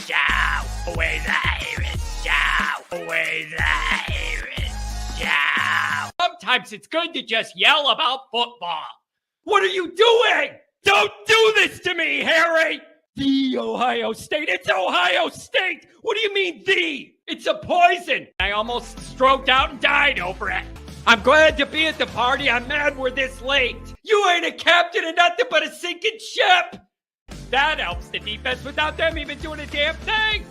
show. Always Irish show. Always Irish show. Sometimes it's good to just yell about football. What are you doing? Don't do this to me, Harry! The Ohio State. It's Ohio State! What do you mean, the? It's a poison! I almost stroked out and died over it. I'm glad to be at the party. I'm mad we're this late. You ain't a captain of nothing but a sinking ship! That helps the defense without them even doing a damn thing!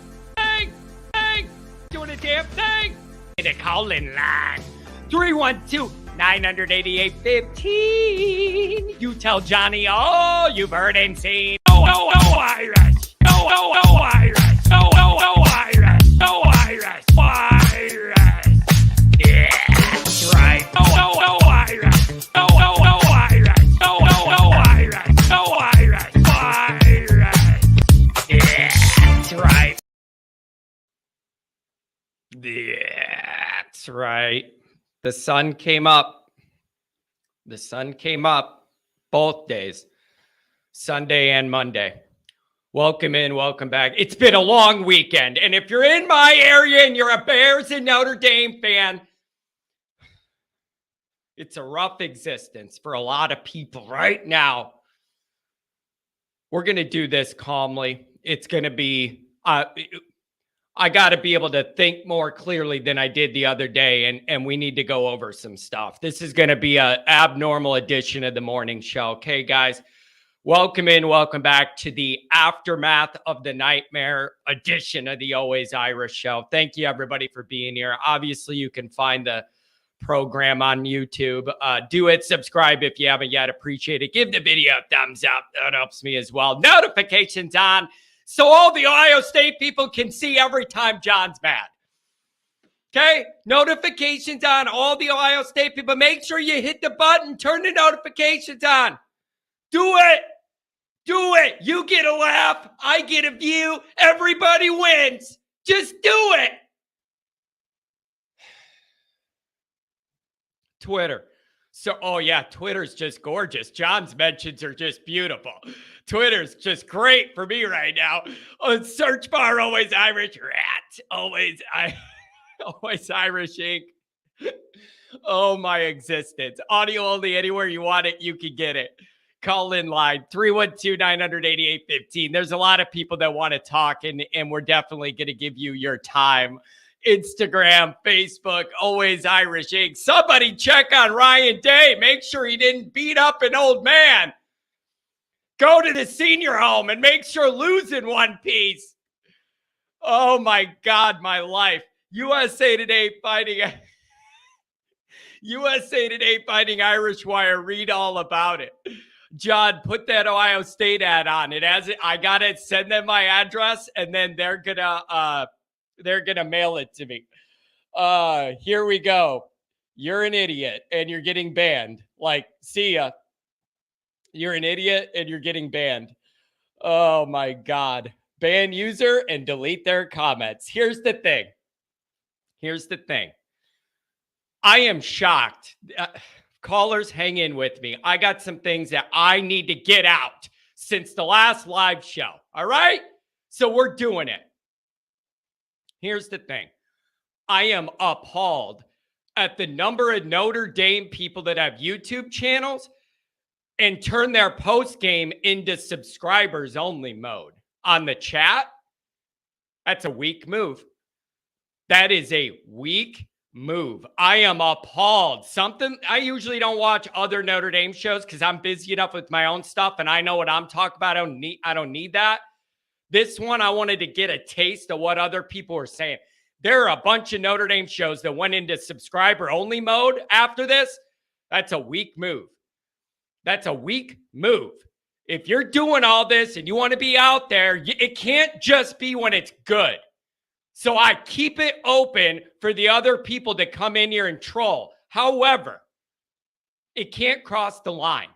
Doing a damn thing! The call-in line. 312-988-15. You tell Johnny all you've heard and seen. Oh, Irish. Oh, Irish. Oh, Irish. Oh, Irish. Irish. Yeah, that's right. Oh, Irish. Oh, Irish. Oh, Irish. Oh, Irish. Irish. Yeah, that's right. That's right. The sun came up. The sun came up both days, Sunday and Monday. Welcome in, welcome back. It's been a long weekend. And if you're in my area and you're a Bears and Notre Dame fan, it's a rough existence for a lot of people right now. We're going to do this calmly. It's going to be... I got to be able to think more clearly than I did the other day, and we need to go over some stuff. This is going to be an abnormal edition of the morning show. Okay, guys, welcome in, welcome back to the aftermath of the nightmare edition of the Always Irish show. Thank you, everybody, for being here. Obviously, you can find the program on YouTube. Do it, subscribe if you haven't yet. Appreciate it. Give the video a thumbs up. That helps me as well. Notifications on, so all the Ohio State people can see every time John's mad. Okay? Notifications on, all the Ohio State people. Make sure you hit the button. Turn the notifications on. Do it. Do it. You get a laugh. I get a view. Everybody wins. Just do it. Twitter. So, oh yeah, Twitter's just gorgeous. John's mentions are just beautiful. Twitter's just great for me right now. On search bar, Always Irish Rat. Always Irish Inc. Oh, my existence. Audio only, anywhere you want it, you can get it. Call in line, 312-988-15. There's a lot of people that want to talk, and we're definitely going to give you your time. Instagram, Facebook, Always Irish Inc. Somebody check on Ryan Day. Make sure he didn't beat up an old man. Go to the senior home and make sure losing one piece. Oh my God, my life. USA Today fighting Irish Wire. Read all about it. John, put that Ohio State ad on. It has it. I got it. Send them my address, and then they're gonna mail it to me. Here we go. You're an idiot and you're getting banned. Like, see ya. You're an idiot and you're getting banned. Oh my God. Ban user and delete their comments. Here's the thing. I am shocked. Callers, hang in with me. I got some things that I need to get out since the last live show. All right? So we're doing it. Here's the thing. I am appalled at the number of Notre Dame people that have YouTube channels and turn their post game into subscribers only mode on the chat. That's a weak move. That is a weak move. I am appalled. I usually don't watch other Notre Dame shows because I'm busy enough with my own stuff and I know what I'm talking about. I don't need that. This one, I wanted to get a taste of what other people are saying. There are a bunch of Notre Dame shows that went into subscriber only mode after this. That's a weak move. If you're doing all this and you want to be out there, it can't just be when it's good. So I keep it open for the other people to come in here and troll. However, it can't cross the line.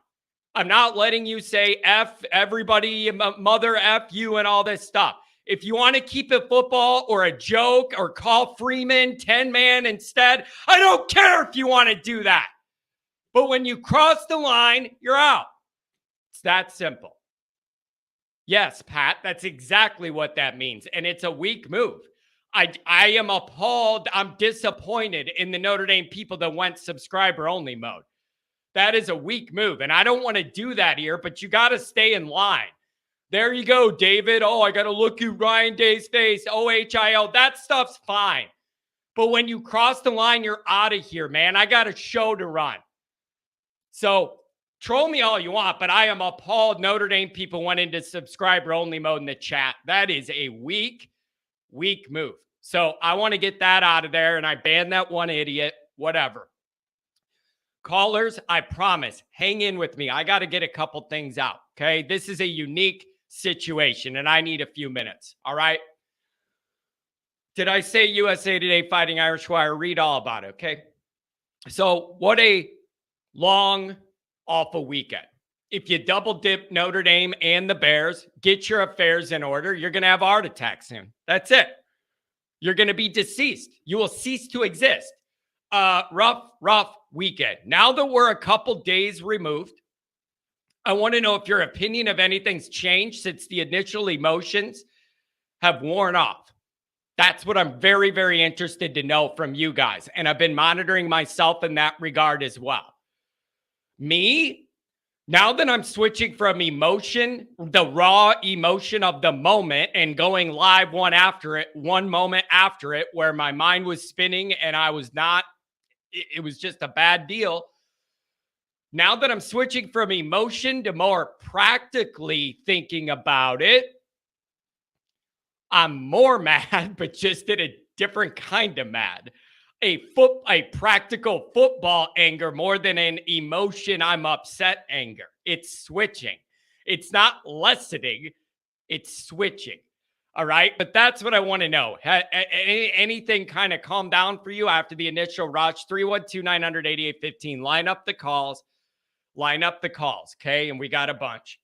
I'm not letting you say F everybody, mother F you and all this stuff. If you want to keep it football or a joke or call Freeman 10-man instead, I don't care if you want to do that. But when you cross the line, you're out. It's that simple. Yes, Pat, that's exactly what that means. And it's a weak move. I am appalled. I'm disappointed in the Notre Dame people that went subscriber only mode. That is a weak move. And I don't want to do that here, but you got to stay in line. There you go, David. Oh, I got to look you Ryan Day's face. OHIL. That stuff's fine. But when you cross the line, you're out of here, man. I got a show to run. So troll me all you want, but I am appalled Notre Dame people went into subscriber only mode in the chat. That is a weak move. So I want to get that out of there, and I banned that one idiot, whatever. Callers, I promise, hang in with me. I got to get a couple things out, okay? This is a unique situation, and I need a few minutes, all right? Did I say USA Today Fighting Irish Wire? Read all about it, okay? So what a long, awful weekend. If you double dip Notre Dame and the Bears, get your affairs in order. You're going to have a heart attack soon. That's it. You're going to be deceased. You will cease to exist. Rough weekend. Now that we're a couple days removed, I want to know if your opinion of anything's changed since the initial emotions have worn off. That's what I'm very, very interested to know from you guys. And I've been monitoring myself in that regard as well. Me, now that I'm switching from emotion, the raw emotion of the moment, and going live one moment after it, where my mind was spinning and I was not, it was just a bad deal. Now that I'm switching from emotion to more practically thinking about it, I'm more mad, but just in a different kind of mad. A practical football anger more than an emotion I'm upset anger. It's switching. It's not lessening. It's switching. All right. But that's what I want to know. Anything kind of calm down for you after the initial rush? 312-900-8815. Line up the calls. Okay. And we got a bunch.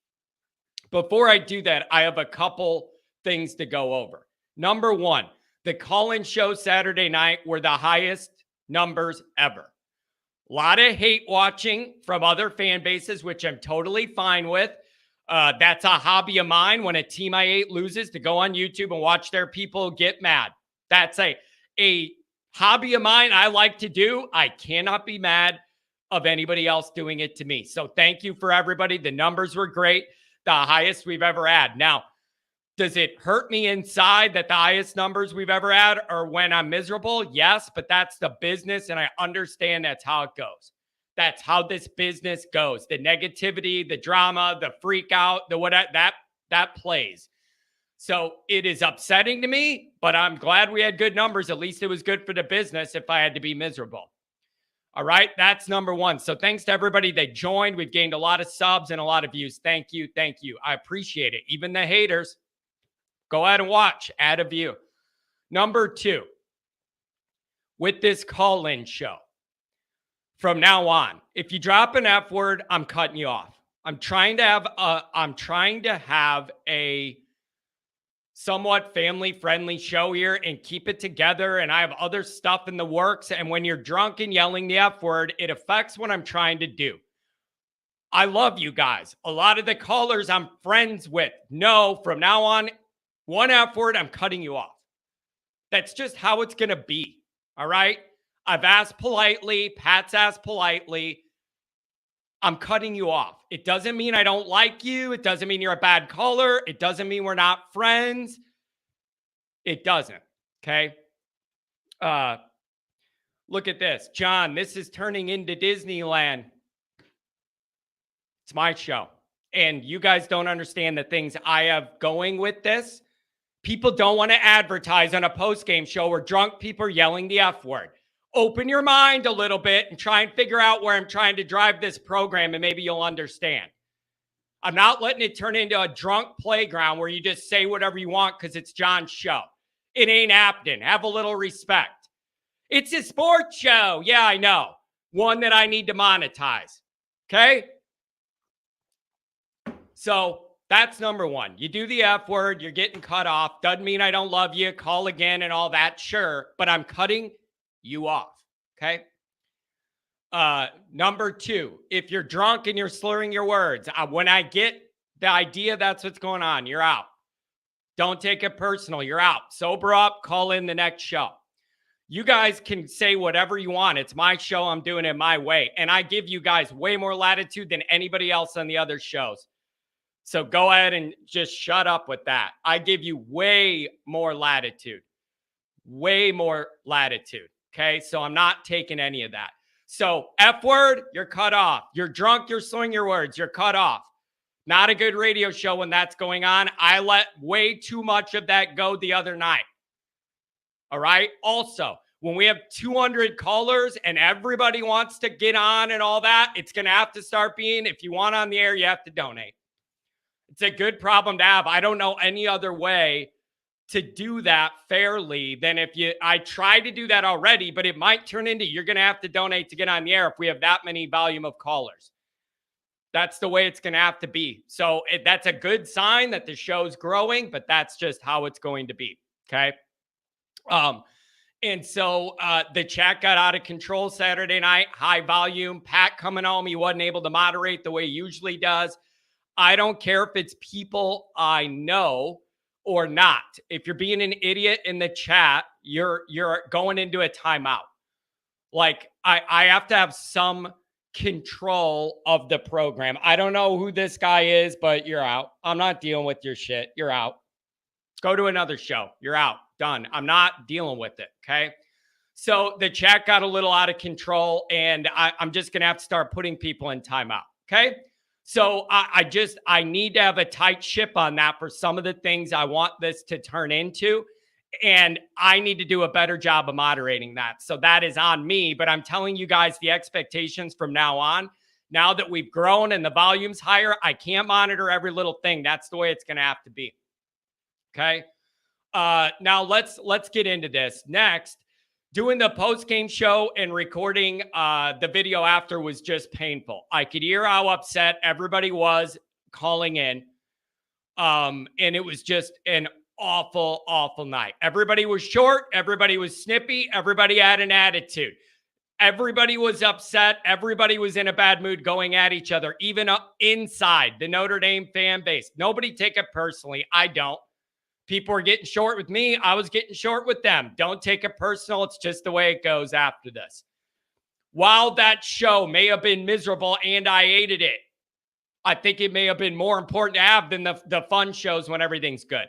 Before I do that, I have a couple things to go over. Number one, the call-in show Saturday night were the highest numbers ever. A lot of hate watching from other fan bases, which I'm totally fine with. That's a hobby of mine when a team I hate loses, to go on YouTube and watch their people get mad. That's a hobby of mine I like to do. I cannot be mad of anybody else doing it to me. So thank you for everybody. The numbers were great. The highest we've ever had. Now, does it hurt me inside that the highest numbers we've ever had are when I'm miserable? Yes, but that's the business, and I understand that's how it goes. That's how this business goes. The negativity, the drama, the freak out, the what that plays. So it is upsetting to me, but I'm glad we had good numbers. At least it was good for the business if I had to be miserable. All right, that's number one. So thanks to everybody that joined. We've gained a lot of subs and a lot of views. Thank you. I appreciate it. Even the haters. Go ahead and watch, add a view. Number two, with this call-in show, from now on, if you drop an F word, I'm cutting you off. I'm trying to have a somewhat family-friendly show here and keep it together, and I have other stuff in the works, and when you're drunk and yelling the F word, it affects what I'm trying to do. I love you guys. A lot of the callers I'm friends with know from now on, one F word, I'm cutting you off. That's just how it's going to be. All right. I've asked politely. Pat's asked politely. I'm cutting you off. It doesn't mean I don't like you. It doesn't mean you're a bad caller. It doesn't mean we're not friends. It doesn't. Okay. Look at this. John, this is turning into Disneyland. It's my show. And you guys don't understand the things I have going with this. People don't want to advertise on a post-game show where drunk people are yelling the F word. Open your mind a little bit and try and figure out where I'm trying to drive this program, and maybe you'll understand. I'm not letting it turn into a drunk playground where you just say whatever you want because it's John's show. It ain't happening. Have a little respect. It's a sports show. Yeah, I know. One that I need to monetize. Okay? So that's number one. You do the F word, you're getting cut off. Doesn't mean I don't love you. Call again and all that. Sure. But I'm cutting you off. Okay. Number two, if you're drunk and you're slurring your words, when I get The idea that's what's going on. You're out. Don't take it personal. You're out. Sober up. Call in the next show. You guys can say whatever you want. It's my show. I'm doing it my way. And I give you guys way more latitude than anybody else on the other shows. So go ahead and just shut up with that. I give you way more latitude. Way more latitude. Okay. So I'm not taking any of that. So F word, you're cut off. You're drunk, you're slurring your words, you're cut off. Not a good radio show when that's going on. I let way too much of that go the other night. All right. Also, when we have 200 callers and everybody wants to get on and all that, it's going to have to start being, if you want on the air, you have to donate. It's a good problem to have. I don't know any other way to do that fairly than I tried to do that already, but it might turn into you're going to have to donate to get on the air if we have that many volume of callers. That's the way it's going to have to be. So that's a good sign that the show's growing, but that's just how it's going to be. Okay. And so the chat got out of control Saturday night, high volume. Pat coming home, he wasn't able to moderate the way he usually does. I don't care if it's people I know or not. If you're being an idiot in the chat, you're going into a timeout. Like I have to have some control of the program. I don't know who this guy is, but you're out. I'm not dealing with your shit. You're out. Go to another show. You're out. Done. I'm not dealing with it. Okay. So the chat got a little out of control and I'm just going to have to start putting people in timeout. Okay. So I need to have a tight ship on that for some of the things I want this to turn into. And I need to do a better job of moderating that. So that is on me, but I'm telling you guys the expectations from now on. Now that we've grown and the volume's higher, I can't monitor every little thing. That's the way it's going to have to be. Okay. Now let's get into this. Next, doing the post-game show and recording the video after was just painful. I could hear how upset everybody was calling in. And it was just an awful, awful night. Everybody was short. Everybody was snippy. Everybody had an attitude. Everybody was upset. Everybody was in a bad mood going at each other, even up inside the Notre Dame fan base. Nobody take it personally. I don't. People were getting short with me. I was getting short with them. Don't take it personal. It's just the way it goes after this. While that show may have been miserable and I hated it, I think it may have been more important to have than the fun shows when everything's good.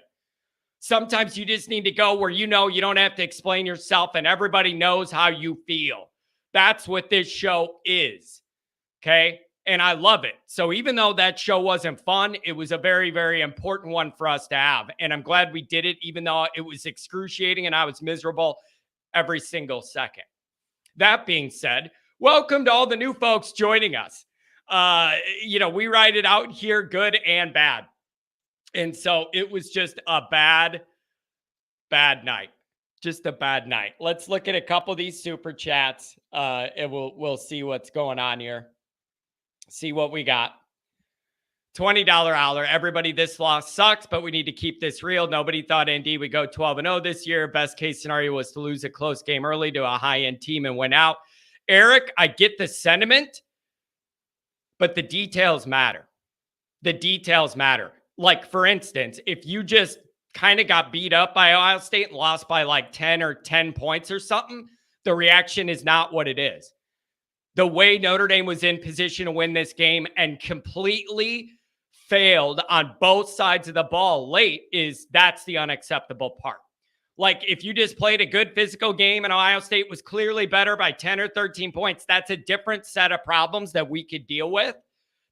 Sometimes you just need to go where you know you don't have to explain yourself and everybody knows how you feel. That's what this show is. Okay? And I love it. So even though that show wasn't fun, it was a very, very important one for us to have. And I'm glad we did it, even though it was excruciating and I was miserable every single second. That being said, welcome to all the new folks joining us. We write it out here, good and bad. And so it was just a bad night. Just a bad night. Let's look at a couple of these super chats and we'll see what's going on here. See what we got. $20 howler. Everybody, this loss sucks, but we need to keep this real. Nobody thought ND would go 12-0 this year. Best case scenario was to lose a close game early to a high-end team and win out. Eric, I get the sentiment, but the details matter. The details matter. Like, for instance, if you just kind of got beat up by Ohio State and lost by like 10 or 10 points or something, the reaction is not what it is. The way Notre Dame was in position to win this game and completely failed on both sides of the ball late that's the unacceptable part. Like, if you just played a good physical game and Ohio State was clearly better by 10 or 13 points, that's a different set of problems that we could deal with.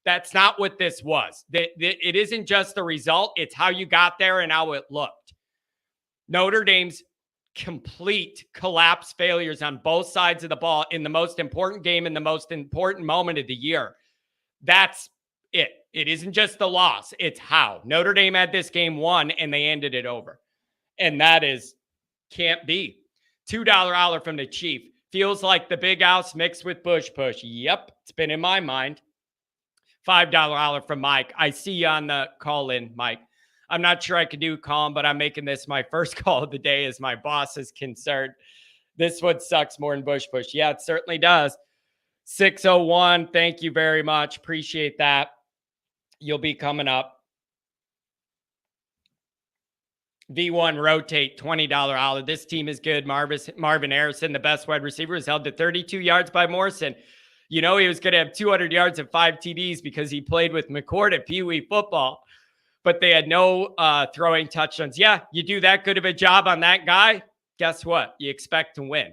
That's not what this was. It isn't just the result. It's how you got there and how it looked. Notre Dame's complete collapse failures on both sides of the ball in the most important game in the most important moment of the year. That's it. It isn't just the loss. It's how. Notre Dame had this game won and they ended it over. And that can't be. $2 howler from the Chief. Feels like the big house mixed with Bush push. Yep. It's been in my mind. $5 howler from Mike. I see you on the call in, Mike. I'm not sure I could do calm, but I'm making this my first call of the day as my boss is concerned. This one sucks more than Bush push. Yeah, it certainly does. 601, thank you very much. Appreciate that. You'll be coming up. V1 rotate $20 holler. This team is good. Marvin Harrison, the best wide receiver, was held to 32 yards by Morrison. You know he was going to have 200 yards and 5 TDs because he played with McCord at Pee Wee football, but they had no throwing touchdowns. Yeah, you do that good of a job on that guy, guess what? You expect to win.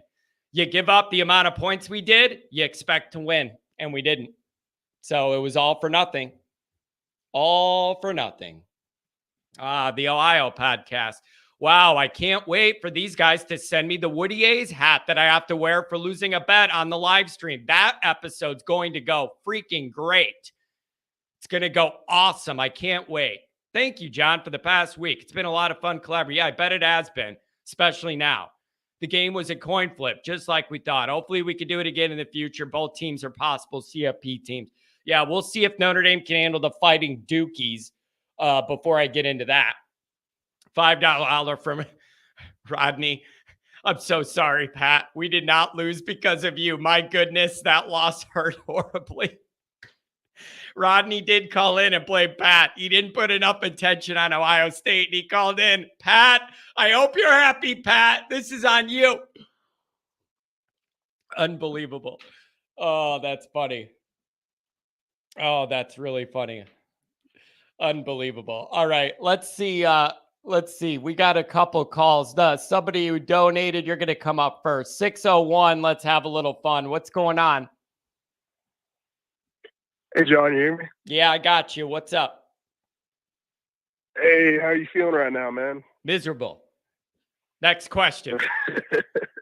You give up the amount of points we did, you expect to win, and we didn't. So it was all for nothing. All for nothing. The Ohio podcast. Wow, I can't wait for these guys to send me the Woody A's hat that I have to wear for losing a bet on the live stream. That episode's going to go freaking great. It's going to go awesome. I can't wait. Thank you, John, for the past week. It's been a lot of fun collaborating. Yeah, I bet it has been, especially now. The game was a coin flip, just like we thought. Hopefully we could do it again in the future. Both teams are possible CFP teams. Yeah, we'll see if Notre Dame can handle the Fighting Dukies before I get into that. $5 holler from Rodney. I'm so sorry, Pat. We did not lose because of you. My goodness, that loss hurt horribly. Rodney did call in and play Pat. He didn't put enough attention on Ohio State. He called in. Pat, I hope you're happy, Pat. This is on you. Unbelievable. Oh, that's funny. Oh, that's really funny. Unbelievable. All right, let's see. We got a couple calls. Somebody who donated, you're going to come up first. 601, let's have a little fun. What's going on? Hey, John, you hear me? Yeah, I got you. What's up? Hey, how are you feeling right now, man? Miserable. Next question.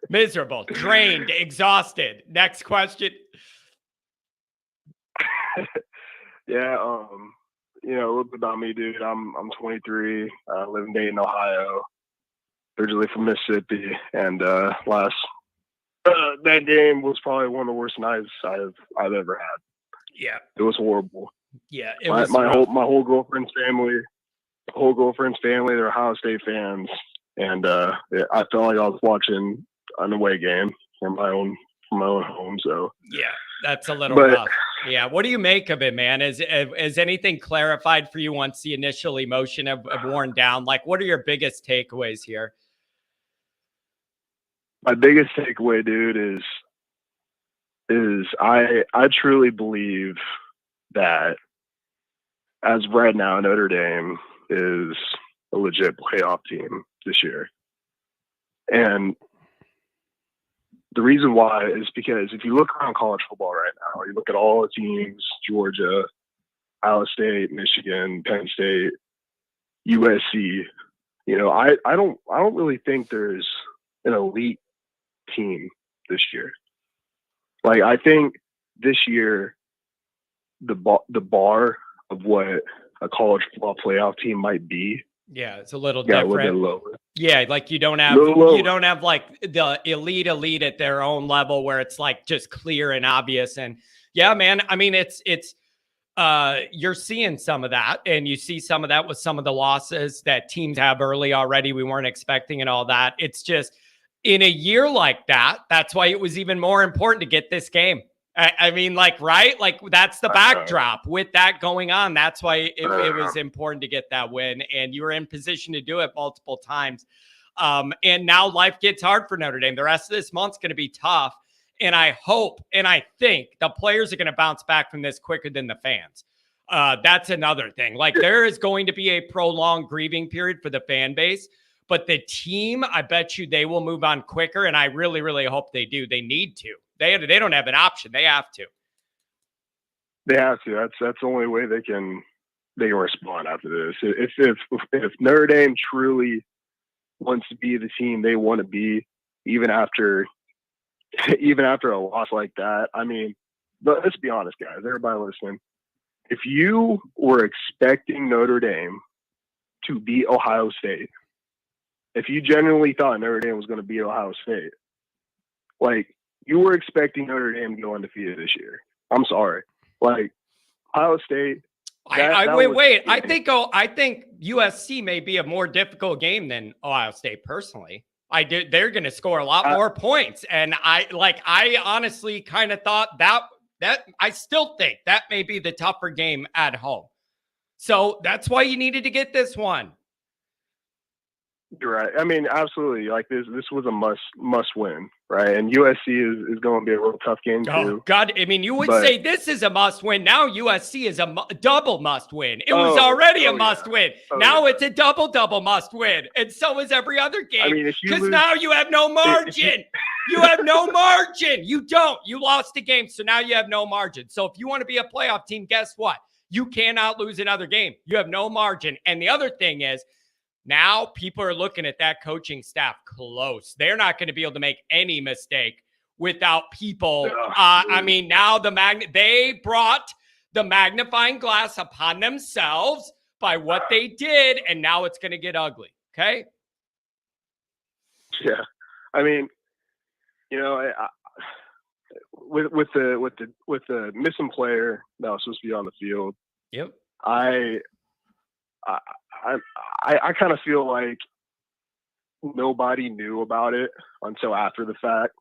Miserable, drained, exhausted. Next question. Yeah, you know, a little bit about me, dude. I'm 23. I live in Dayton, Ohio. Originally from Mississippi, and that game was probably one of the worst nights I've ever had. Yeah, it was horrible. Yeah, my whole girlfriend's family, they're Ohio State fans, and I felt like I was watching an away game from my own home. So yeah, that's a little rough. Yeah, what do you make of it, man? Is anything clarified for you once the initial emotion have worn down? Like, what are your biggest takeaways here? My biggest takeaway, dude, is I truly believe that as of right now, Notre Dame is a legit playoff team this year. And the reason why is because if you look around college football right now, you look at all the teams, Georgia, Iowa State, Michigan, Penn State, USC, you know, I don't really think there's an elite team this year. Like, I think this year, the bar of what a college football playoff team might be. Yeah, it's a little different. A little bit lower. Yeah, like you don't have like the elite at their own level where it's like just clear and obvious. And yeah, man, I mean, it's you're seeing some of that, and you see some of that with some of the losses that teams have early already we weren't expecting and all that. It's just in a year like that, that's why it was even more important to get this game. I mean, like, right? Like, that's the backdrop with that going on. That's why it was important to get that win. And you were in position to do it multiple times. And now life gets hard for Notre Dame. The rest of this month's going to be tough. And I hope and I think the players are going to bounce back from this quicker than the fans. That's another thing. Like, there is going to be a prolonged grieving period for the fan base. But the team, I bet you they will move on quicker. And I really, really hope they do. They need to. They don't have an option. They have to. They have to. That's the only way they can respond after this. If Notre Dame truly wants to be the team they want to be, even after a loss like that. I mean, let's be honest, guys. Everybody listening, if you were expecting Notre Dame to beat Ohio State, if you genuinely thought Notre Dame was going to beat Ohio State, like, you were expecting Notre Dame to go undefeated this year. I'm sorry. Like, Ohio State. Wait. I think USC may be a more difficult game than Ohio State personally. They're going to score a lot more points. And I honestly kind of thought that I still think that may be the tougher game at home. So that's why you needed to get this one. You're right. I mean, absolutely. Like this was a must win, right? And USC is going to be a real tough game Oh, too. God. I mean, you would But say this is a must win. Now USC is a double must win. It was already a must win. Now it's a double must win. And so is every other game. I mean, if you because lose, now you have no margin. You have no margin. You don't. You lost a game. So now you have no margin. So if you want to be a playoff team, guess what? You cannot lose another game. You have no margin. And the other thing is, now people are looking at that coaching staff close. They're not going to be able to make any mistake without people. I mean, now they brought the magnifying glass upon themselves by what they did, and now it's going to get ugly. Okay. Yeah, I mean, you know, with the missing player that was supposed to be on the field. Yep. I kind of feel like nobody knew about it until after the fact.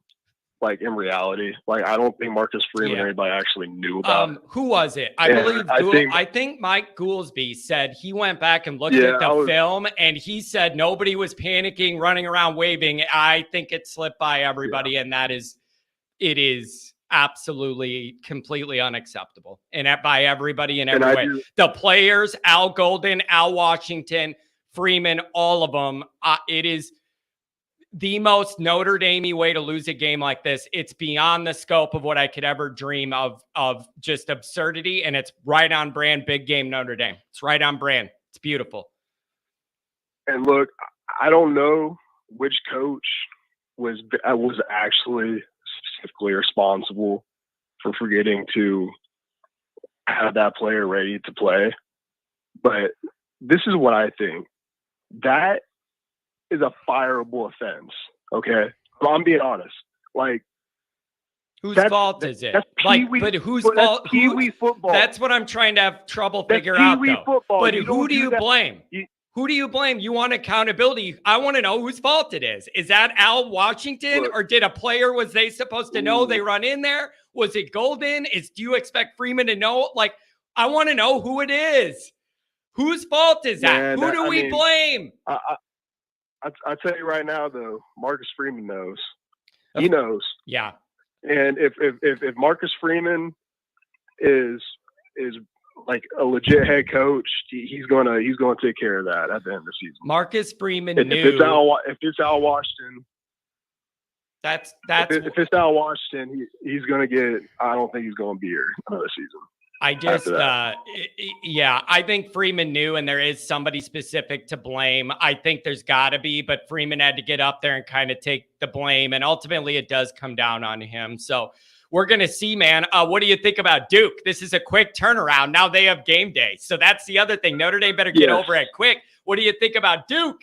Like in reality, like I don't think Marcus Freeman or anybody actually knew about it. Who was it? I think Mike Goolsby said he went back and looked at the film, and he said nobody was panicking, running around waving. I think it slipped by everybody, and it is absolutely completely unacceptable, and by everybody in every way. The players, Al Golden, Al Washington, Freeman, all of them. It is the most Notre Dame way to lose a game like this. It's beyond the scope of what I could ever dream of just absurdity. And it's right on brand. Big game Notre Dame. It's right on brand. It's beautiful. And look, I don't know which coach was actually specifically responsible for forgetting to have that player ready to play. But this is what I think. That is a fireable offense. Okay. I'm being honest. Like, whose fault is it? But whose fault? Pee-wee football. That's what I'm trying to have trouble figure out, though. Football. But who do you blame? Who do you blame? You want accountability. I want to know whose fault it is. Is that Al Washington, or did a player, was they supposed to know they run in there? Was it Golden? Do you expect Freeman to know? Like, I want to know who it is. Whose fault is that? Who do we blame? I'll tell you right now, though, Marcus Freeman knows. He knows. Yeah. And if Marcus Freeman is like a legit head coach, he's gonna take care of that at the end of the season. Marcus Freeman knew. If it's Al Washington, that's if it's Al Washington, he's gonna get. I don't think he's gonna be here another season. I think Freeman knew, and there is somebody specific to blame. I think there's got to be, but Freeman had to get up there and kind of take the blame, and ultimately it does come down on him. So we're going to see, man. What do you think about Duke? This is a quick turnaround. Now they have game day. So that's the other thing. Notre Dame better get over it quick. What do you think about Duke?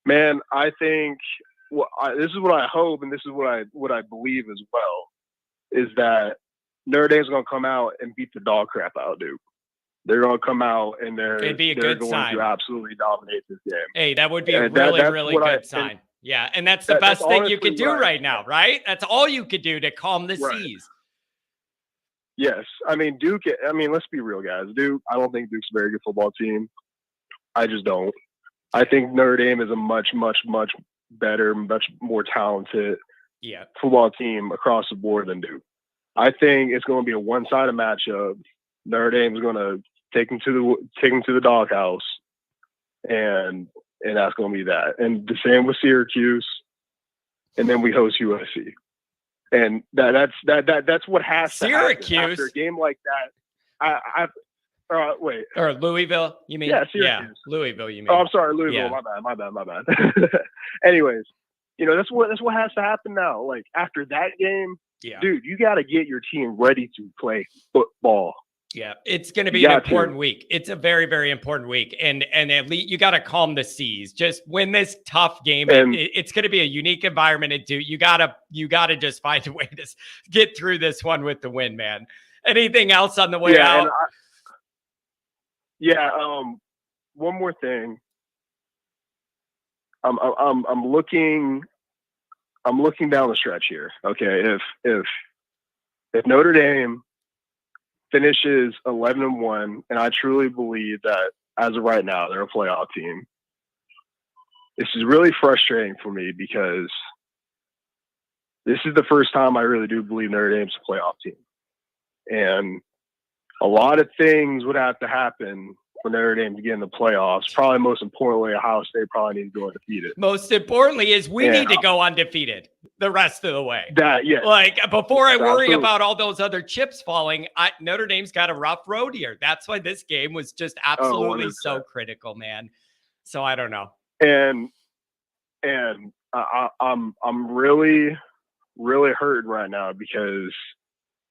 Man, I think this is what I hope, and this is what I believe as well, is that Notre Dame's going to come out and beat the dog crap out of Duke. They're going to come out and it'd be a good sign to absolutely dominate this game. Hey, that would be a really good sign. Yeah, and that's the best thing you could do right now, right? That's all you could do to calm the seas. Yes. I mean, Duke, let's be real, guys. Duke, I don't think Duke's a very good football team. I just don't. I think Notre Dame is a much, much, much better, much more talented football team across the board than Duke. I think it's going to be a one-sided matchup. Notre Dame is going to take them to the doghouse, and that's going to be that. And the same with Syracuse, and then we host USC, and that's what has Syracuse to happen after a game like that. Or Louisville, you mean? Yeah, Syracuse. Louisville, you mean? Oh, I'm sorry, Louisville. Yeah. My bad. Anyways, that's what has to happen now. Like after that game. Yeah. Dude, you got to get your team ready to play football. Yeah, it's going to be an important week. It's a very, very important week. And at least you got to calm the seas. Just win this tough game. It's going to be a unique environment to do. You got to just find a way to get through this one with the win, man. Anything else on the way out? One more thing. I'm looking down the stretch here. Okay, if Notre Dame finishes 11-1, and I truly believe that as of right now they're a playoff team, this is really frustrating for me because this is the first time I really do believe Notre Dame's a playoff team. And a lot of things would have to happen for Notre Dame to get in the playoffs. Probably most importantly, Ohio State probably needs to go undefeated. Most importantly is we need to go undefeated the rest of the way. Like, before I worry about all those other chips falling, Notre Dame's got a rough road here. That's why this game was just absolutely so critical, man. So I don't know. And I'm really, really hurting right now because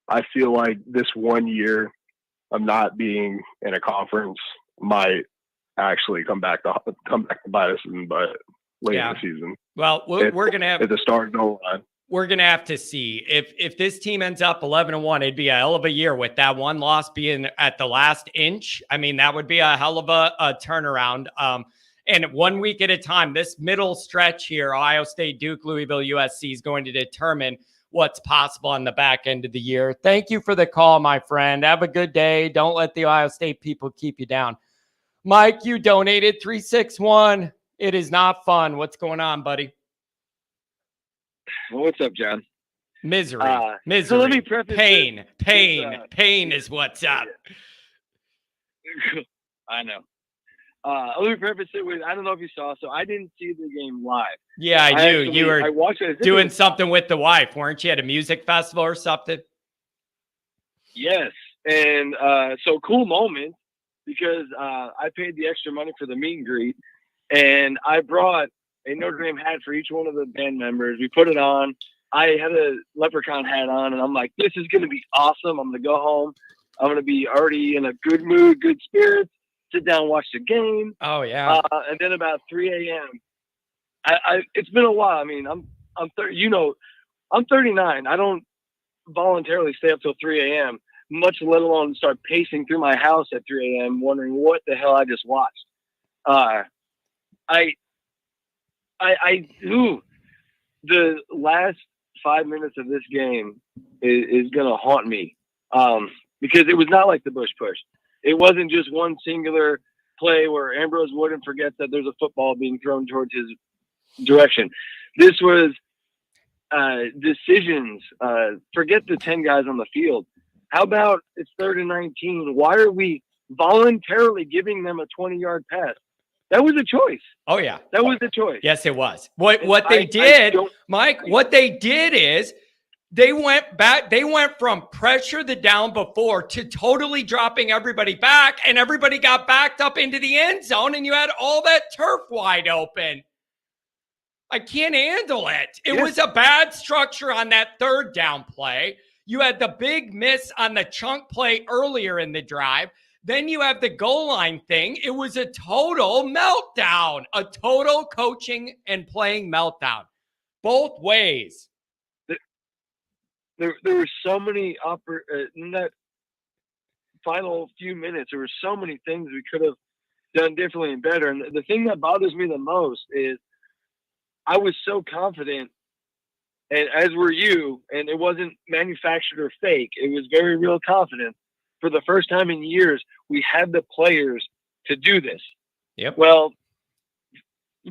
I feel like this 1 year of not being in a conference might actually come back to bite us in the butt late in the season. Well, we're gonna have at the start goal line. We're gonna have to see if this team ends up 11-1. It'd be a hell of a year with that one loss being at the last inch. I mean, that would be a hell of a turnaround. And 1 week at a time, this middle stretch here, Ohio State, Duke, Louisville, USC, is going to determine what's possible on the back end of the year. Thank you for the call, my friend. Have a good day. Don't let the Ohio State people keep you down. Mike, you donated 361. It is not fun. What's going on, buddy? Well, what's up, John? Misery. Misery. So let me preface Pain is what's up. I know. Let me preface it with, I don't know if you saw, so I didn't see the game live. Yeah, I do. You were it doing something with the wife, weren't you, at a music festival or something? Yes. And so cool moment because I paid the extra money for the meet and greet, and I brought a Notre Dame hat for each one of the band members. We put it on. I had a leprechaun hat on, and I'm like, this is going to be awesome. I'm going to go home. I'm going to be already in a good mood, good spirits. Sit down, watch the game. Oh yeah. And then about 3 a.m. It's been a while. I mean, I'm 39. I don't voluntarily stay up till 3 a.m. much let alone start pacing through my house at 3 a.m. wondering what the hell I just watched. The last 5 minutes of this game is gonna haunt me because it was not like the Bush push. It wasn't just one singular play where Ambrose Wooden forgets that there's a football being thrown towards his direction. This was decisions. Forget the 10 guys on the field. How about it's 3rd and 19? Why are we voluntarily giving them a 20-yard pass? That was a choice. Oh, yeah. That was the choice. Yes, it was. What they did, Mike, what they did is they went back. They went from pressure the down before to totally dropping everybody back, and everybody got backed up into the end zone, and you had all that turf wide open. I can't handle it. It was a bad structure on that 3rd down play. You had the big miss on the chunk play earlier in the drive. Then you have the goal line thing. It was a total meltdown, a total coaching and playing meltdown, both ways. There were so many in that final few minutes. There were so many things we could have done differently and better. And the thing that bothers me the most is I was so confident, and as were you, and it wasn't manufactured or fake. It was very real confidence. For the first time in years, we had the players to do this. Yep. Well,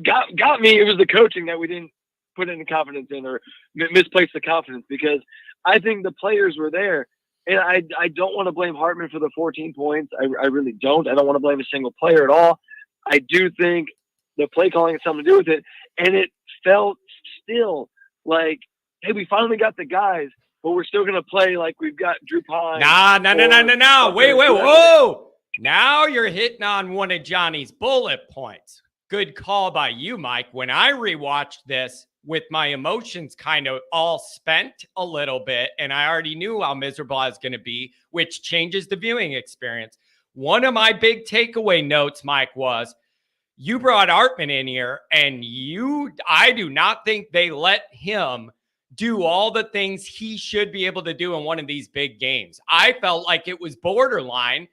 got me. It was the coaching that we didn't put any confidence in or misplaced the confidence, because I think the players were there. And I don't want to blame Hartman for the 14 points. I really don't. I don't want to blame a single player at all. I do think the play calling has something to do with it. And it felt still like, hey, we finally got the guys, but we're still going to play like we've got Drew Pine. No. Wait, whoa. Now you're hitting on one of Johnny's bullet points. Good call by you, Mike. When I rewatched this with my emotions kind of all spent a little bit, and I already knew how miserable I was going to be, which changes the viewing experience. One of my big takeaway notes, Mike, was you brought Hartman in here, and I do not think they let him do all the things he should be able to do in one of these big games. I felt like it was borderline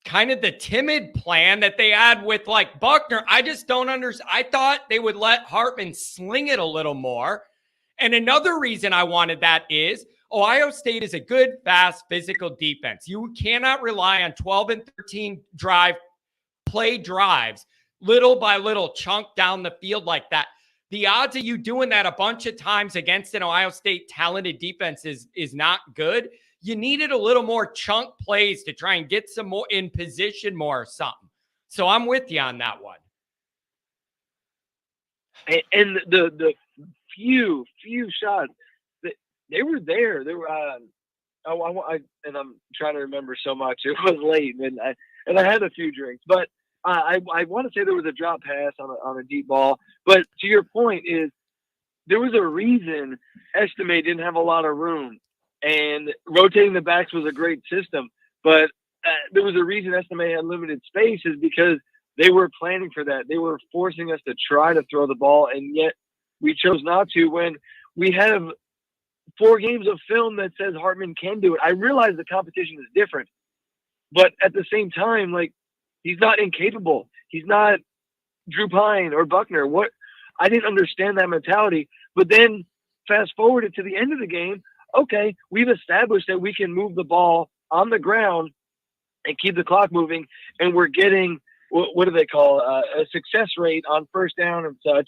kind of the timid plan that they had with like Buckner. I just don't understand. I thought they would let Hartman sling it a little more. And another reason I wanted that is Ohio State is a good, fast, physical defense. You cannot rely on 12 and 13 play drives little by little chunk down the field like that. The odds of you doing that a bunch of times against an Ohio State talented defense is not good. You needed a little more chunk plays to try and get some more in position more or something. So I'm with you on that one. And the few shots that they were there. They were. And I'm trying to remember so much. It was late, and I had a few drinks, but I want to say there was a drop pass on a deep ball. But to your point, is there was a reason Estime didn't have a lot of room, and rotating the backs was a great system. But there was a reason Estime had limited space, is because they were planning for that. They were forcing us to try to throw the ball, and yet we chose not to when we have 4 games of film that says Hartman can do it. I realize the competition is different, but at the same time, like, he's not incapable. He's not Drew Pine or Buckner. I didn't understand that mentality. But then fast forward it to the end of the game. Okay, we've established that we can move the ball on the ground and keep the clock moving, and we're getting what do they call a success rate on first down and such.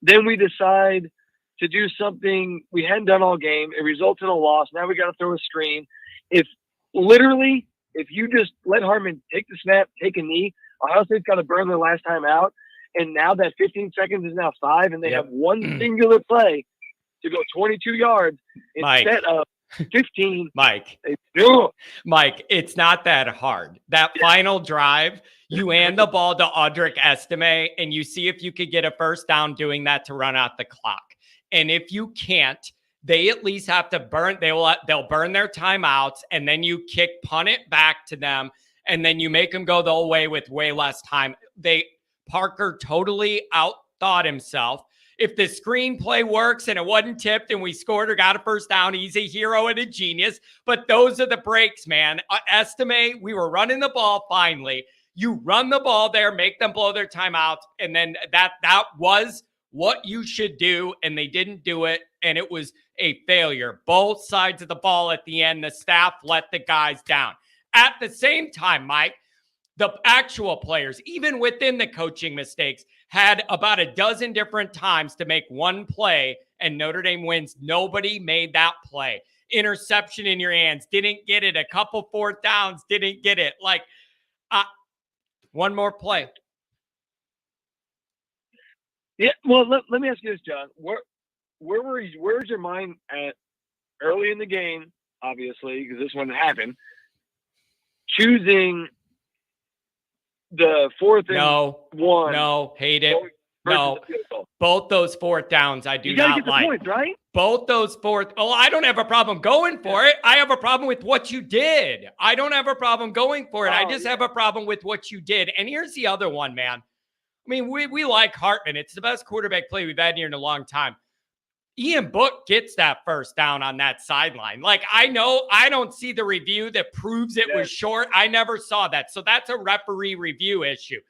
Then we decide to do something we hadn't done all game. It results in a loss. Now we got to throw a screen. If you just let Hartman take the snap, take a knee, Ohio State's got to burn their last time out. And now that 15 seconds is now 5, and they have one singular play to go 22 yards instead of 15. Mike, it's not that hard. That final drive, you hand the ball to Audric Estime, and you see if you could get a first down doing that to run out the clock. And if you can't, they at least have to they'll burn their timeouts, and then you punt it back to them, and then you make them go the whole way with way less time. Parker totally outthought himself. If the screenplay works and it wasn't tipped and we scored or got a first down, he's a hero and a genius. But those are the breaks, man. Estime, we were running the ball finally. You run the ball there, make them blow their timeouts, and then that was what you should do, and they didn't do it, and it was a failure. Both sides of the ball at the end, the staff let the guys down. At the same time, Mike, the actual players, even within the coaching mistakes, had about a dozen different times to make one play, and Notre Dame wins. Nobody made that play. Interception in your hands, didn't get it. A couple 4th downs, didn't get it. Like, one more play. Yeah, well, let me ask you this, John. Where's your mind at early in the game, obviously, because this one happened, choosing the 4th and 1? No, hate it. No, both those 4th downs I do not like. Points, right? Both those 4th. Oh, I don't have a problem going for it. I have a problem with what you did. I don't have a problem going for it. I just have a problem with what you did. And here's the other one, man. I mean, we like Hartman. It's the best quarterback play we've had here in a long time. Ian Book gets that first down on that sideline. Like, I know I don't see the review that proves it was short. I never saw that. So that's a referee review issue.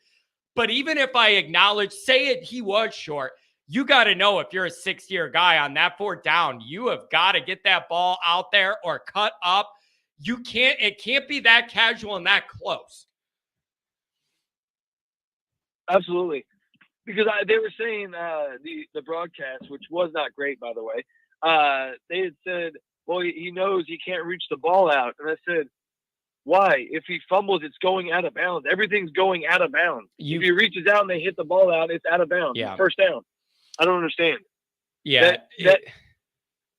But even if I acknowledge, he was short, you got to know if you're a 6-year guy on that 4th down, you have got to get that ball out there or cut up. It can't be that casual and that close. Absolutely. Because they were saying the broadcast, which was not great, by the way, they had said, well, he knows he can't reach the ball out. And I said, why? If he fumbles, it's going out of bounds. Everything's going out of bounds. If he reaches out and they hit the ball out, it's out of bounds. Yeah. First down. I don't understand. Yeah.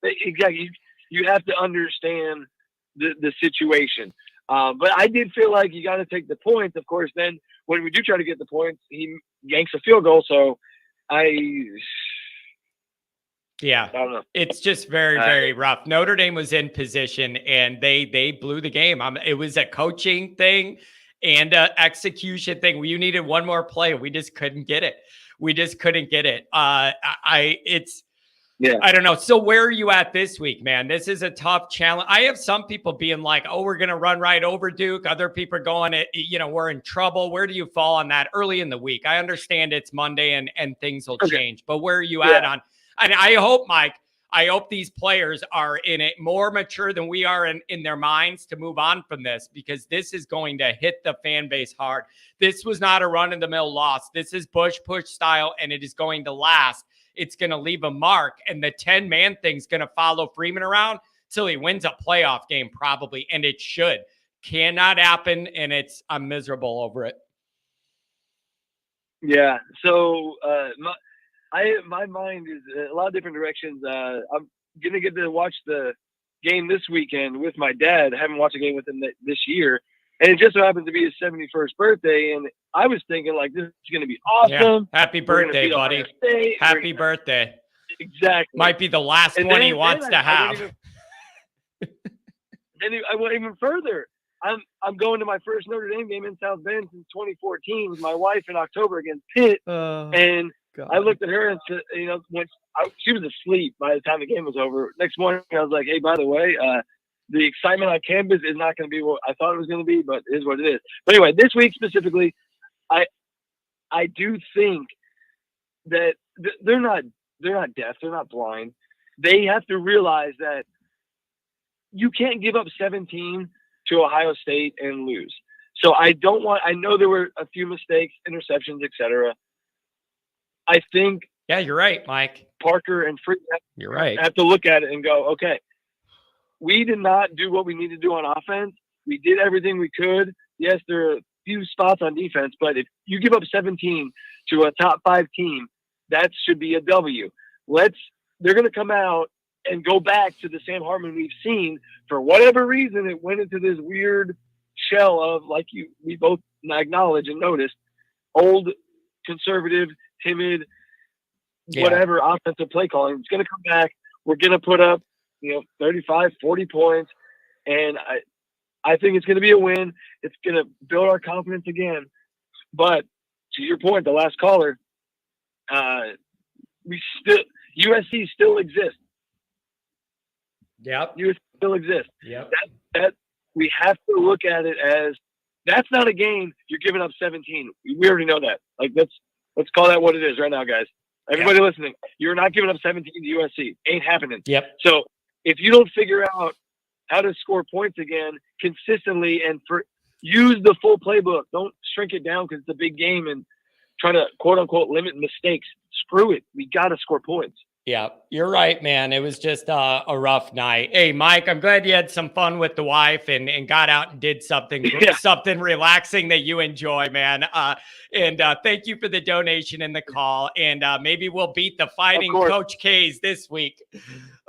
Exactly. You have to understand the situation. But I did feel like you got to take the points. Of course, then when we do try to get the points, he yanks a field goal. So I don't know. It's just very, very rough. Notre Dame was in position and they blew the game. It was a coaching thing and a execution thing. You needed one more play. We just couldn't get it. I don't know. So where are you at this week, man? This is a tough challenge. I have some people being like, oh, we're going to run right over Duke. Other people are going, we're in trouble. Where do you fall on that early in the week? I understand it's Monday and things will change, but where are you at on? And I hope, Mike, I hope these players are in it more mature than we are in their minds to move on from this, because this is going to hit the fan base hard. This was not a run-of-the-mill loss. This is push style, and it is going to last. It's going to leave a mark, and the 10-man thing's going to follow Freeman around till he wins a playoff game probably, and it should. Cannot happen, and I'm miserable over it. Yeah. So my mind is a lot of different directions. I'm gonna get to watch the game this weekend with my dad. I haven't watched a game with him this year, and it just so happens to be his 71st birthday. And I was thinking, like, this is gonna be awesome. Yeah. Happy birthday, buddy! Happy birthday! Exactly. Might be the last one he wants to have. I went even further. I'm going to my first Notre Dame game in South Bend since 2014 with my wife in October against Pitt, and God. I looked at her and said, when she was asleep by the time the game was over. Next morning, I was like, "Hey, by the way, the excitement on campus is not going to be what I thought it was going to be, but it is what it is." But anyway, this week specifically, I do think that they're not deaf, they're not blind. They have to realize that you can't give up 17 to Ohio State and lose. So I know there were a few mistakes, interceptions, etc. I think. Yeah, you're right, Mike. Parker and Free. You're right. Have to look at it and go, okay, we did not do what we need to do on offense. We did everything we could. Yes, there are a few spots on defense, but if you give up 17 to a top 5 team, that should be a W. They're going to come out and go back to the Sam Hartman we've seen. For whatever reason, it went into this weird shell of, like we both acknowledge and noticed, old, conservative, timid, whatever offensive play calling. It's going to come back. We're going to put up, 35, 40 points. And I think it's going to be a win. It's going to build our confidence again. But to your point, the last caller, USC still exists. Yep. USC still exists. Yep. That we have to look at it as, that's not a game you're giving up 17. We already know that. Like, let's call that what it is right now, guys. Everybody listening, you're not giving up 17 to USC. Ain't happening. Yep. So if you don't figure out how to score points again consistently and use the full playbook, don't shrink it down because it's a big game and try to quote unquote limit mistakes. Screw it. We got to score points. Yeah, you're right, man. It was just a rough night. Hey, Mike, I'm glad you had some fun with the wife and got out and did something relaxing that you enjoy, man. And thank you for the donation and the call. And maybe we'll beat the Fighting Coach K's this week.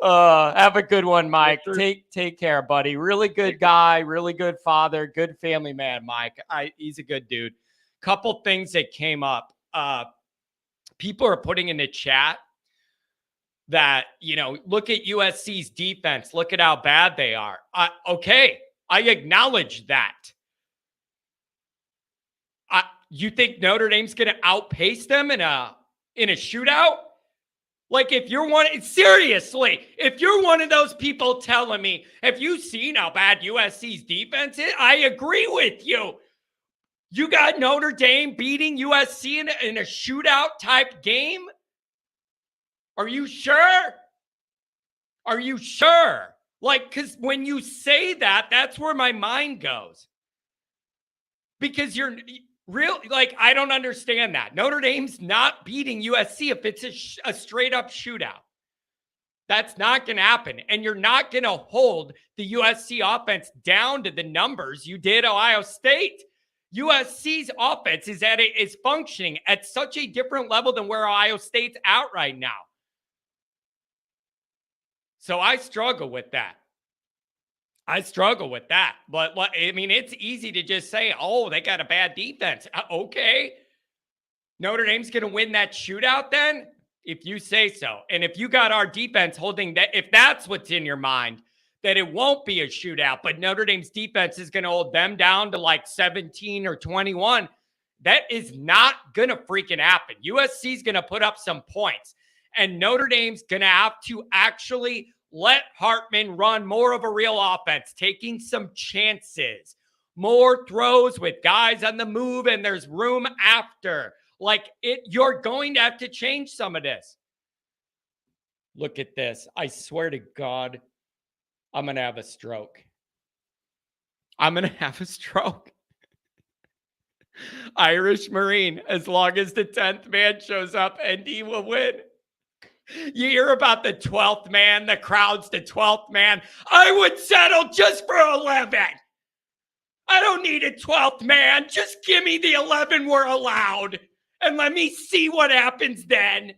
Have a good one, Mike. Take care, buddy. Really good guy, really good father, good family man, Mike. He's a good dude. Couple things that came up. People are putting in the chat that, look at USC's defense. Look at how bad they are. Okay, I acknowledge that. You think Notre Dame's going to outpace them in a shootout? Like, if you're one of those people telling me, have you seen how bad USC's defense is? I agree with you. You got Notre Dame beating USC in a shootout type game? Are you sure? Are you sure? Like, because when you say that, that's where my mind goes. Because you're real, like, I don't understand that. Notre Dame's not beating USC if it's a straight up shootout. That's not going to happen. And you're not going to hold the USC offense down to the numbers you did Ohio State. USC's offense is functioning at such a different level than where Ohio State's at right now. So I struggle with that. But I mean, it's easy to just say, oh, they got a bad defense. Okay. Notre Dame's going to win that shootout then? If you say so. And if you got our defense holding that, if that's what's in your mind, that it won't be a shootout, but Notre Dame's defense is going to hold them down to like 17 or 21, that is not going to freaking happen. USC is going to put up some points. And Notre Dame's going to have to actually let Hartman run more of a real offense, taking some chances, more throws with guys on the move, and there's room after. You're going to have to change some of this. Look at this. I swear to God, I'm going to have a stroke. I'm going to have a stroke. Irish Marine, as long as the 10th man shows up, ND will win. You hear about the 12th man, the crowd's the 12th man. I would settle just for 11. I don't need a 12th man. Just give me the 11 we're allowed and let me see what happens then.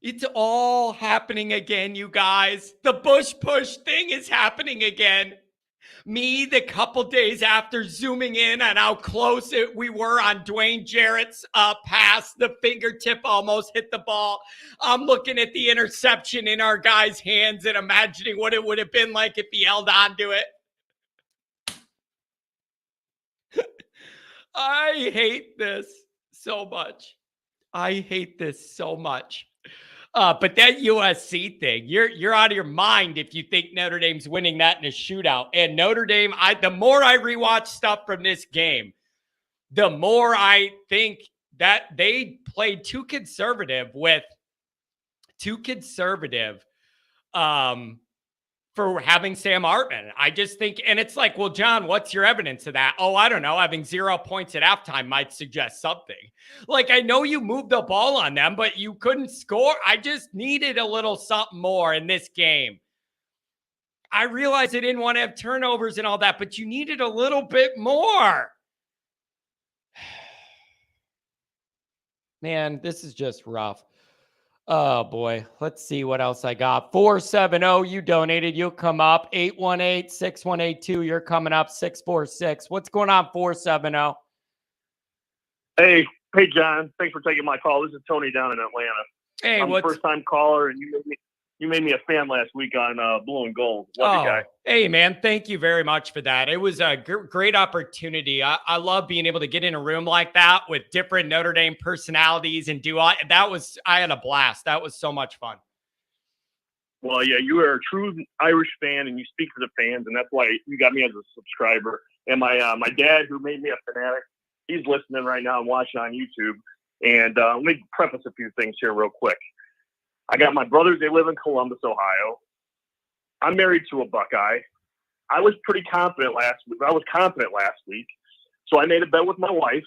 It's all happening again, you guys. The Bush push thing is happening again. Me, the couple days after zooming in on how close we were on Dwayne Jarrett's pass, the fingertip almost hit the ball. I'm looking at the interception in our guy's hands and imagining what it would have been like if he held on to it. I hate this so much. I hate this so much. But that USC thing, you're out of your mind if you think Notre Dame's winning that in a shootout. And Notre Dame, the more I rewatch stuff from this game, the more I think that they played too conservative for having Sam Hartman. I just think, and it's like, well, John, what's your evidence of that? Oh, I don't know. Having 0 points at halftime might suggest something. Like, I know you moved the ball on them, but you couldn't score. I just needed a little something more in this game. I realized they didn't want to have turnovers and all that, but you needed a little bit more. Man, this is just rough. Oh, boy. Let's see what else I got. 470, you donated. You'll come up. 818-6182, you're coming up. 646. What's going on, 470? Hey, John. Thanks for taking my call. This is Tony down in Atlanta. Hey, I'm a first-time caller, and you made me a fan last week on Blue and Gold. Love you, guy. Hey, man, thank you very much for that. It was a great opportunity. I love being able to get in a room like that with different Notre Dame personalities and I had a blast. That was so much fun. Well, yeah, you are a true Irish fan, and you speak for the fans, and that's why you got me as a subscriber. And my dad, who made me a fanatic, he's listening right now and watching on YouTube. And let me preface a few things here real quick. I got my brothers. They live in Columbus, Ohio. I'm married to a Buckeye. I was pretty confident last week. So I made a bet with my wife.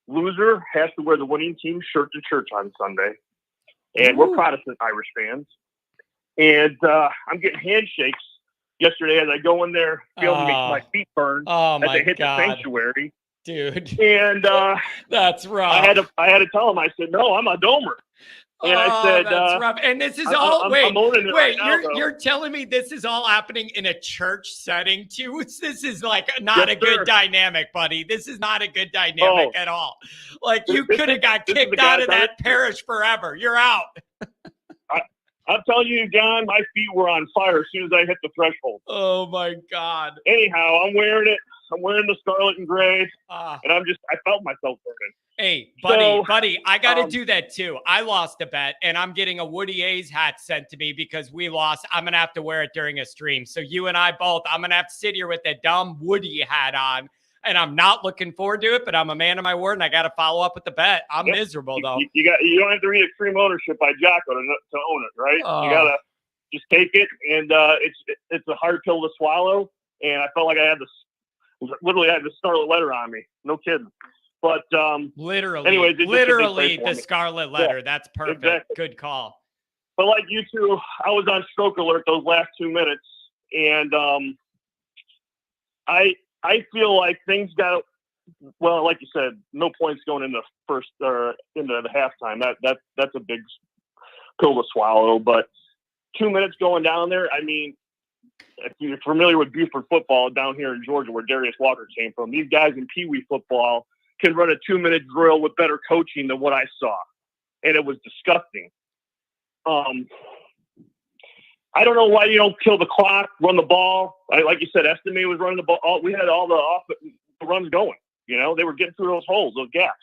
Loser has to wear the winning team shirt to church on Sunday. And we're Protestant Irish fans. And I'm getting handshakes yesterday as I go in there, feeling my feet burn as I hit the sanctuary. Dude. And that's rough. I had to tell him, I said, no, I'm a domer. And I said, that's rough. And this is you're telling me this is all happening in a church setting too? This is like not a good dynamic, buddy. This is not a good dynamic at all. Like you could have got kicked out of that parish forever. You're out. I'm telling you, John, my feet were on fire as soon as I hit the threshold. Oh my God. Anyhow, I'm wearing it. I'm wearing the scarlet and gray. And I felt myself burning. Hey, buddy, I got to do that too. I lost a bet and I'm getting a Woody A's hat sent to me because we lost. I'm going to have to wear it during a stream. So you and I both, I'm going to have to sit here with that dumb Woody hat on and I'm not looking forward to it, but I'm a man of my word and I got to follow up with the bet. I'm miserable though. You don't have to read Extreme Ownership by Jocko to own it, right? You got to just take it. And it's a hard pill to swallow. And I felt like I had the scarlet letter on me. No kidding. But literally, anyways, the scarlet letter. Yeah, that's perfect. Exactly. Good call. But like you two, I was on stroke alert those last 2 minutes, and I feel like things got like you said, no points going into first or into the halftime. That's a big pill to swallow. But 2 minutes going down there, I mean, if you're familiar with Buford football down here in Georgia, where Darius Walker came from, these guys in Pee Wee football can run a 2-minute drill with better coaching than what I saw. And it was disgusting. I don't know why you don't kill the clock, run the ball. Like you said, Estime was running the ball. We had all the runs going. You know, they were getting through those holes, those gaps.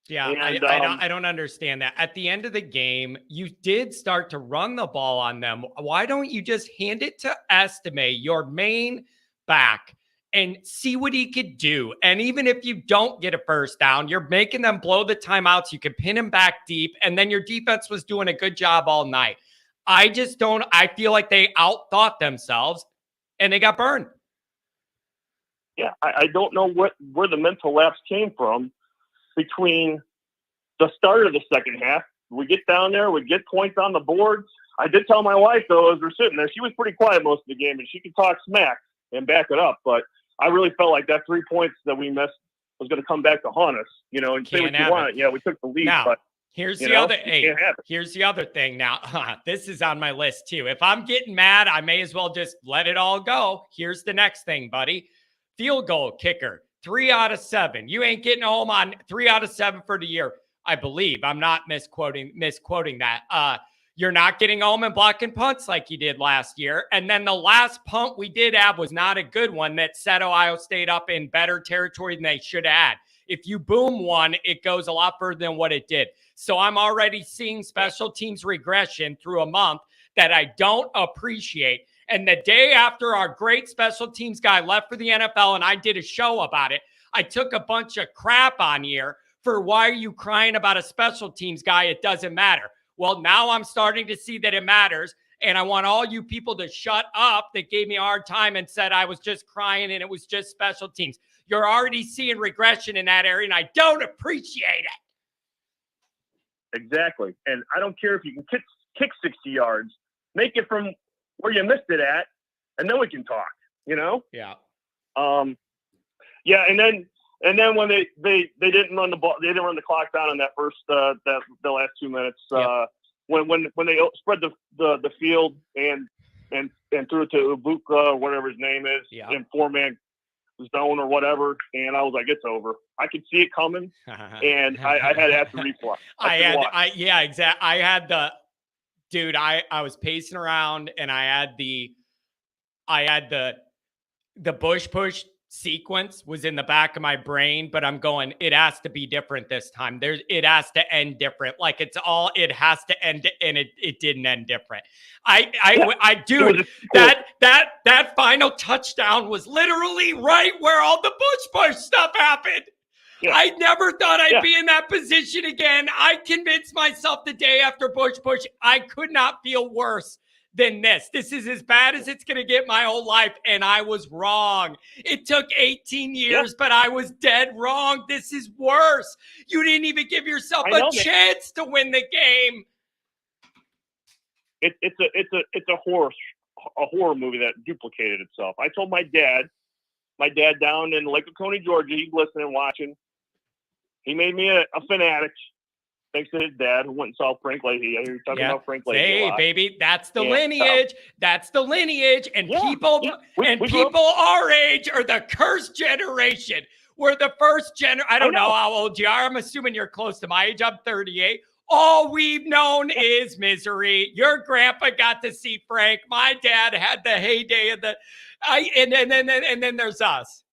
Yeah, and, I don't understand that. At the end of the game, you did start to run the ball on them. Why don't you just hand it to Estime, your main back, and see what he could do. And even if you don't get a first down, you're making them blow the timeouts. You can pin him back deep. And then your defense was doing a good job all night. I feel like they outthought themselves and they got burned. Yeah, I don't know where the mental lapse came from between the start of the second half. We get down there, we get points on the board. I did tell my wife, though, as we're sitting there, she was pretty quiet most of the game, and she could talk smack and back it up. But I really felt like that 3 points that we missed was going to come back to haunt us, and say what you want. Yeah, we took the lead, now, but here's the other thing. Now, this is on my list too. If I'm getting mad, I may as well just let it all go. Here's the next thing, buddy. Field goal kicker, 3 out of 7. You ain't getting home on 3 out of 7 for the year. I believe. I'm not misquoting that. You're not getting home and blocking punts like you did last year. And then the last punt we did have was not a good one that set Ohio State up in better territory than they should have had. If you boom one, it goes a lot further than what it did. So I'm already seeing special teams regression through a month that I don't appreciate. And the day after our great special teams guy left for the NFL and I did a show about it, I took a bunch of crap on here for why are you crying about a special teams guy? It doesn't matter. Well, now I'm starting to see that it matters. And I want all you people to shut up that gave me a hard time and said I was just crying and it was just special teams. You're already seeing regression in that area, and I don't appreciate it. Exactly. And I don't care if you can kick 60 yards, make it from where you missed it at, and then we can talk, Yeah. Yeah, and then when they didn't run the ball, they didn't run the clock down in that first the last 2 minutes. When they spread the field and threw it to Ibuka or whatever his name is in 4-man zone or whatever, and I was like, it's over. I could see it coming, and I had acid reflux. Exactly. I was pacing around and I had the push sequence was in the back of my brain, but I'm going, it has to be different this time. It has to end different. Like it has to end, and it didn't end different. That final touchdown was literally right where all the push stuff happened. Yeah. I never thought I'd be in that position again. I convinced myself the day after push, I could not feel worse than this. This is as bad as it's going to get my whole life, and I was wrong. It took 18 years, but I was dead wrong. This is worse. You didn't even give yourself a chance to win the game. It's a horror movie that duplicated itself. I told my dad down in Lake Oconee, Georgia, he's listening, watching. He made me a fanatic. Thanks to his dad who went and saw Frank Leahy. I hear you talking about Frank Leahy. Hey, baby, that's the lineage. That's the lineage. And people our age are the cursed generation. We're the first generation. I don't know how old you are. I'm assuming you're close to my age. I'm 38. All we've known is misery. Your grandpa got to see Frank. My dad had the heyday of and then there's us.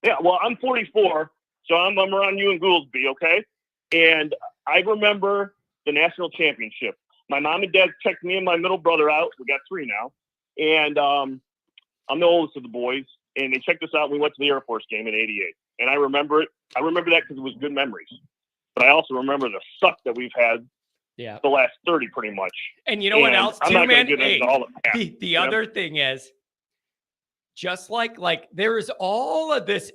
Yeah, well, I'm 44, so I'm around you and Gouldsby, okay? And I remember the national championship. My mom and dad checked me and my middle brother out. We got 3 now. And I'm the oldest of the boys. And they checked us out. And we went to the Air Force game in '88. And I remember it. I remember that because it was good memories. But I also remember the suck that we've had the last 30 pretty much. And you know what else, too, man? The other thing is, just like there is all of this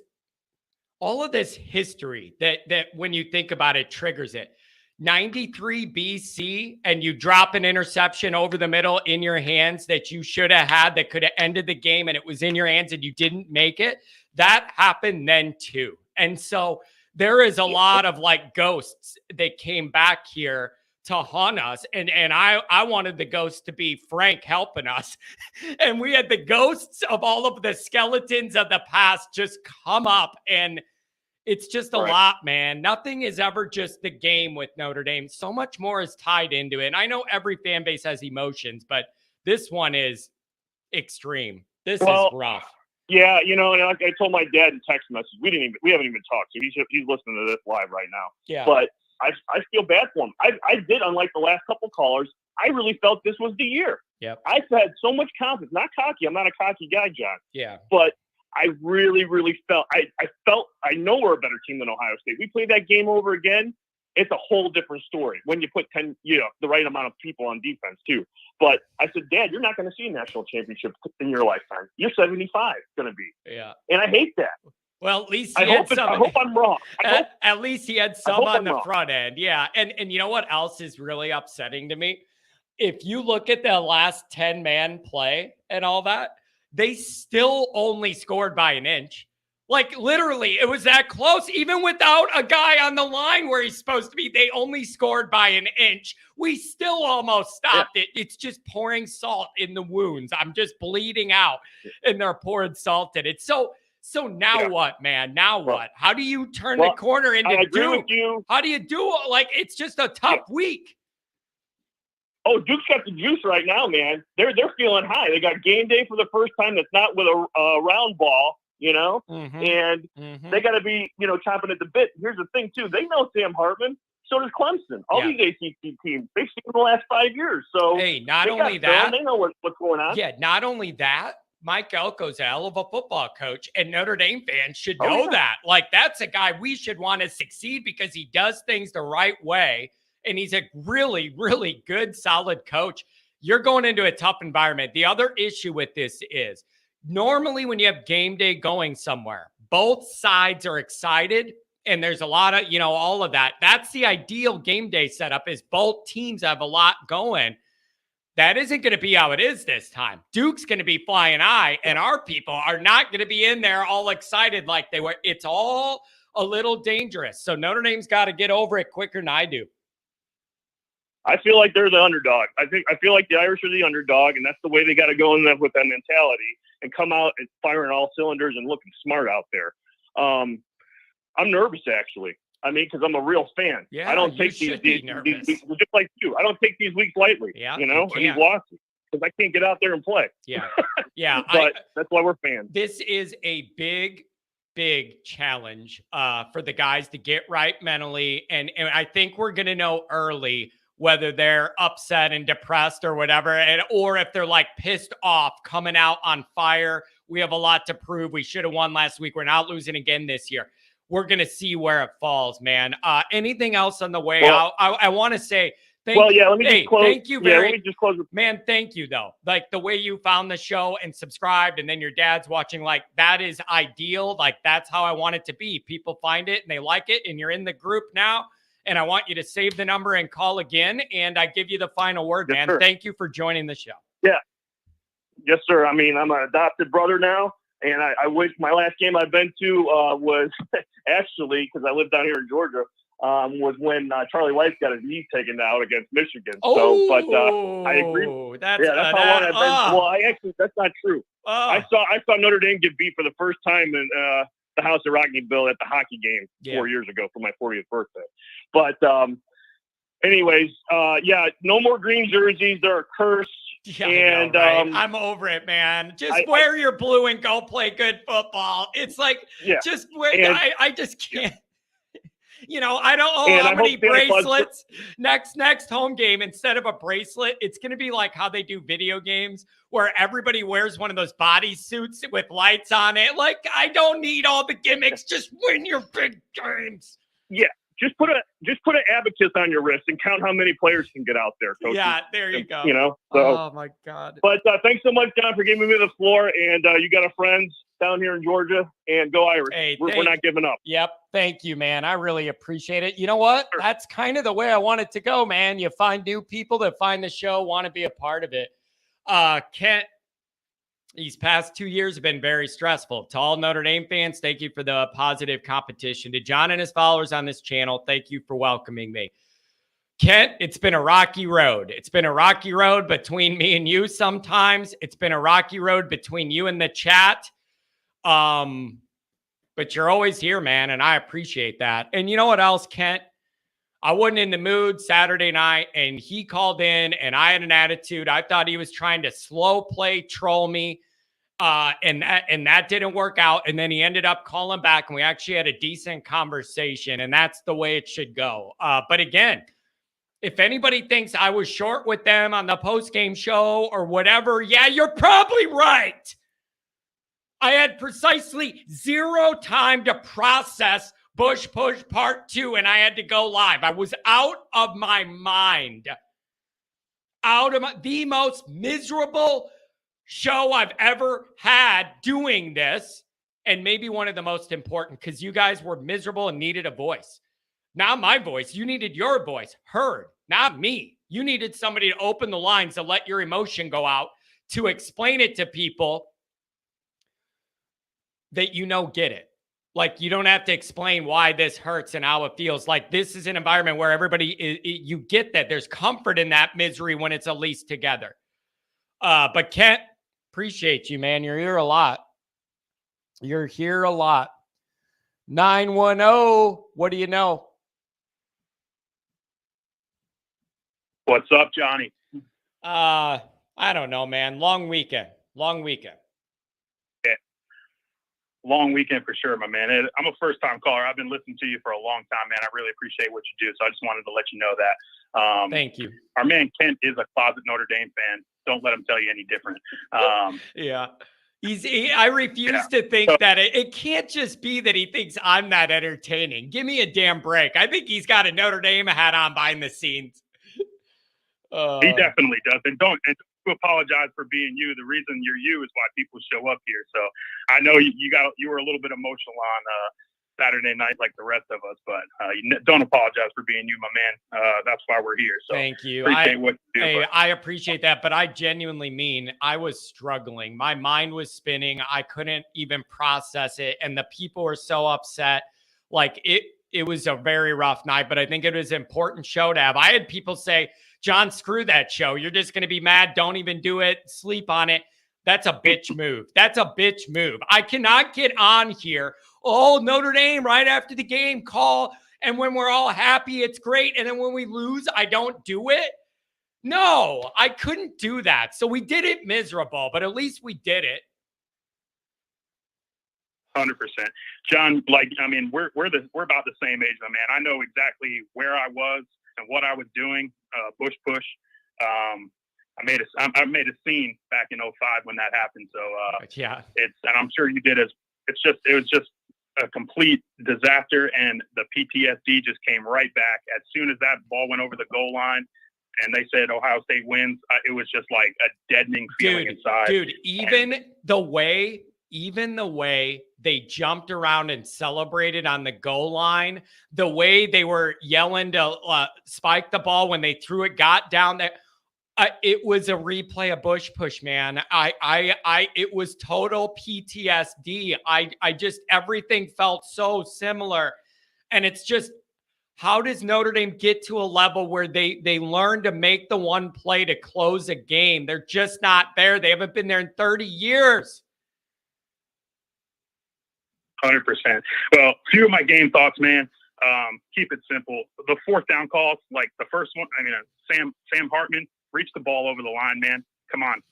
history that when you think about it triggers it. 93 BC, and you drop an interception over the middle in your hands that you should have had that could have ended the game, and it was in your hands and you didn't make it. That happened then too. And so there is a lot of ghosts that came back here to haunt us. And I wanted the ghost to be Frank helping us. And we had the ghosts of all of the skeletons of the past just come up, and it's just a lot, man. Nothing is ever just the game with Notre Dame. So much more is tied into it. And I know every fan base has emotions, but this one is extreme. This is rough. Yeah, and like I told my dad in text message, we haven't even talked. So he's listening to this live right now. Yeah. But I feel bad for him. I did, unlike the last couple callers, I really felt this was the year. Yep. I had so much confidence. Not cocky. I'm not a cocky guy, John. Yeah. But I really, really felt. I know we're a better team than Ohio State. We play that game over again. It's a whole different story when you put 10, the right amount of people on defense too. But I said, Dad, you're not going to see a national championship in your lifetime. You're 75 going to be. Yeah. And I hate that. Well, at least I hope I'm wrong. At least he had some on the front end. Yeah. And you know what else is really upsetting to me? If you look at the last 10-man play and all that, they still only scored by an inch. Like literally, it was that close. Even without a guy on the line where he's supposed to be, they only scored by an inch. We still almost stopped it. It's just pouring salt in the wounds. I'm just bleeding out and they're pouring salt in it. So now what, man? Now what? How do you turn the corner into Duke? How do you do it? Like, it's just a tough week. Oh, Duke's got the juice right now, man. They're feeling high. They got game day for the first time. That's not with a round ball, and they got to be, chomping at the bit. Here's the thing, too. They know Sam Hartman. So does Clemson. All these ACC teams, they've seen in the last 5 years. So hey, not only that, they know what's going on. Yeah, not only that, Mike Elko's a hell of a football coach, and Notre Dame fans should know that. Like, that's a guy we should want to succeed because he does things the right way. And he's a really, really good, solid coach. You're going into a tough environment. The other issue with this is normally when you have game day going somewhere, both sides are excited and there's a lot of, all of that. That's the ideal game day setup is both teams have a lot going. That isn't going to be how it is this time. Duke's going to be flying high and our people are not going to be in there all excited like they were. It's all a little dangerous. So Notre Dame's got to get over it quicker than I do. I feel like they're the underdog. I feel like the Irish are the underdog, and that's the way they got to go in with that mentality and come out and firing all cylinders and looking smart out there. I'm nervous, actually. I mean, because I'm a real fan. Yeah, I don't take these weeks, just like you. I don't take these weeks lightly. Yeah, and these losses because I can't get out there and play. Yeah, yeah. But that's why we're fans. This is a big challenge for the guys to get right mentally, and I think we're gonna know early whether they're upset and depressed or whatever, or if they're like pissed off, coming out on fire. We have a lot to prove. We should have won last week. We're not losing again this year. We're going to see where it falls, man. Anything else on the way out? I want to say thank you. Let me just close. Thank you let me just close. Man, thank you, though. Like the way you found the show and subscribed, and then your dad's watching, like that is ideal. Like that's how I want it to be. People find it and they like it, and you're in the group now. And I want you to save the number and call again. And I give you the final word, man. Sir. Thank you for joining the show. Yeah. Yes, sir. I mean, I'm an adopted brother now. And I wish my last game I've been to was actually, because I live down here in Georgia, was when Charlie White got his knee taken out against Michigan. But I agree. That's how long I've been. Well, that's not true. I saw Notre Dame get beat for the first time in the House of Rockeyville at the hockey game 4 years ago for my 40th birthday. But anyways, no more green jerseys. They're a curse. Yeah, and right? I'm over it, man. Just wear your blue and go play good football. It's like, just wear. I just can't. I don't know how many bracelets. Next home game, instead of a bracelet, it's going to be like how they do video games where everybody wears one of those body suits with lights on it. Like, I don't need all the gimmicks. Just win your big games. Yeah. Just put an abacus on your wrist and count how many players can get out there, coach. Yeah, there you go. So, oh my God. But thanks so much, John, for giving me the floor. And you got a friend down here in Georgia, and go Irish. Hey, we're not giving up. Yep. Thank you, man. I really appreciate it. You know what? Sure. That's kind of the way I want it to go, man. You find new people that find the show, want to be a part of it. Kent, these past 2 years have been very stressful. To all Notre Dame fans, thank you for the positive competition. To John and his followers on this channel, thank you for welcoming me. Kent, it's been a rocky road. It's been a rocky road between me and you sometimes. It's been a rocky road between you and the chat. But you're always here, man, and I appreciate that. And you know what else, Kent? I wasn't in the mood Saturday night, and he called in, and I had an attitude. I thought he was trying to slow play troll me, and that didn't work out. And then he ended up calling back, and we actually had a decent conversation, and that's the way it should go. But again, If anybody thinks I was short with them on the post-game show or whatever, yeah, you're probably right. I had precisely 0 time to process Bush Push Part 2, and I had to go live. I was out of my mind. The most miserable show I've ever had doing this, and maybe one of the most important, because you guys were miserable and needed a voice. Not my voice. You needed your voice heard, not me. You needed somebody to open the lines to let your emotion go out, to explain it to people that get it. Like, you don't have to explain why this hurts and how it feels. Like, this is an environment where everybody, you get that. There's comfort in that misery when it's at least together. But Kent, appreciate you, man. You're here a lot. You're here a lot. 910, what do you know? What's up, Johnny? I don't know, man. Long weekend. Yeah. Long weekend for sure, my man. I'm a first-time caller. I've been listening to you for a long time, man. I really appreciate what you do, so I just wanted to let you know that. Thank you. Our man Kent is a closet Notre Dame fan. Don't let him tell you any different. Yeah. I refuse to think that it can't just be that he thinks I'm that entertaining. Give me a damn break. I think he's got a Notre Dame hat on behind the scenes. He definitely does. And don't apologize for being you. The reason you're you is why people show up here. So I know you were a little bit emotional on Saturday night like the rest of us, but don't apologize for being you, my man. That's why we're here. So thank you. I appreciate that, but I genuinely mean I was struggling. My mind was spinning. I couldn't even process it, and the people were so upset. Like, it was a very rough night, but I think it was an important show to have. I had people say, John, screw that show. You're just going to be mad. Don't even do it. Sleep on it. That's a bitch move. I cannot get on here. Oh, Notre Dame right after the game call. And when we're all happy, it's great. And then when we lose, I don't do it. No, I couldn't do that. So we did it miserable, but at least we did it. 100%. John, we're about the same age, my man. I know exactly where I was and what I was doing. Bush push. I made a scene back in 2005 when that happened. So yeah, and I'm sure you did it was just a complete disaster, and the PTSD just came right back as soon as that ball went over the goal line. And they said Ohio State wins. It was just like a deadening feeling inside. Dude, even the way they jumped around and celebrated on the goal line, the way they were yelling to spike the ball when they threw it, got down there. It was a replay of Bush push, man. It was total PTSD. I just, everything felt so similar. And it's just, how does Notre Dame get to a level where they learn to make the one play to close a game? They're just not there. They haven't been there in 30 years. 100%. Well, few of my game thoughts, man. Keep it simple. The fourth down calls, like the first one, Sam Hartman reached the ball over the line, man. Come on.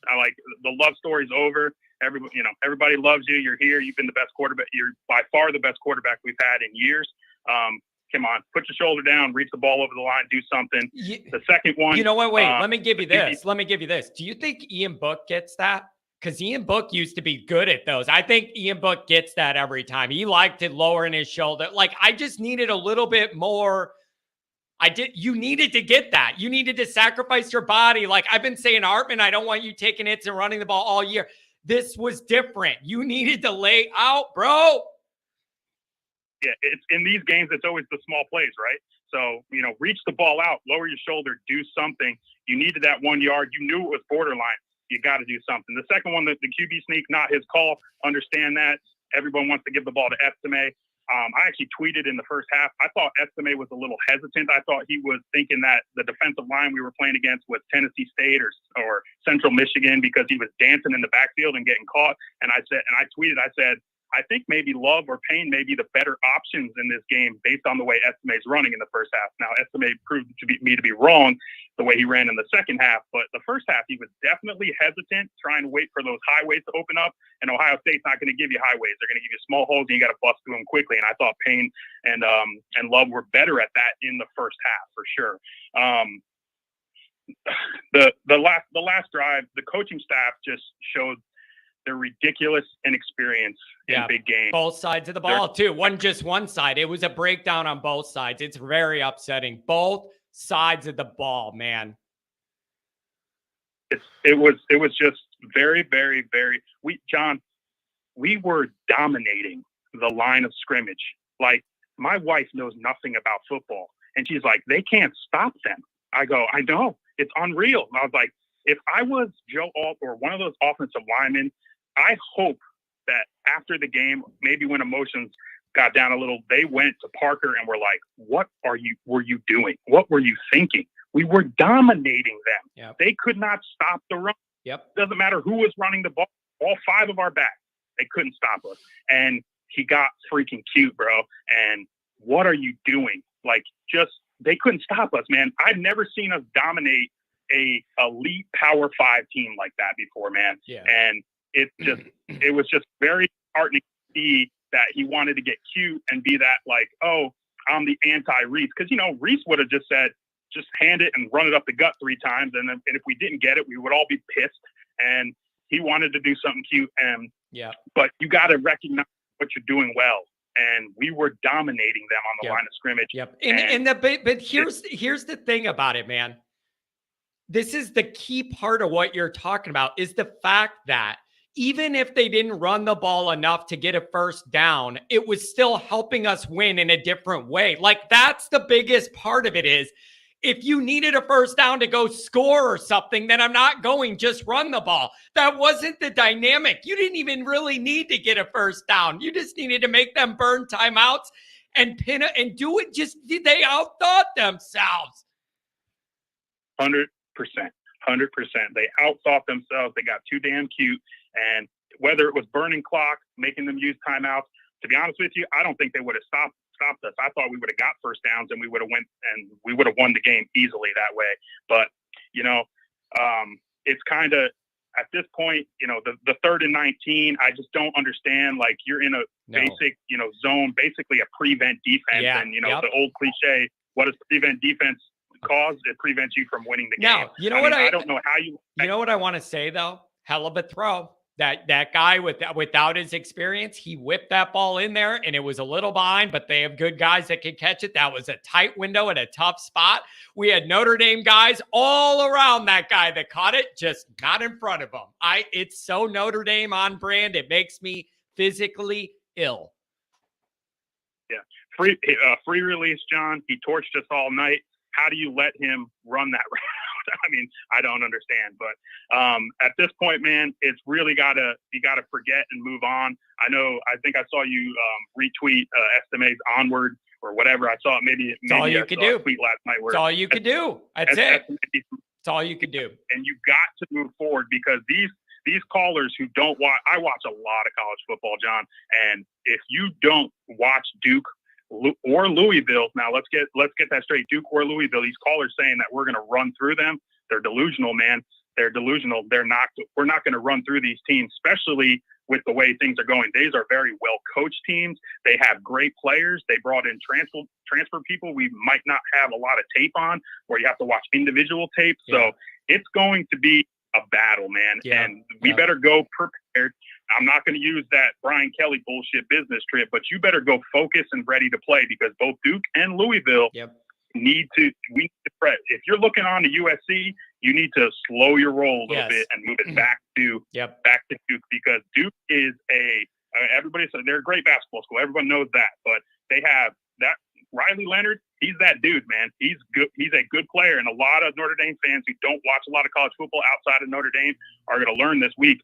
The love story's over. Everybody loves you. You're here. You've been the best quarterback. You're by far the best quarterback we've had in years. Come on, put your shoulder down, reach the ball over the line, do something. The second one. You know what? Wait, let me give you this. Do you think Ian Book gets that? Because Ian Book used to be good at those. I think Ian Book gets that every time. He liked it lowering his shoulder. Like, I just needed a little bit more. You needed to get that. You needed to sacrifice your body. Like, I've been saying, Hartman, I don't want you taking hits and running the ball all year. This was different. You needed to lay out, bro. Yeah, it's in these games, it's always the small plays, right? So, reach the ball out, lower your shoulder, do something. You needed that 1 yard. You knew it was borderline. You got to do something. The second one, the QB sneak, not his call. Understand that. Everyone wants to give the ball to Estime. I actually tweeted in the first half, I thought Estime was a little hesitant. I thought he was thinking that the defensive line we were playing against was Tennessee State or Central Michigan, because he was dancing in the backfield and getting caught. And I tweeted, I think maybe Love or Payne may be the better options in this game based on the way Estime's running in the first half. Now, Estime proved to be wrong the way he ran in the second half, but the first half he was definitely hesitant, trying to wait for those highways to open up. And Ohio State's not going to give you highways; they're going to give you small holes, and you got to bust through them quickly. And I thought Payne and Love were better at that in the first half for sure. The last drive, the coaching staff just showed their ridiculous inexperience in big games. Both sides of the ball, too. Wasn't just one side. It was a breakdown on both sides. It's very upsetting. Both sides of the ball, man. It was just very, very, very. We were dominating the line of scrimmage. Like, my wife knows nothing about football, and she's like, they can't stop them. I go, I know. It's unreal. And I was like, if I was Joe Alt or one of those offensive linemen, I hope that after the game, maybe when emotions got down a little, they went to Parker and were like, what were you doing? What were you thinking? We were dominating them. Yep. They could not stop the run. Yep. Doesn't matter who was running the ball. All five of our backs, they couldn't stop us. And he got freaking cute, bro. And what are you doing? Like, just, they couldn't stop us, man. I've never seen us dominate a elite Power 5 team like that before, man. Yeah. And it was just very heartening to see that he wanted to get cute and be that, like, oh, I'm the anti-Reese. Because, Reese would have just said, just hand it and run it up the gut 3 times. And if we didn't get it, we would all be pissed. And he wanted to do something cute. But you got to recognize what you're doing well. And we were dominating them on the line of scrimmage. Yep. But here's the thing about it, man. This is the key part of what you're talking about, is the fact that even if they didn't run the ball enough to get a first down, it was still helping us win in a different way. Like, that's the biggest part of it is, if you needed a first down to go score or something, then I'm not going, just run the ball. That wasn't the dynamic. You didn't even really need to get a first down. You just needed to make them burn timeouts and pin it and do it. They outthought themselves. 100%. They outthought themselves. They got too damn cute. And whether it was burning clock, making them use timeouts, to be honest with you, I don't think they would have stopped us. I thought we would have got first downs and we would have won the game easily that way. But, it's kind of, at this point, the 3rd and 19, I just don't understand. Like, you're in a basic, zone, basically a prevent defense. Yeah. And, the old cliche, what does prevent defense cause? It prevents you from winning the game. Now, I don't know how you know what I want to say, though? Hell of a throw. That guy without his experience, he whipped that ball in there, and it was a little behind, but they have good guys that can catch it. That was a tight window at a tough spot. We had Notre Dame guys all around that guy that caught it, just not in front of him. It's so Notre Dame on brand. It makes me physically ill. Yeah. Free release, John. He torched us all night. How do you let him run that route? I mean, I don't understand, but at this point, man, it's really you gotta forget and move on. I think I saw you retweet Estime's Onward or whatever. I saw it. Maybe all you could do. Tweet last night. It's all you could do. That's it. It's all you could do. And you got to move forward, because these callers who don't watch, I watch a lot of college football, John. And if you don't watch Duke or Louisville, now let's get that straight. Duke or Louisville, these callers saying that we're going to run through them. They're delusional, man. They're delusional. We're not going to run through these teams, especially with the way things are going. These are very well coached teams. They have great players. They brought in transfer people we might not have a lot of tape on, where you have to watch individual tape. Yeah. So it's going to be a battle, man. Yeah. And we better go prepared. I'm not going to use that Brian Kelly bullshit business trip, but you better go focused and ready to play, because both Duke and Louisville we need to prep. If you're looking on to USC, you need to slow your roll a little bit and move it back to Duke, because Duke is everybody says they're a great basketball school. Everyone knows that, but they have that Riley Leonard. He's that dude, man. He's good. He's a good player, and a lot of Notre Dame fans who don't watch a lot of college football outside of Notre Dame are going to learn this week.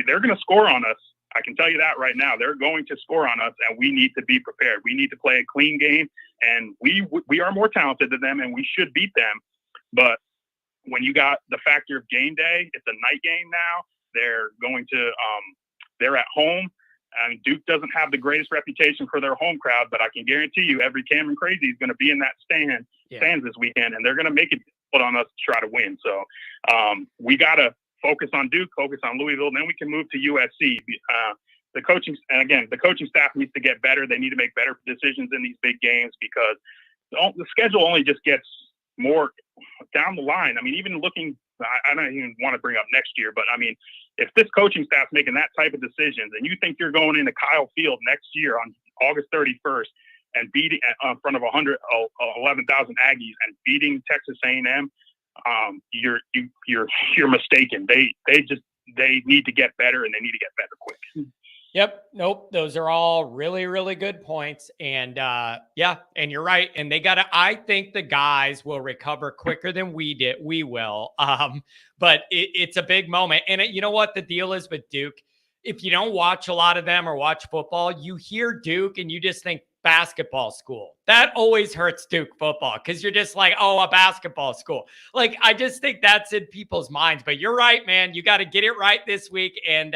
They're going to score on us. I can tell you that right now. They're going to score on us, and we need to be prepared. We need to play a clean game, and we are more talented than them, and we should beat them. But when you got the factor of game day, it's a night game now. They're going to they're at home. I mean, Duke doesn't have the greatest reputation for their home crowd, but I can guarantee you every Cameron Crazy is going to be in that stands this weekend, and they're going to make it put on us to try to win. So we got to focus on Duke, focus on Louisville, and then we can move to USC. The coaching staff needs to get better. They need to make better decisions in these big games because the schedule only just gets more down the line. I mean, even looking, I don't even want to bring up next year, but I mean, if this coaching staff's making that type of decisions and you think you're going into Kyle Field next year on August 31st and beating in front of 11,000 Aggies and beating Texas A&M, you're mistaken. They need to get better, and they need to get better quick. Yep. Nope. Those are all really, really good points. And yeah, and you're right. And I think the guys will recover quicker than we did. We will. But it's a big moment. And you know what the deal is with Duke? If you don't watch a lot of them or watch football, you hear Duke and you just think basketball school. That always hurts Duke football because you're just like, oh, a basketball school. Like, I just think that's in people's minds. But you're right, man. You got to get it right this week and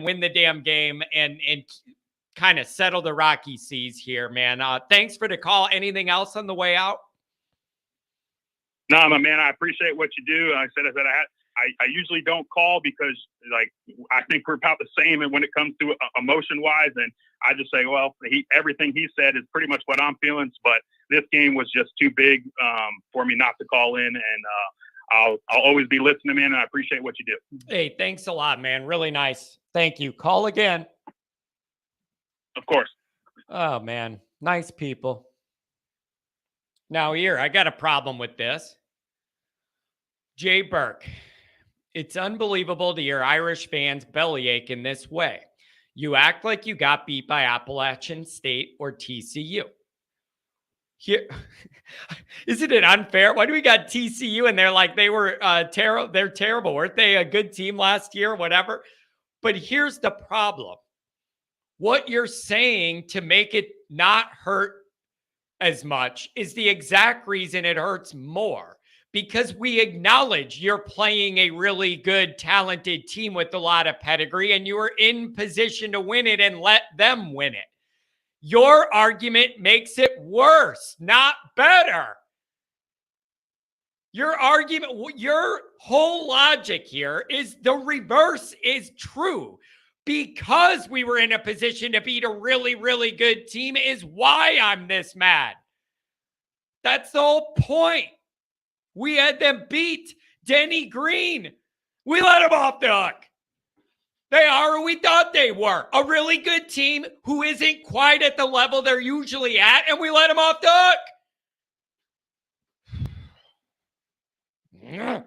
win the damn game and kind of settle the rocky seas here, man. Thanks for the call. Anything else on the way out? No, my man, I appreciate what you do. I usually don't call because, like, I think we're about the same when it comes to emotion-wise, and I just say, well, everything he said is pretty much what I'm feeling, but this game was just too big for me not to call in, and I'll always be listening, man, and I appreciate what you do. Hey, thanks a lot, man. Really nice. Thank you. Call again. Of course. Oh, man. Nice people. Now, here, I got a problem with this. Jay Burke, it's unbelievable to hear Irish fans bellyache in this way. You act like you got beat by Appalachian State or TCU. Here, isn't it unfair? Why do we got TCU and they're like they were terrible? They're terrible. Weren't they a good team last year? Whatever. But here's the problem. What you're saying to make it not hurt as much is the exact reason it hurts more. Because we acknowledge you're playing a really good, talented team with a lot of pedigree, and you are in position to win it and let them win it. Your argument makes it worse, not better. Your argument, your whole logic here is the reverse is true. Because we were in a position to beat a really, really good team is why I'm this mad. That's the whole point. We had them beat Denny Green. We let them off the hook. They are who we thought they were. A really good team who isn't quite at the level they're usually at, and we let them off the hook.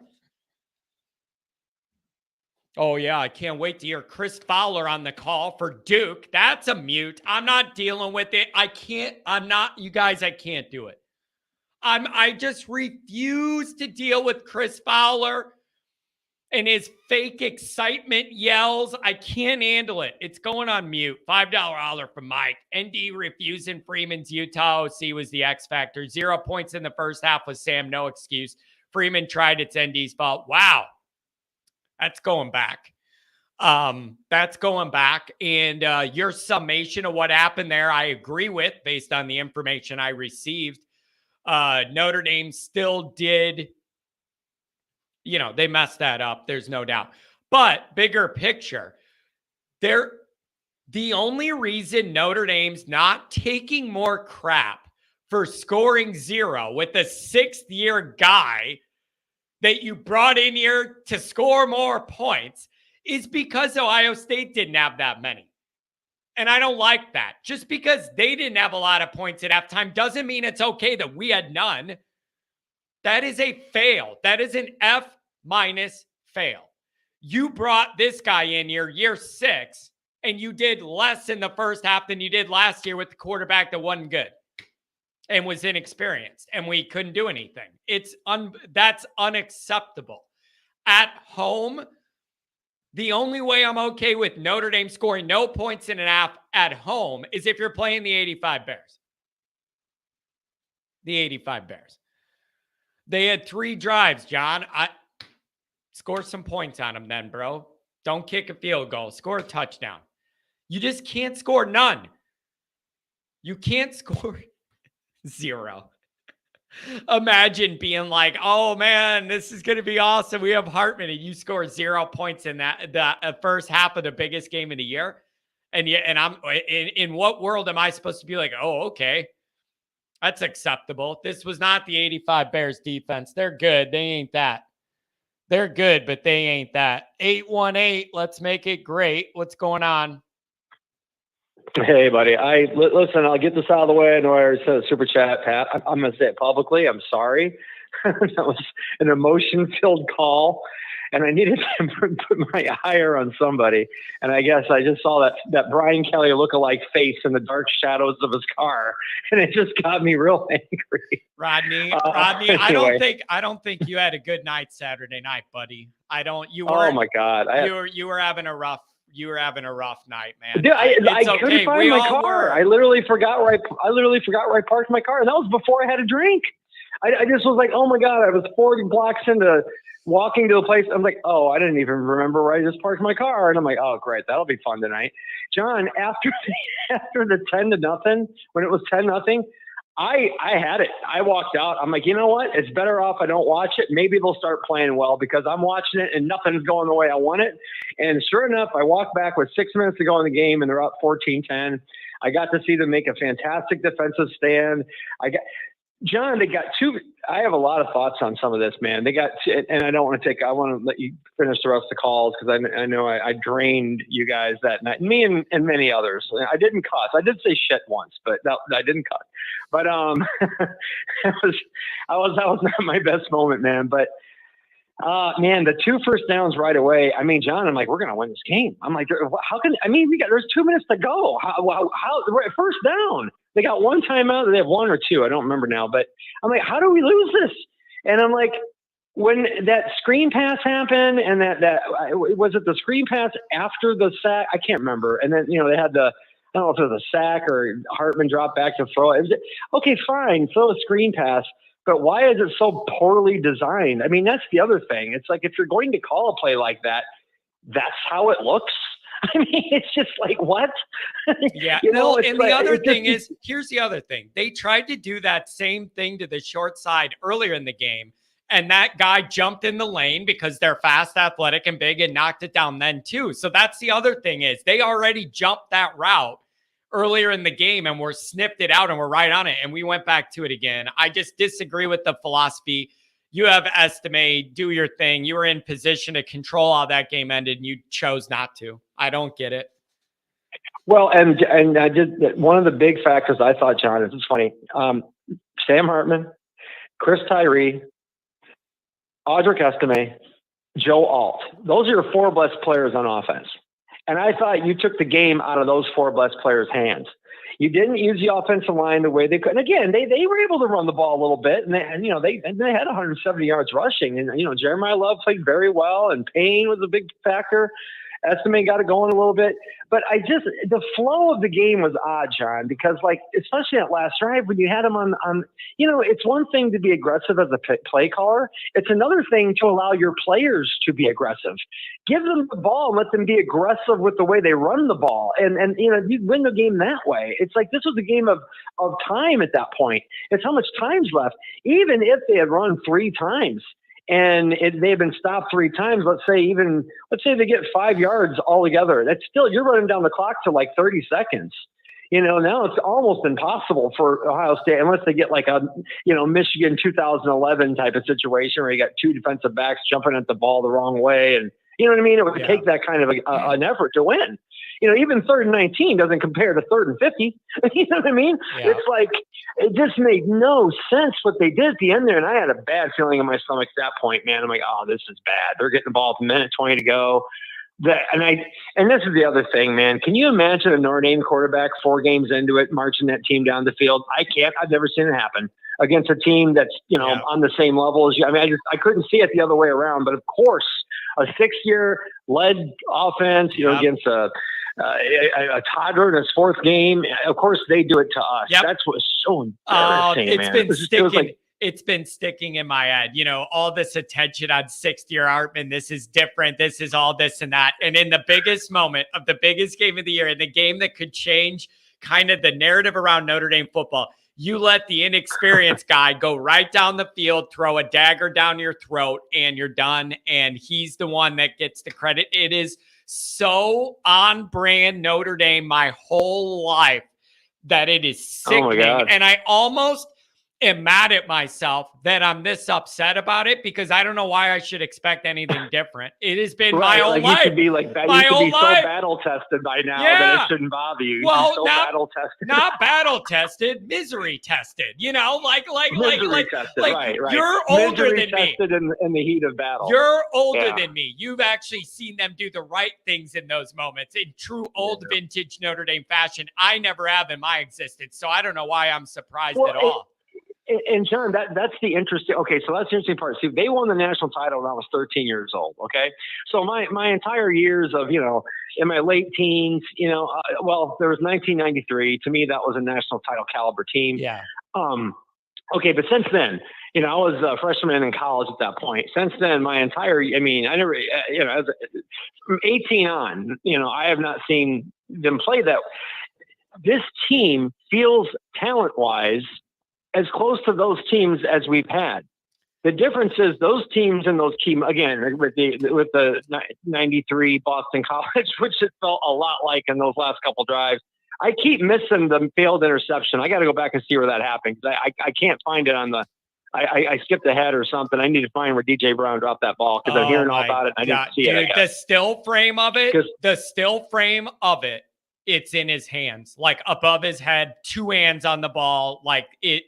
Oh, yeah, I can't wait to hear Chris Fowler on the call for Duke. That's a mute. I'm not dealing with it. You guys, I can't do it. I just refuse to deal with Chris Fowler and his fake excitement yells. I can't handle it. It's going on mute. $5 holler from Mike. ND refusing Freeman's Utah OC was the X factor. 0 points in the first half was Sam. No excuse. Freeman tried. It's ND's fault. Wow. That's going back. That's going back. And your summation of what happened there, I agree with based on the information I received. Notre Dame still did, they messed that up. There's no doubt. But bigger picture, the only reason Notre Dame's not taking more crap for scoring 0 with a 6th-year guy that you brought in here to score more points is because Ohio State didn't have that many. And I don't like that. Just because they didn't have a lot of points at halftime doesn't mean it's okay that we had none. That is a fail. That is an F- fail. You brought this guy in here, year 6, and you did less in the first half than you did last year with the quarterback that wasn't good and was inexperienced, and we couldn't do anything. That's unacceptable. At home, the only way I'm okay with Notre Dame scoring no points in an half at home is if you're playing the 85 Bears. The 85 Bears. They had 3 drives, John. Score some points on them then, bro. Don't kick a field goal. Score a touchdown. You just can't score none. You can't score 0. Imagine being like, oh man, this is going to be awesome. We have Hartman, and you score 0 points in the first half of the biggest game of the year. And I'm in what world am I supposed to be like, oh, okay, that's acceptable. This was not the 85 Bears defense. They're good. They ain't that. They're good, but they ain't that. 818, let's make it great. What's going on? Hey, buddy. Listen, I'll get this out of the way. I know I already said a super chat, Pat. I'm going to say it publicly. I'm sorry. That was an emotion-filled call, and I needed to put my ire on somebody. And I guess I just saw that Brian Kelly lookalike face in the dark shadows of his car, and it just got me real angry. Rodney, anyway. I don't think you had a good night Saturday night, buddy. Oh my God. You were having a rough night, man. Dude, I couldn't find my car. I literally forgot where I parked my car. And that was before I had a drink. I just was like, oh my God, I was 40 blocks into walking to a place. I'm like, oh, I didn't even remember where I just parked my car. And I'm like, oh, great. That'll be fun tonight. John, after the 10-0, when it was 10-0, I had it. I walked out. I'm like, you know what? It's better off I don't watch it. Maybe they'll start playing well because I'm watching it and nothing's going the way I want it. And sure enough, I walked back with 6 minutes to go in the game and they're up 14-10. I got to see them make a fantastic defensive stand. John, they got two. I have a lot of thoughts on some of this, man. They got, and I want to let you finish the rest of the calls because I know I drained you guys that night, me and many others. I didn't cuss. I did say shit once, but I didn't cuss. But that was not my best moment, man. But man, the 2 first downs right away. I mean, John, I'm like, we're gonna win this game. I'm like, how can? I mean, there's 2 minutes to go. How first down? They got one timeout. They have 1 or 2. I don't remember now. But I'm like, how do we lose this? And I'm like, when that screen pass happened, and that was it the screen pass after the sack? I can't remember. And then they had I don't know if it was a sack or Hartman dropped back to throw it. Okay, fine, throw a screen pass. But why is it so poorly designed? I mean, that's the other thing. It's like if you're going to call a play like that, that's how it looks. I mean, it's just like, what? Yeah. And the other thing is, here's the other thing. They tried to do that same thing to the short side earlier in the game. And that guy jumped in the lane because they're fast, athletic, and big and knocked it down then too. So that's the other thing is they already jumped that route earlier in the game and we're snipped it out and we're right on it. And we went back to it again. I just disagree with the philosophy. You have estimate, do your thing. You were in position to control how that game ended and you chose not to. I don't get it. Well, and I did one of the big factors I thought, John, this is funny. Sam Hartman, Chris Tyree, Audric Estime, Joe Alt. Those are your 4 best players on offense. And I thought you took the game out of those 4 best players' hands. You didn't use the offensive line the way they could. And again, they were able to run the ball a little bit, and they had 170 yards rushing. And Jeremiah Love played very well, and Payne was a big factor. Estime got it going a little bit. But the flow of the game was odd, John, because especially that last drive when you had them on, it's one thing to be aggressive as a play caller. It's another thing to allow your players to be aggressive. Give them the ball and let them be aggressive with the way they run the ball. And you win the game that way. It's like this was a game of time at that point. It's how much time's left. Even if they had run 3 times, and they've been stopped 3 times. Let's say they get 5 yards altogether. That's still, you're running down the clock to 30 seconds. Now it's almost impossible for Ohio State unless they get a Michigan 2011 type of situation where you got 2 defensive backs jumping at the ball the wrong way, and you know what I mean. It would take that kind of an effort to win. Even 3rd and 19 doesn't compare to 3rd and 50. You know what I mean? Yeah. It's like, it just made no sense what they did at the end there. And I had a bad feeling in my stomach at that point, man. I'm like, oh, this is bad. They're getting the ball with 1:20 to go. And this is the other thing, man. Can you imagine a Notre Dame quarterback 4 games into it, marching that team down the field? I can't. I've never seen it happen against a team that's, on the same level as you. I mean, I couldn't see it the other way around. But of course, a 6-year led offense, against a toddler in his 4th game. Of course, they do it to us. Yep. That's what's so embarrassing, man. it's been sticking in my head, all this attention on 6th-year Hartman. This is different. This is all this and that. And in the biggest moment of the biggest game of the year, in the game that could change kind of the narrative around Notre Dame football, you let the inexperienced guy go right down the field, throw a dagger down your throat, and you're done. And he's the one that gets the credit. It is so on brand Notre Dame my whole life that it is sickening. Oh my God. And I almost am mad at myself that I'm this upset about it, because I don't know why I should expect anything different. It has been my whole life. You should be like that. You should be so battle tested by now that it shouldn't bother you. Well, so battle tested. Not battle tested, misery tested. Like tested. Right. You're older misery than me. Tested in the heat of battle. You're older than me. You've actually seen them do the right things in those moments in true old vintage Notre Dame fashion. I never have in my existence, so I don't know why I'm surprised at all. And John, that's the interesting. Okay, so that's the interesting part. See, they won the national title when I was 13 years old. Okay, so my entire years of in my late teens, there was 1993. To me, that was a national title caliber team. Yeah. Okay, but since then, I was a freshman in college at that point. Since then, my entire, I never, from 18 on, I have not seen them play that. This team feels talent-wise as close to those teams as we've had. The difference is those teams and those teams, again, with the 93 Boston College, which it felt a lot like in those last couple drives. I keep missing the failed interception. I got to go back and see where that happened, because I can't find it on the I skipped ahead or something. I need to find where DJ Brown dropped that ball, because I'm hearing all about it. And I didn't see it. The still frame of it, it's in his hands, like above his head, 2 hands on the ball. Like it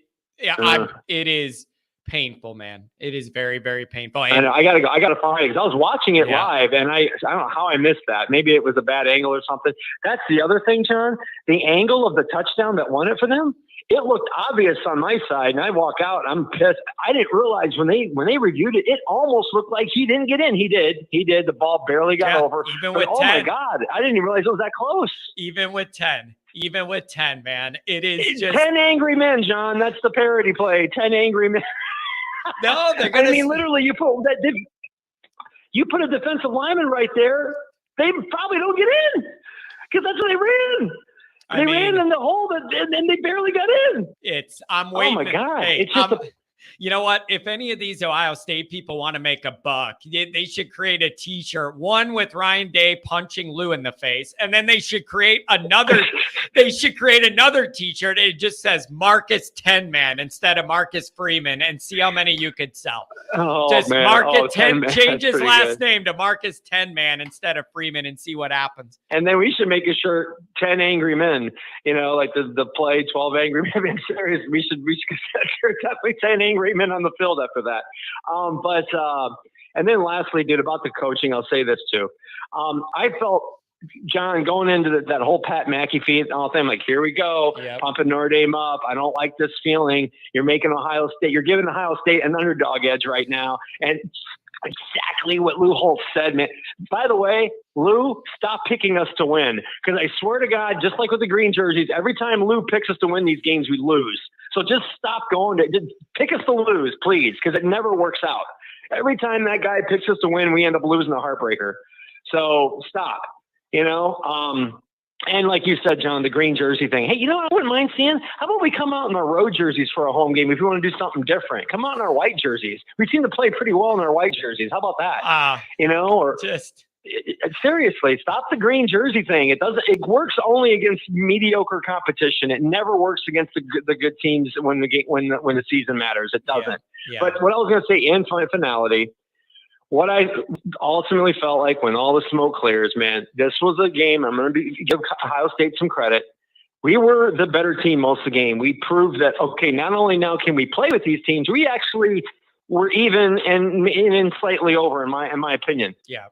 is painful, man. It is very, very painful. And I gotta find it, because I was watching it live, and I don't know how I missed that. Maybe it was a bad angle or something. That's the other thing, John. The angle of the touchdown that won it for them, it looked obvious on my side, and I walk out, and I'm pissed. I didn't realize when they reviewed it, it almost looked like he didn't get in. He did. The ball barely got over. Even with 10. Oh my God, I didn't even realize it was that close. Even with 10, man, it is just 10 angry men, John. That's the parody play. 10 angry men. No, they're gonna. Literally, you put a defensive lineman right there, they probably don't get in, because that's what they ran. They ran in the hole, and they barely got in. I'm waiting. Oh my God! Hey, it's just you know what? If any of these Ohio State people want to make a buck, they should create a T-shirt, one with Ryan Day punching Lou in the face, and then they should create another. They should create another T-shirt. It just says Marcus 10 Man instead of Marcus Freeman, and see how many you could sell. Oh, just man. Marcus 10 Man. Change his last good. name to Marcus 10 Man instead of Freeman, and see what happens. And then we should make a shirt, 10 angry men. Like the play 12 angry men. I'm serious. We should definitely 10 angry men on the field after that. And then lastly, dude, about the coaching, I'll say this too. I felt, John, going into that whole Pat McAfee and all thing, like, here we go, pumping Notre Dame up. I don't like this feeling. You're making Ohio State, you're giving Ohio State an underdog edge right now. And exactly what Lou Holtz said, man. By the way, Lou, stop picking us to win. Because I swear to God, just like with the green jerseys, every time Lou picks us to win these games, we lose. So just stop going to just pick us to lose, please, because it never works out. Every time that guy picks us to win, we end up losing a heartbreaker. So stop, And like you said, John, the green jersey thing. Hey, I wouldn't mind seeing. How about we come out in our road jerseys for a home game if you want to do something different? Come out in our white jerseys. We seem to play pretty well in our white jerseys. How about that? Seriously, stop the green jersey thing. It works only against mediocre competition. It never works against the good teams when the season matters. It doesn't. Yeah. But what I was going to say in finality, what I ultimately felt like when all the smoke clears, man, this was a game. I'm going to give Ohio State some credit. We were the better team most of the game. We proved that, okay, not only now can we play with these teams, we actually were even and slightly over, in my opinion. Yeah.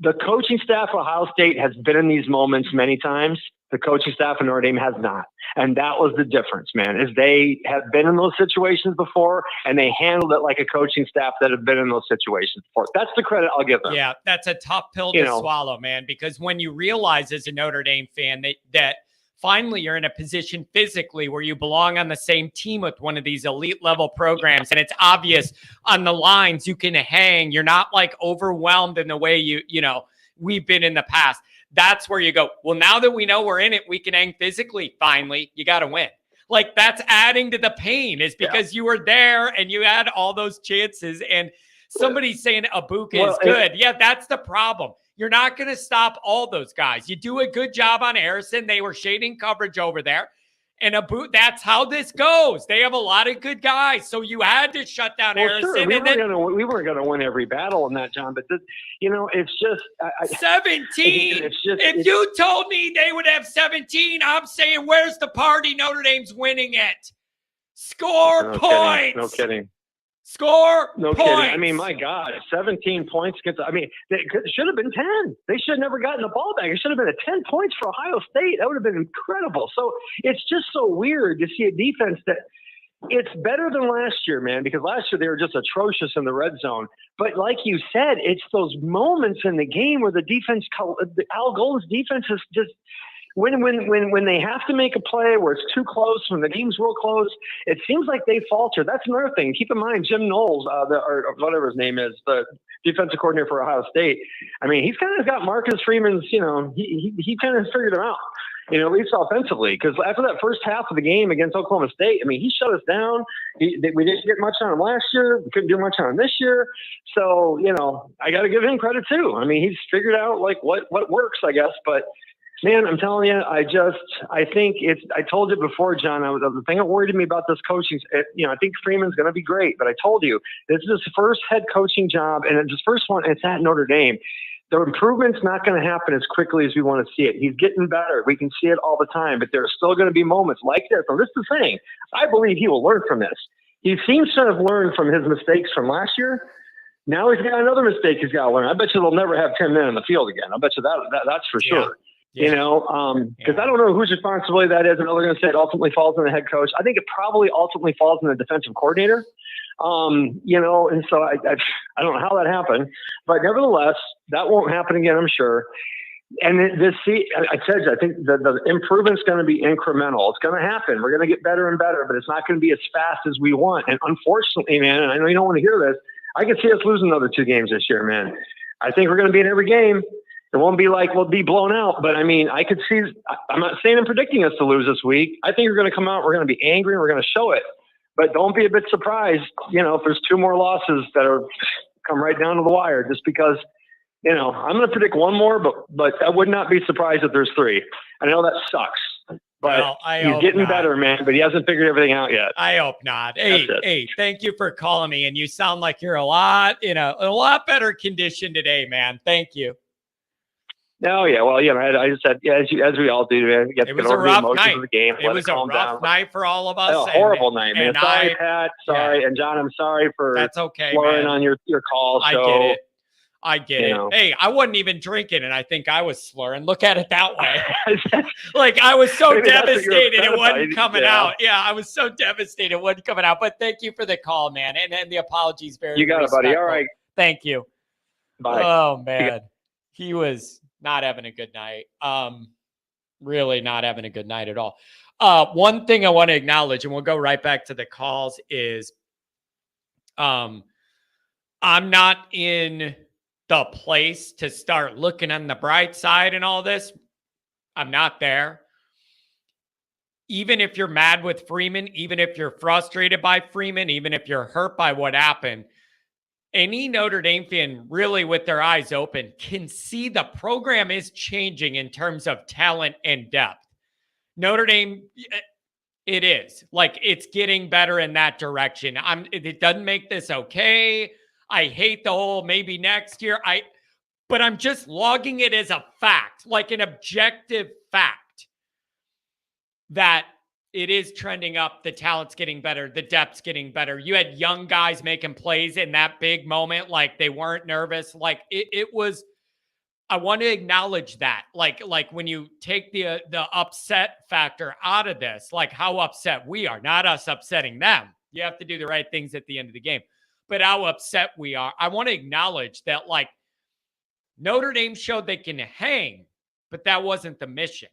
The coaching staff of Ohio State has been in these moments many times. The coaching staff of Notre Dame has not. And that was the difference, man, is they have been in those situations before, and they handled it like a coaching staff that have been in those situations before. That's the credit I'll give them. Yeah, that's a tough pill to swallow, man, because when you realize as a Notre Dame fan that finally you're in a position physically where you belong on the same team with one of these elite level programs. And it's obvious on the lines you can hang. You're not like overwhelmed in the way we've been in the past. That's where you go, well, now that we know we're in it, we can hang physically. Finally, you got to win. Like, that's adding to the pain, is because you were there and you had all those chances. And somebody's saying Abuka is good. Yeah, that's the problem. You're not going to stop all those guys. You do a good job on Harrison. They were shading coverage over there. And that's how this goes. They have a lot of good guys. So you had to shut down Harrison. Sure. We weren't going to win every battle in that, John. But, it's just 17. If you told me they would have 17, I'm saying, where's the party? Notre Dame's winning it. Score points. No kidding. Score no points. Kidding. I mean, my God, 17 points against. It should have been 10. They should have never gotten the ball back. It should have been 10 points for Ohio State. That would have been incredible. So it's just so weird to see a defense that it's better than last year, man, because last year they were just atrocious in the red zone. But like you said, it's those moments in the game where the defense, Al Golden's defense is just. When they have to make a play where it's too close, when the game's real close, it seems like they falter. That's another thing. Keep in mind, Jim Knowles, or whatever his name is, the defensive coordinator for Ohio State. I mean, he's kind of got Marcus Freeman's, he kind of figured him out, at least offensively. Because after that first half of the game against Oklahoma State, I mean, he shut us down. We didn't get much on him last year. We couldn't do much on him this year. So, I got to give him credit too. I mean, he's figured out like what works, I guess. But man, I'm telling you, I think I told you before, John, the thing that worried me about this coaching, I think Freeman's going to be great, but I told you, this is his first head coaching job, and it's his first one, and it's at Notre Dame. The improvement's not going to happen as quickly as we want to see it. He's getting better. We can see it all the time, but there are still going to be moments like this. And this is the thing. I believe he will learn from this. He seems to have learned from his mistakes from last year. Now he's got another mistake he's got to learn. I bet you they'll never have 10 men in the field again. I bet you that's for sure. Yeah. Because I don't know whose responsibility that is. I know they're going to say it ultimately falls on the head coach. I think it probably ultimately falls on the defensive coordinator. And so I don't know how that happened, but nevertheless, that won't happen again, I'm sure. And I said, I think the improvement's going to be incremental. It's going to happen. We're going to get better and better, but it's not going to be as fast as we want. And unfortunately, man, and I know you don't want to hear this, I can see us losing another 2 games this year, man. I think we're going to be in every game. It won't be like we'll be blown out, but I mean, I could see, I'm not saying I'm predicting us to lose this week. I think we're going to come out, we're going to be angry, and we're going to show it. But don't be a bit surprised, if there's 2 more losses that are come right down to the wire, just because, I'm going to predict 1 more, but I would not be surprised if there's 3. I know that sucks, but he's getting better, man, but he hasn't figured everything out yet. I hope not. Hey, thank you for calling me, and you sound like you're a lot better condition today, man. Thank you. Oh yeah, well, I just said, as we all do, man. It was a rough night. Of the game. It was a rough night for all of us. A horrible night, man. Sorry, Pat. Sorry, and John, I'm sorry for that's okay, slurring on your call. So, I get it. Hey, I wasn't even drinking, and I think I was slurring. Look at it that way. Like, I was so devastated it wasn't coming out. Yeah, I was so devastated it wasn't coming out. But thank you for the call, man, and the apologies. Very you got respectful. It, buddy. All right. Thank you. Bye. Oh man, he was not having a good night. Really not having a good night at all. One thing I want to acknowledge, and we'll go right back to the calls, is I'm not in the place to start looking on the bright side and all this. I'm not there. Even if you're mad with Freeman, even if you're frustrated by Freeman, even if you're hurt by what happened, any Notre Dame fan really with their eyes open can see the program is changing in terms of talent and depth. Notre Dame, it is. Like, it's getting better in that direction. It doesn't make this okay. I hate the whole maybe next year. But I'm just logging it as a fact, like an objective fact, that it is trending up. The talent's getting better. The depth's getting better. You had young guys making plays in that big moment. Like, they weren't nervous. Like, it was, I want to acknowledge that. Like when you take the upset factor out of this, like how upset we are, not us upsetting them. You have to do the right things at the end of the game. But how upset we are. I want to acknowledge that, like, Notre Dame showed they can hang, but that wasn't the mission.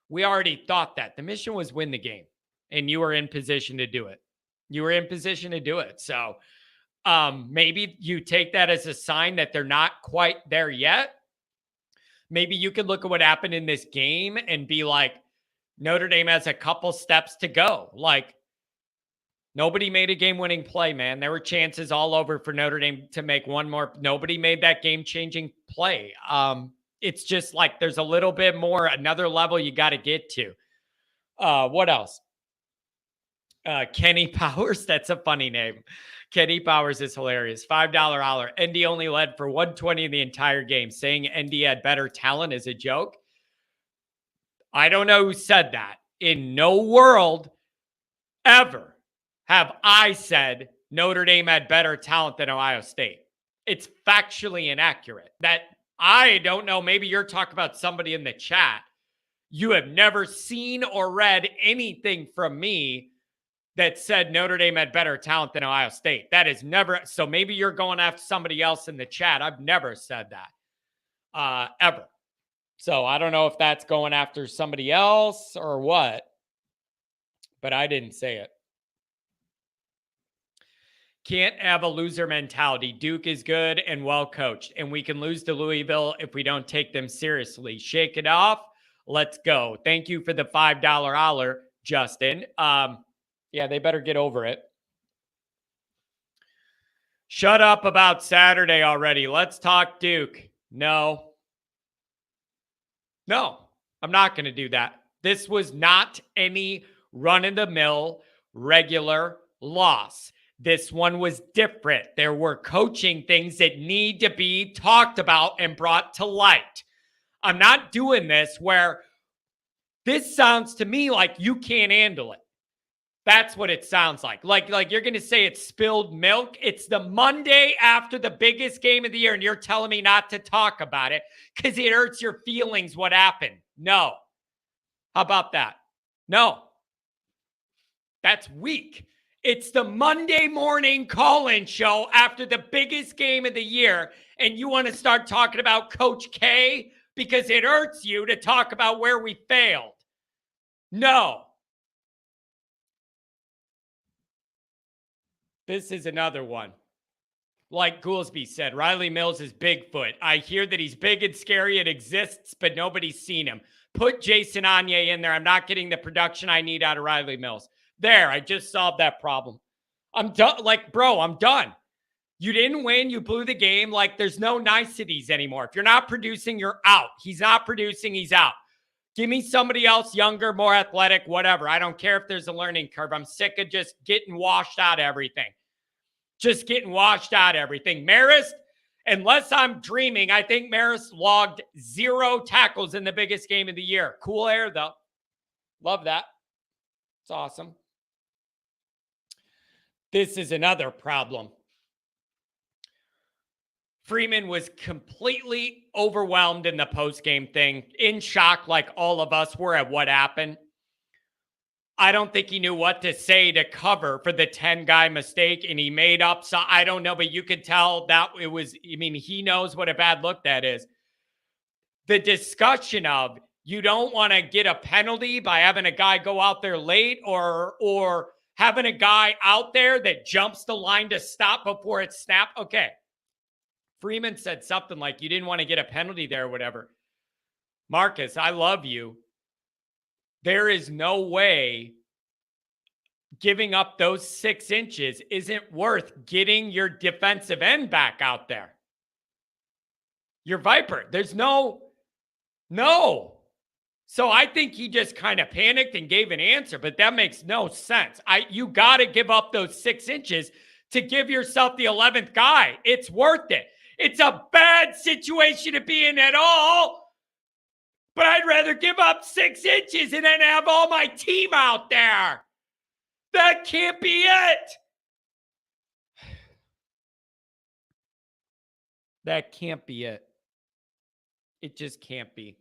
We already thought that. The mission was win the game, and you were in position to do it. You were in position to do it. So maybe you take that as a sign that they're not quite there yet. Maybe you could look at what happened in this game and be like, Notre Dame has a couple steps to go. Like, nobody made a game-winning play, man. There were chances all over for Notre Dame to make one more. Nobody made that game-changing play. It's just like there's a little bit more, another level you got to get to. What else? Kenny Powers. That's a funny name. Kenny Powers is hilarious. $5 holler. ND only led for 120 in the entire game. Saying ND had better talent is a joke. I don't know who said that. In no world ever have I said Notre Dame had better talent than Ohio State. It's factually inaccurate. That I don't know. Maybe you're talking about somebody in the chat. You have never seen or read anything from me that said Notre Dame had better talent than Ohio State. That is never. So maybe you're going after somebody else in the chat. I've never said that ever. So I don't know if that's going after somebody else or what, but I didn't say it. Can't have a loser mentality. Duke is good and well coached, and we can lose to Louisville if we don't take them seriously. Shake it off. Let's go. Thank you for the $5 holler, Justin. Yeah, they better get over it. Shut up about Saturday already. Let's talk Duke. No, I'm not going to do that. This was not any run-of-the-mill regular loss. This one was different. There were coaching things that need to be talked about and brought to light. I'm not doing this where this sounds to me like you can't handle it. That's what it sounds like. Like you're going to say it's spilled milk. It's the Monday after the biggest game of the year, and you're telling me not to talk about it because it hurts your feelings what happened. No. How about that? No. That's weak. It's the Monday morning call-in show after the biggest game of the year, and you want to start talking about Coach K because it hurts you to talk about where we failed. No. This is another one. Like Goolsby said, Riley Mills is Bigfoot. I hear that he's big and scary. It exists, but nobody's seen him. Put Jason Anye in there. I'm not getting the production I need out of Riley Mills. There, I just solved that problem. I'm done. Like, bro, I'm done. You didn't win. You blew the game. Like, there's no niceties anymore. If you're not producing, you're out. He's not producing. He's out. Give me somebody else, younger, more athletic, whatever. I don't care if there's a learning curve. I'm sick of just getting washed out of everything. Just getting washed out of everything. Marist, unless I'm dreaming, I think Marist logged 0 tackles in the biggest game of the year. Cool air, though. Love that. It's awesome. This is another problem. Freeman was completely overwhelmed in the postgame thing, in shock like all of us were at what happened. I don't think he knew what to say to cover for the 10-guy mistake, and he made up. So I don't know, but you could tell that it was, I mean, he knows what a bad look that is. The discussion of you don't want to get a penalty by having a guy go out there late or having a guy out there that jumps the line to stop before it's snapped. Okay. Freeman said something like you didn't want to get a penalty there or whatever. Marcus, I love you. There is no way giving up those 6 inches isn't worth getting your defensive end back out there. Your Viper. There's no. So I think he just kind of panicked and gave an answer, but that makes no sense. You got to give up those 6 inches to give yourself the 11th guy. It's worth it. It's a bad situation to be in at all. But I'd rather give up 6 inches and then have all my team out there. That can't be it. That can't be it. It just can't be.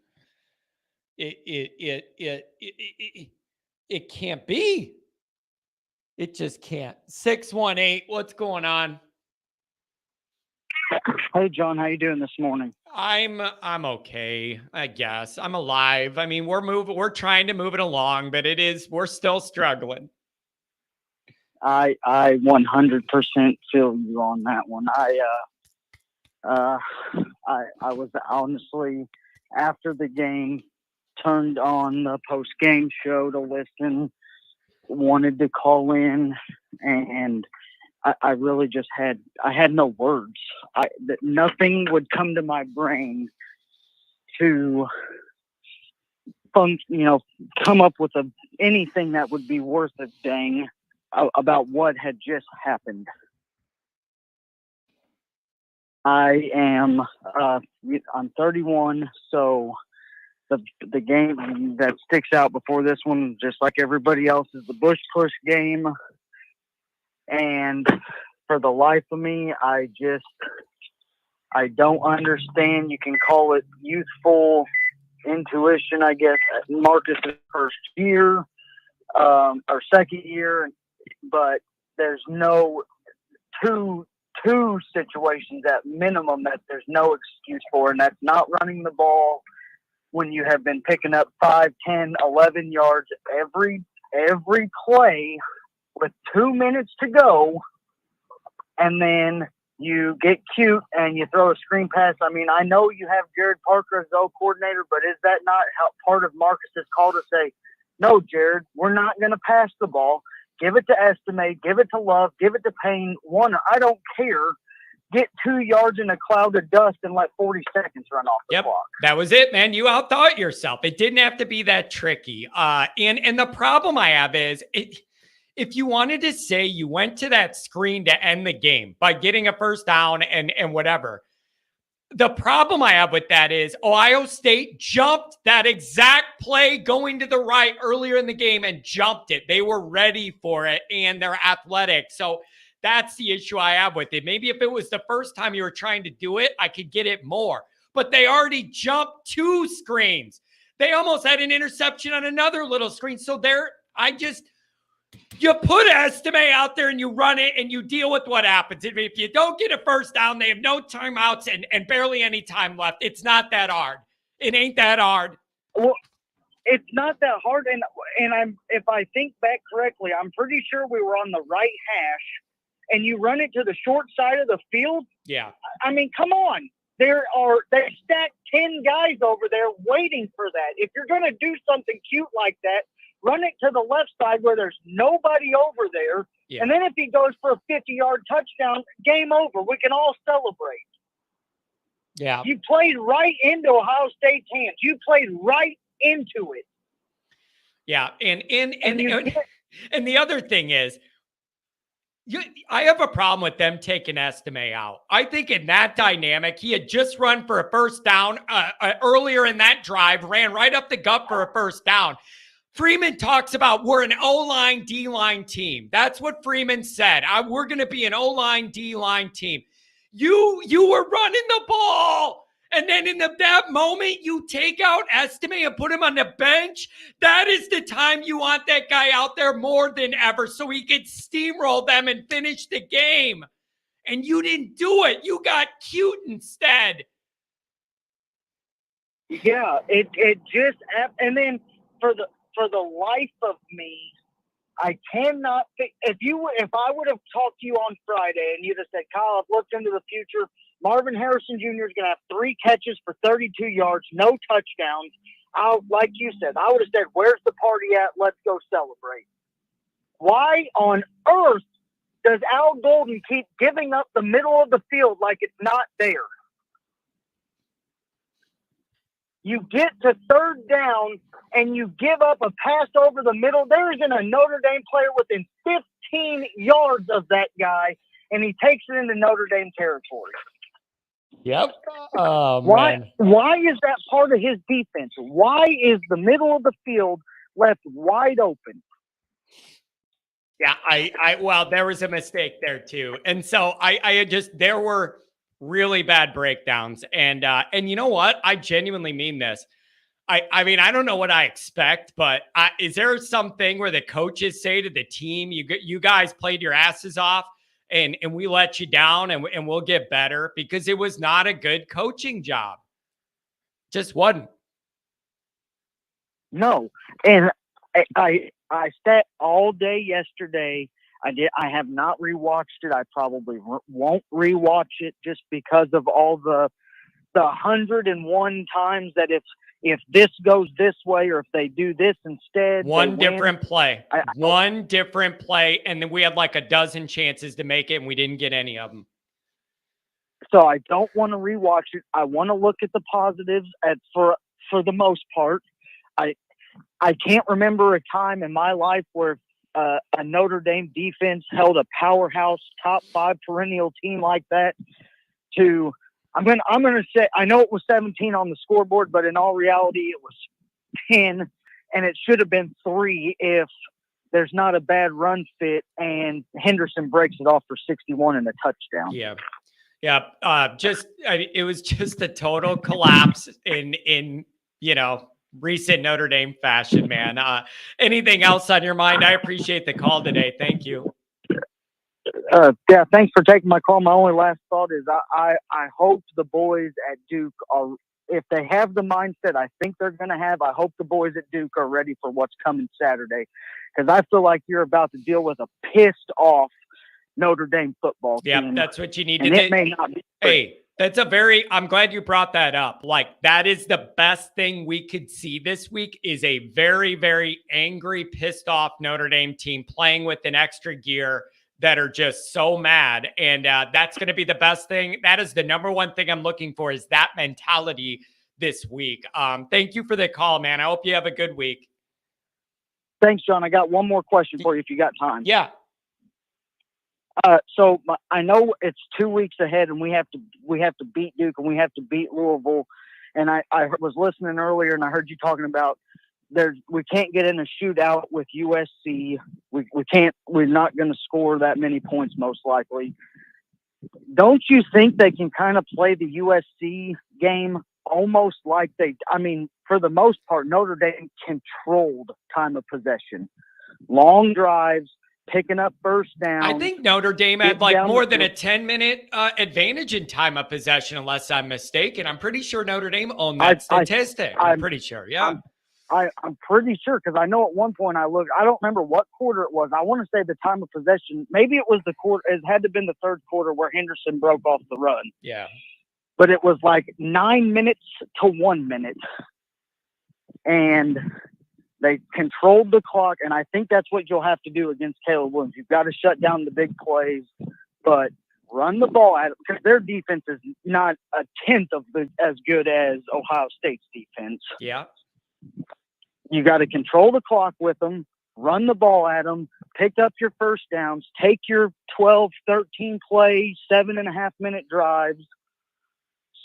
It can't be. It just can't. 618, what's going on? Hey, John, how you doing this morning? I'm okay, I guess. I'm alive. I mean, we're trying to move it along, but we're still struggling. I 100% feel you on that one. I was honestly, after the game, turned on the post game show to listen, wanted to call in, and I really just had no words. Nothing would come to my brain to come up with anything that would be worth a dang about what had just happened. I'm 31, so the game that sticks out before this one, just like everybody else, is the Bush Push game. And for the life of me, I don't understand. You can call it youthful intuition, I guess. Marcus's first year or second year, but there's no two situations at minimum that there's no excuse for, and that's not running the ball when you have been picking up 5, 10, 11 yards every play with 2 minutes to go, and then you get cute and you throw a screen pass. I mean, I know you have Jared Parker as O coordinator, but is that not part of Marcus's call to say, no, Jared, we're not going to pass the ball. Give it to Estime, give it to Love, give it to Payne. I don't care. Get 2 yards in a cloud of dust and let 40 seconds run off the clock. That was it, man. You outthought yourself. It didn't have to be that tricky. And the problem I have is if you wanted to say you went to that screen to end the game by getting a first down and whatever, the problem I have with that is Ohio State jumped that exact play going to the right earlier in the game and jumped it. They were ready for it, and they're athletic. So that's the issue I have with it. Maybe if it was the first time you were trying to do it, I could get it more. But they already jumped 2 screens. They almost had an interception on another little screen. So you put Estime out there and you run it and you deal with what happens. If you don't get a first down, they have no timeouts and barely any time left. It's not that hard. It ain't that hard. Well, it's not that hard. And if I think back correctly, I'm pretty sure we were on the right hash and you run it to the short side of the field. Yeah. I mean, come on. They stacked 10 guys over there waiting for that. If you're going to do something cute like that, run it to the left side where there's nobody over there. Yeah. And then if he goes for a 50-yard touchdown, game over. We can all celebrate. Yeah. You played right into Ohio State's hands. You played right into it. Yeah. And the other thing is, I have a problem with them taking Estime out. I think in that dynamic, he had just run for a first down earlier in that drive, ran right up the gut for a first down. Freeman talks about we're an O-line, D-line team. That's what Freeman said. We're going to be an O-line, D-line team. You were running the ball. And then in that moment, you take out Estime and put him on the bench. That is the time you want that guy out there more than ever so he could steamroll them and finish the game. And you didn't do it. You got cute instead. Yeah, it just – and then for the life of me, I cannot think – if I would have talked to you on Friday and you'd have said, Kyle, I've looked into the future – Marvin Harrison Jr. is going to have 3 catches for 32 yards, no touchdowns. Like you said, I would have said, where's the party at? Let's go celebrate. Why on earth does Al Golden keep giving up the middle of the field like it's not there? You get to 3rd down and you give up a pass over the middle. There isn't a Notre Dame player within 15 yards of that guy, and he takes it into Notre Dame territory. Yep. Oh, why? Man. Why is that part of his defense? Why is the middle of the field left wide open? Yeah, well, there was a mistake there too, and so there were really bad breakdowns, and you know what? I genuinely mean this. I mean, I don't know what I expect, but is there something where the coaches say to the team, you guys played your asses off? and we let you down, and we'll get better, because it was not a good coaching job. Just wasn't. No, and I sat all day yesterday. I have not rewatched it. I probably won't rewatch it just because of all the 101 times that if this goes this way or if they do this instead. One different play, and then we had like a dozen chances to make it, and we didn't get any of them. So I don't want to rewatch it. I want to look at the positives for the most part. I can't remember a time in my life where a Notre Dame defense held a powerhouse top 5 perennial team like that to, I'm going to say, I know it was 17 on the scoreboard, but in all reality, it was 10, and it should have been 3 if there's not a bad run fit and Henderson breaks it off for 61 and a touchdown. Yeah. It was just a total collapse in recent Notre Dame fashion, man. Anything else on your mind? I appreciate the call today. Thank you. Yeah, thanks for taking my call. My only last thought is I hope the boys at Duke are, if they have the mindset I think they're going to have, I hope the boys at Duke are ready for what's coming Saturday, because I feel like you're about to deal with a pissed off Notre Dame football team. Yeah, that's what you need to do. It may not be. Hey, I'm glad you brought that up. Like, that is the best thing we could see this week, is a very, very angry, pissed off Notre Dame team playing with an extra gear that are just so mad. And that's going to be the best thing. That is the number one thing I'm looking for, is that mentality this week. Thank you for the call, man. I hope you have a good week. Thanks, John. I got one more question for you if you got time. Yeah. So I know it's 2 weeks ahead, and we have to beat Duke and we have to beat Louisville. And I was listening earlier, and I heard you talking about we can't get in a shootout with USC. We can't. We're not going to score that many points, most likely. Don't you think they can kind of play the USC game almost like for the most part, Notre Dame controlled time of possession, long drives, picking up first down. I think Notre Dame had more than a 10-minute advantage in time of possession, unless I'm mistaken. I'm pretty sure Notre Dame owned that statistic. I'm pretty sure. Yeah. I'm pretty sure, because I know at one point I looked. I don't remember what quarter it was. I want to say the time of possession. Maybe it was the quarter. It had to have been the third quarter where Henderson broke off the run. Yeah. But it was like 9 minutes to 1 minute, and they controlled the clock, and I think that's what you'll have to do against Caleb Williams. You've got to shut down the big plays, but run the ball at it, because their defense is not a tenth of as good as Ohio State's defense. Yeah. You got to control the clock with them, run the ball at them, pick up your first downs, take your 12, 13 play, 7.5 minute drives,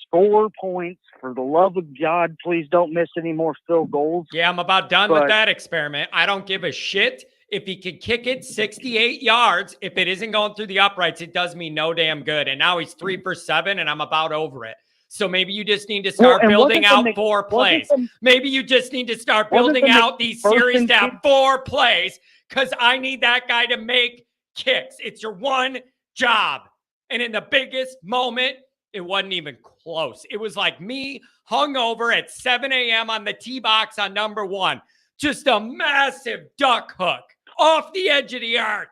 score points. For the love of God, please don't miss any more field goals. Yeah, I'm about done with that experiment. I don't give a shit if he can kick it 68 yards. If it isn't going through the uprights, it does me no damn good. And now he's 3 for 7, and I'm about over it. So maybe you just need to start building out 4 plays. Maybe you just need to start building out these series to have 4 plays, because I need that guy to make kicks. It's your one job. And in the biggest moment, it wasn't even close. It was like me hungover at 7 a.m. on the tee box on number 1. Just a massive duck hook off the edge of the arc.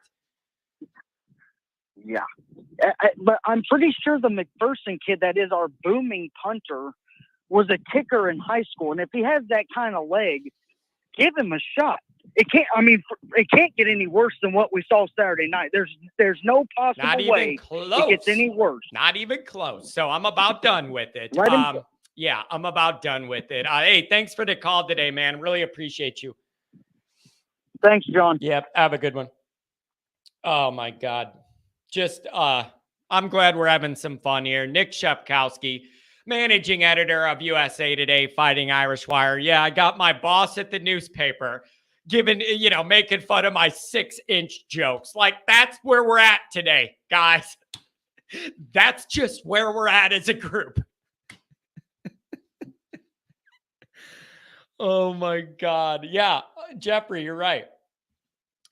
Yeah. But I'm pretty sure the McPherson kid, that is our booming punter, was a kicker in high school. And if he has that kind of leg, give him a shot. It can't get any worse than what we saw Saturday night. There's no possible way it gets any worse. Not even close. So I'm about done with it. Yeah, I'm about done with it. Hey, thanks for the call today, man. Really appreciate you. Thanks, John. Yep. Have a good one. Oh my God. Just, I'm glad we're having some fun here. Nick Shepkowski, managing editor of USA Today, Fighting Irish Wire. Yeah, I got my boss at the newspaper making fun of my 6-inch jokes. Like, that's where we're at today, guys. That's just where we're at as a group. Oh my God. Yeah, Jeffrey, you're right.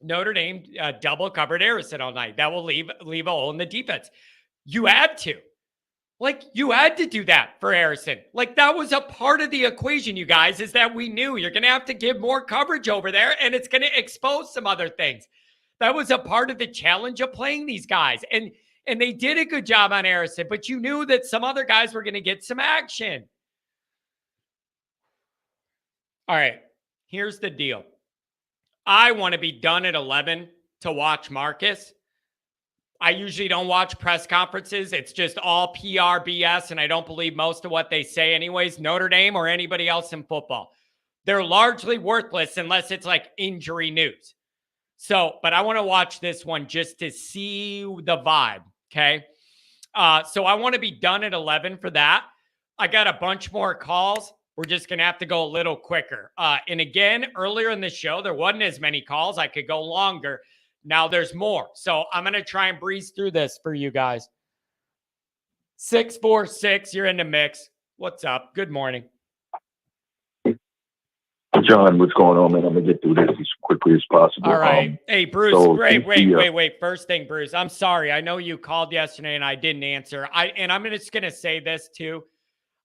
Notre Dame double covered Harrison all night. That will leave a hole in the defense. You had to. Like, you had to do that for Harrison. Like, that was a part of the equation, you guys, is that we knew you're going to have to give more coverage over there, and it's going to expose some other things. That was a part of the challenge of playing these guys. And they did a good job on Harrison, but you knew that some other guys were going to get some action. All right, here's the deal. I want to be done at 11 to watch Marcus. I usually don't watch press conferences. It's just all PR BS, and I don't believe most of what they say anyways, Notre Dame or anybody else in football. They're largely worthless unless it's like injury news. So, but I want to watch this one just to see the vibe, okay? So I want to be done at 11 for that. I got a bunch more calls. We're just going to have to go a little quicker. And again, earlier in the show, there wasn't as many calls. I could go longer. Now there's more. So I'm going to try and breeze through this for you guys. 646, you're in the mix. What's up? Good morning. John, what's going on, man? I'm going to get through this as quickly as possible. All right. Hey, Bruce, so wait. First thing, Bruce, I'm sorry. I know you called yesterday and I didn't answer. I'm just going to say this too.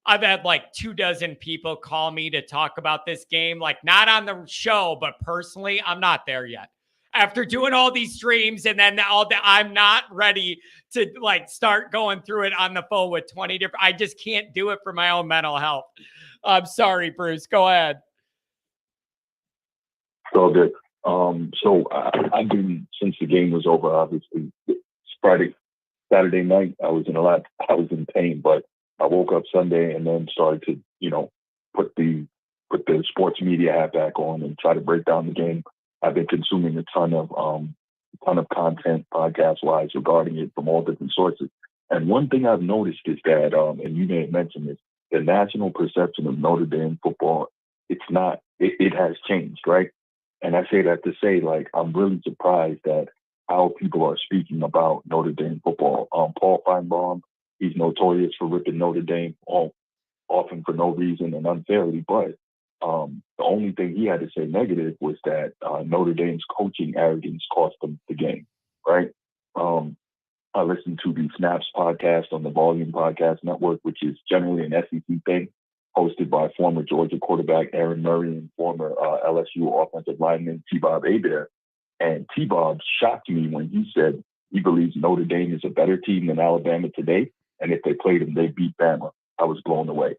I've had like 24 people call me to talk about this game, like not on the show, but personally, I'm not there yet. After doing all these streams and then I'm not ready to like start going through it on the phone with 20 different. I just can't do it for my own mental health. I'm sorry, Bruce. Go ahead. It's all good. So I've been, since the game was over, obviously, Saturday night, I was in pain, but I woke up Sunday and then started to, put the sports media hat back on and try to break down the game. I've been consuming a ton of content podcast wise regarding it from all different sources. And one thing I've noticed is that, and you may have mentioned this, the national perception of Notre Dame football, it has changed, right? And I say that to say, like, I'm really surprised at how people are speaking about Notre Dame football. Paul Feinbaum, he's notorious for ripping Notre Dame often for no reason and unfairly, but the only thing he had to say negative was that Notre Dame's coaching arrogance cost them the game, right? I listened to the Snaps podcast on the Volume Podcast Network, which is generally an SEC thing, hosted by former Georgia quarterback Aaron Murray and former LSU offensive lineman T-Bob Hebert. And T-Bob shocked me when he said he believes Notre Dame is a better team than Alabama today, and if they played them, they beat Bama. I was blown away.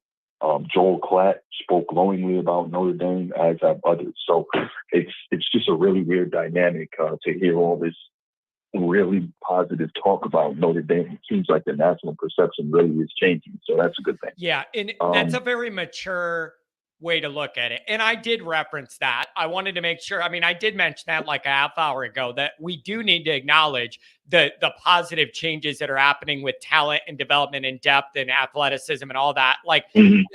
Joel Klatt spoke glowingly about Notre Dame, as have others. So it's just a really weird dynamic to hear all this really positive talk about Notre Dame. It seems like the national perception really is changing. So that's a good thing. Yeah, and that's a very mature way to look at it. And I did reference that. I wanted to make sure. I mean, I did mention that like a half hour ago, that we do need to acknowledge the positive changes that are happening with talent and development and depth and athleticism and all that. Like, and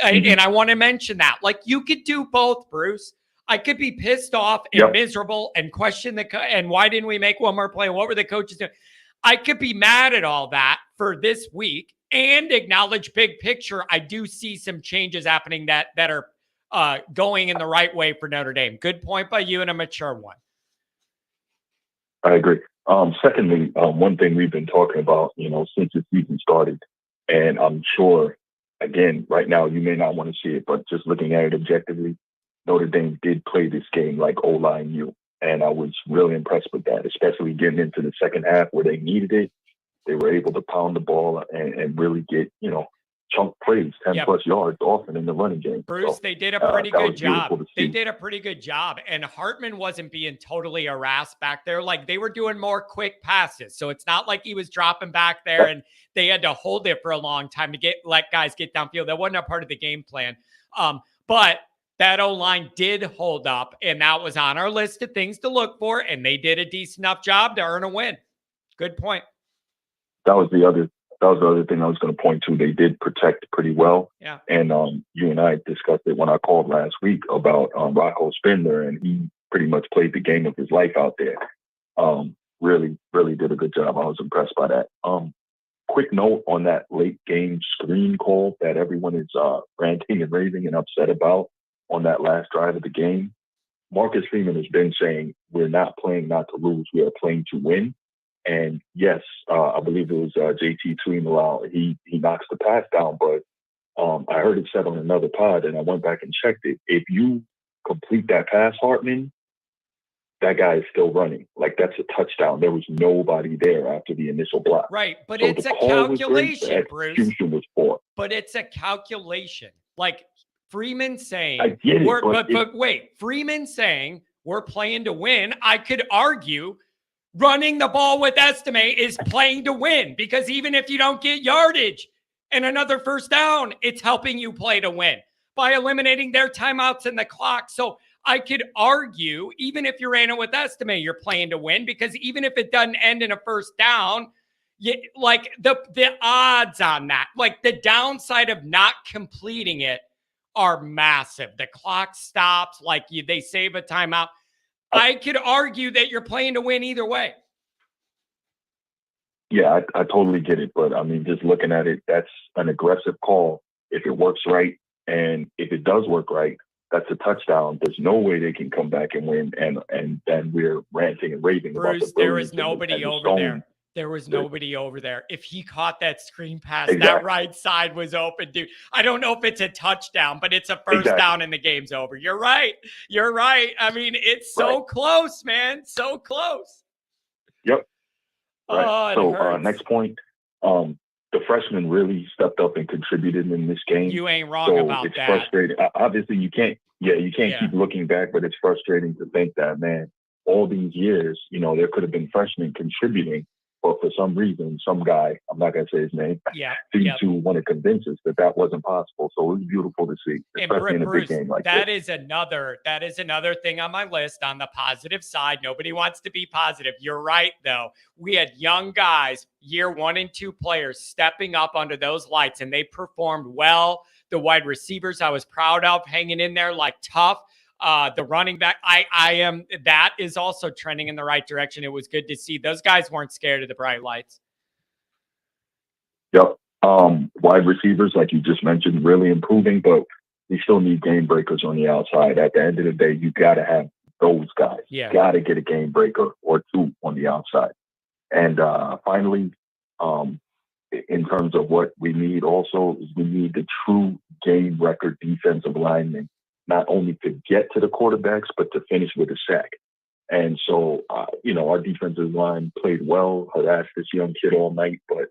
I want to mention that. Like, you could do both, Bruce. I could be pissed off and miserable and question and why didn't we make one more play? What were the coaches doing? I could be mad at all that for this week and acknowledge big picture. I do see some changes happening that are going in the right way for Notre Dame. Good point by you and a mature one. I agree. Secondly, one thing we've been talking about, since the season started, and I'm sure, again, right now you may not want to see it, but just looking at it objectively, Notre Dame did play this game like O-line knew. And I was really impressed with that, especially getting into the second half where they needed it. They were able to pound the ball and really get, chunk plays, 10 plus yards often in the running game. Bruce, so, they did a pretty good job. They did a pretty good job. And Hartman wasn't being totally harassed back there. Like, they were doing more quick passes. So it's not like he was dropping back there and they had to hold it for a long time to let guys get downfield. That wasn't a part of the game plan. But that O-line did hold up, and that was on our list of things to look for, and they did a decent enough job to earn a win. Good point. That was the other thing I was going to point to. They did protect pretty well. Yeah. And you and I discussed it when I called last week about Rocco Spindler, and he pretty much played the game of his life out there. Really, really did a good job. I was impressed by that. Quick note on that late game screen call that everyone is ranting and raving and upset about on that last drive of the game. Marcus Freeman has been saying we're not playing not to lose, we are playing to win. And yes, I believe it was JT Tuimoloau. He knocks the pass down, but I heard it said on another pod, and I went back and checked it. If you complete that pass, Hartman, that guy is still running. Like, that's a touchdown. There was nobody there after the initial block. Right, but So it's the a call was great, calculation, the Bruce. execution was poor. But it's a calculation. Like Freeman saying, I get it, but wait, Freeman saying we're playing to win. I could argue running the ball with Estime is playing to win, because even if you don't get yardage and another first down, it's helping you play to win by eliminating their timeouts in the clock. So I could argue, even if you ran it with Estime, you're playing to win, because even if it doesn't end in a first down, like the odds on that, like the downside of not completing it are massive. The clock stops, like they save a timeout. I could argue that you're playing to win either way. Yeah, I totally get it. But I mean, just looking at it, that's an aggressive call if it works right. And if it does work right, that's a touchdown. There's no way they can come back and win. And then we're ranting and raving about the Bruce, there was nobody over there. There was nobody over there. If he caught that screen pass, that right side was open, dude. I don't know if it's a touchdown, but it's a first down and the game's over. You're right. You're right. I mean, it's so close, man. So close. Yep. Right. Oh, so next point, the freshmen really stepped up and contributed in this game. You ain't wrong about it's that. Frustrating. Obviously, you can't keep looking back, but it's frustrating to think that, man, all these years, there could have been freshmen contributing, but for some reason, some guy, I'm not going to say his name, seemed to want to convince us that wasn't possible. So it was beautiful to see, especially in a big game like that this. That is another thing on my list on the positive side. Nobody wants to be positive. You're right, though. We had young guys, year 1 and 2 players, stepping up under those lights, and they performed well. The wide receivers I was proud of, hanging in there like tough. The running back, that is also trending in the right direction. It was good to see. Those guys weren't scared of the bright lights. Yep. Wide receivers, like you just mentioned, really improving, but we still need game breakers on the outside. At the end of the day, you got to have those guys. Yeah. Got to get a game breaker or two on the outside. And finally, in terms of what we need also, is we need the true game record defensive linemen, not only to get to the quarterbacks, but to finish with a sack. And so, our defensive line played well, harassed this young kid all night, but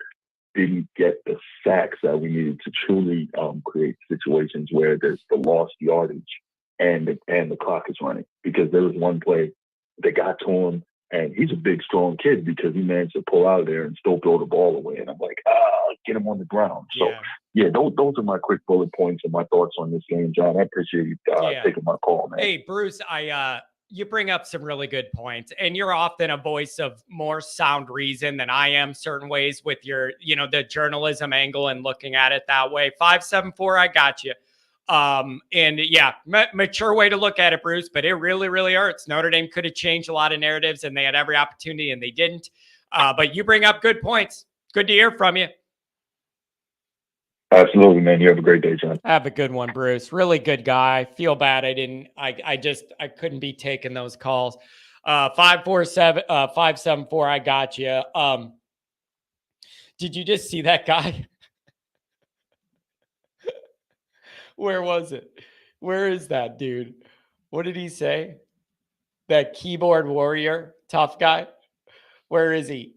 didn't get the sacks that we needed to truly create situations where there's the lost yardage and the clock is running. Because there was one play that got to him, and he's a big, strong kid because he managed to pull out of there and still throw the ball away. And I'm like, get him on the ground. So, those are my quick bullet points and my thoughts on this game, John. I appreciate you taking my call, man. Hey, Bruce, you bring up some really good points, and you're often a voice of more sound reason than I am certain ways with your, the journalism angle and looking at it that way. 574, I got you. Mature way to look at it, Bruce, but it really, really hurts. Notre Dame could have changed a lot of narratives, and they had every opportunity, and they didn't. But you bring up good points. Good to hear from you. Absolutely, man. You have a great day, John. Have a good one, Bruce. Really good guy. Feel bad I couldn't be taking those calls. 574, I got you. Did you just see that guy? Where was it? Where is that dude? What did he say? That keyboard warrior, tough guy. Where is he?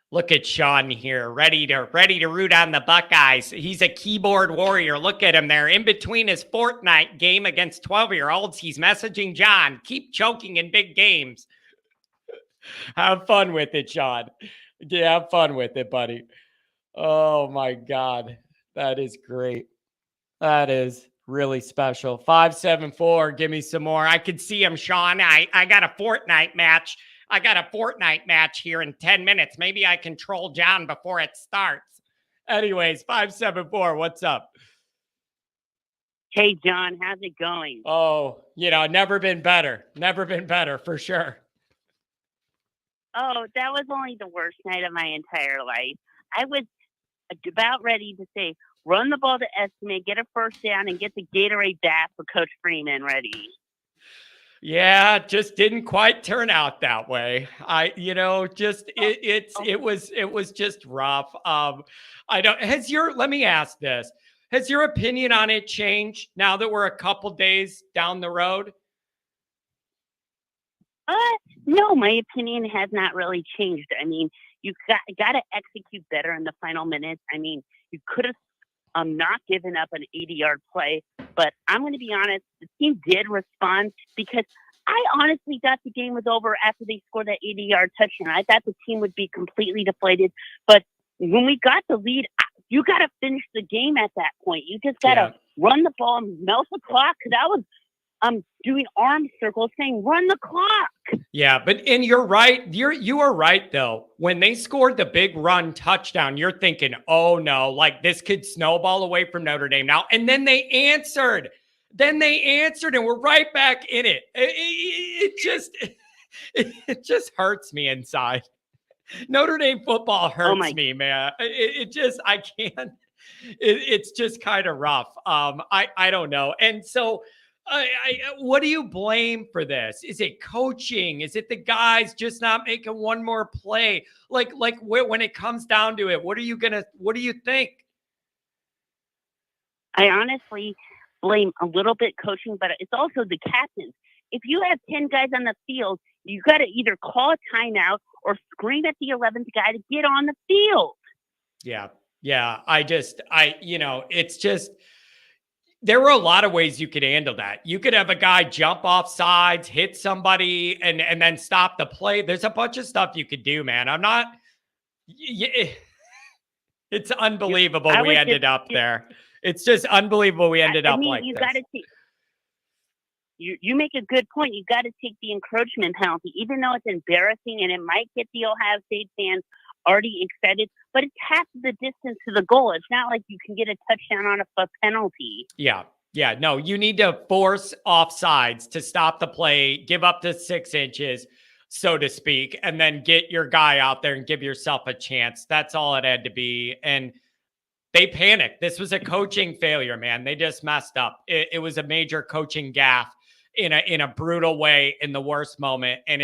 Look at Sean here, ready to root on the Buckeyes. He's a keyboard warrior. Look at him there. In between his Fortnite game against 12-year-olds, he's messaging John, keep choking in big games. Have fun with it, Sean. Yeah, have fun with it, buddy. Oh, my God. That is great. That is really special. 574, give me some more. I could see him, Sean. I got a Fortnite match. I got a Fortnite match here in 10 minutes. Maybe I can troll John before it starts. Anyways, 574, what's up? Hey, John, how's it going? Oh, never been better. Never been better, for sure. Oh, that was only the worst night of my entire life. I was about ready to say, run the ball to Estimate, get a first down, and get the Gatorade bath for Coach Freeman ready. Yeah, just didn't quite turn out that way. It was just rough. Let me ask this. Has your opinion on it changed now that we're a couple days down the road? No, my opinion has not really changed. I mean, you got to execute better in the final minutes. I mean, you could have not given up an 80-yard play, but I'm going to be honest, the team did respond because I honestly thought the game was over after they scored that 80-yard touchdown. I thought the team would be completely deflated, but when we got the lead, you got to finish the game at that point. You just got to run the ball and melt the clock, because I was doing arm circles saying, run the clock. Yeah, and you're right. You are right, though. When they scored the big run touchdown, you're thinking, oh, no, like this could snowball away from Notre Dame now. And then they answered. And we're right back in it. It just hurts me inside. Notre Dame football hurts me, man. I can't. It's just kind of rough. I don't know. And so, what do you blame for this? Is it coaching? Is it the guys just not making one more play? Like when it comes down to it, what do you think? I honestly blame a little bit coaching, but it's also the captains. If you have 10 guys on the field, you got to either call a timeout or scream at the 11th guy to get on the field. Yeah. It's just, there were a lot of ways you could handle that. You could have a guy jump off sides, hit somebody, and then stop the play. There's a bunch of stuff you could do, man. It's unbelievable we ended up there. It's just unbelievable we ended up like this. You make a good point. You got to take the encroachment penalty, even though it's embarrassing and it might get the Ohio State fans already excited, but it's half the distance to the goal. It's not like you can get a touchdown on a penalty. Yeah. No, you need to force offsides to stop the play, give up to 6 inches, so to speak, and then get your guy out there and give yourself a chance. That's all it had to be. And they panicked. This was a coaching failure, man. They just messed up. It was a major coaching gaffe in a brutal way in the worst moment. And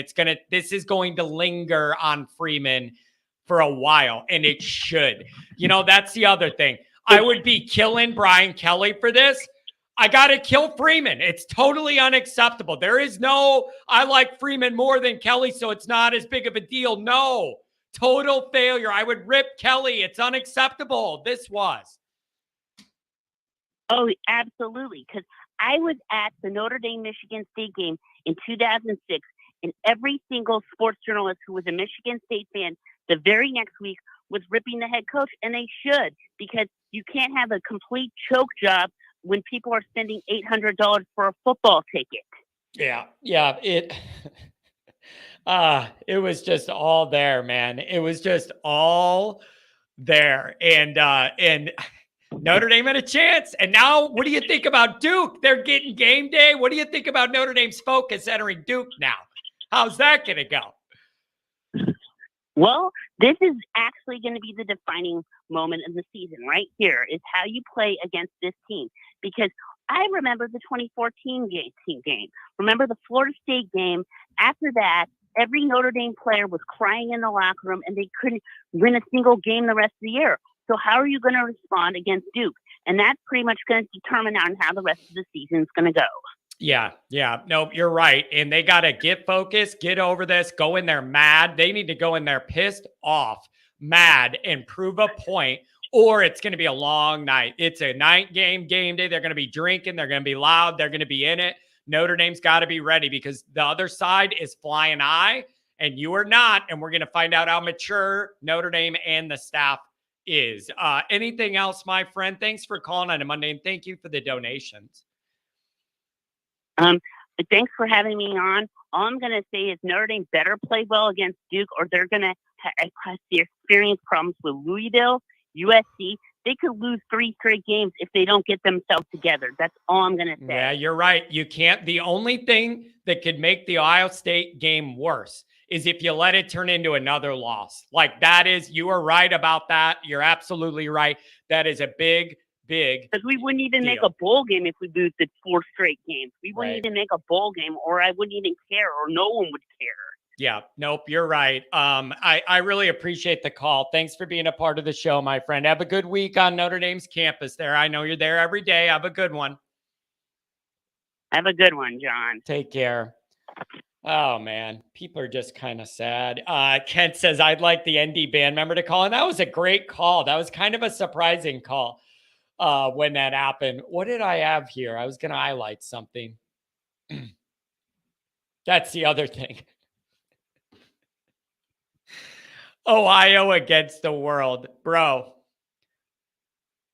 this is going to linger on Freeman for a while, and it should. That's the other thing. I would be killing Brian Kelly for this. I got to kill Freeman. It's totally unacceptable. There is no, I like Freeman more than Kelly, so it's not as big of a deal. No, total failure. I would rip Kelly. It's unacceptable. This was. Oh, absolutely. Because I was at the Notre Dame Michigan State game in 2006, and every single sports journalist who was a Michigan State fan the very next week was ripping the head coach, and they should, because you can't have a complete choke job when people are spending $800 for a football ticket. Yeah. It was just all there, man. It was just all there. And Notre Dame had a chance. And now what do you think about Duke? They're getting game day. What do you think about Notre Dame's focus entering Duke now? How's that going to go? Well, this is actually going to be the defining moment of the season right here, is how you play against this team. Because I remember the 2014 game. Remember the Florida State game. After that, every Notre Dame player was crying in the locker room, and they couldn't win a single game the rest of the year. So how are you going to respond against Duke? And that's pretty much going to determine on how the rest of the season is going to go. Yeah. No, you're right. And they got to get focused, get over this, go in there mad. They need to go in there pissed off, mad, and prove a point, or it's going to be a long night. It's a night game day. They're going to be drinking. They're going to be loud. They're going to be in it. Notre Dame's got to be ready, because the other side is flying high and you are not. And we're going to find out how mature Notre Dame and the staff is. Anything else, my friend? Thanks for calling on a Monday, and thank you for the donations. Thanks for having me on. All I'm going to say is Notre Dame better play well against Duke, or they're going to have the experience problems with Louisville, USC. They could lose 3 straight games if they don't get themselves together. That's all I'm going to say. Yeah, you're right. You can't. The only thing that could make the Ohio State game worse is if you let it turn into another loss. Like that is, you are right about that. You're absolutely right. That is a big big. Because we wouldn't even make deal. a bowl game if we lose the 4 straight games. We wouldn't Right. even make a bowl game, or I wouldn't even care, or no one would care. Yeah, nope, you're right. I really appreciate the call. Thanks for being a part of the show, my friend. Have a good week on Notre Dame's campus there. I know you're there every day. Have a good one. Have a good one, John. Take care. Oh, man. People are just kind of sad. Kent says, I'd like the ND band member to call. And that was a great call. That was kind of a surprising call when that happened. What did I have here? I was going to highlight something. That's the other thing. Ohio against the world. Bro,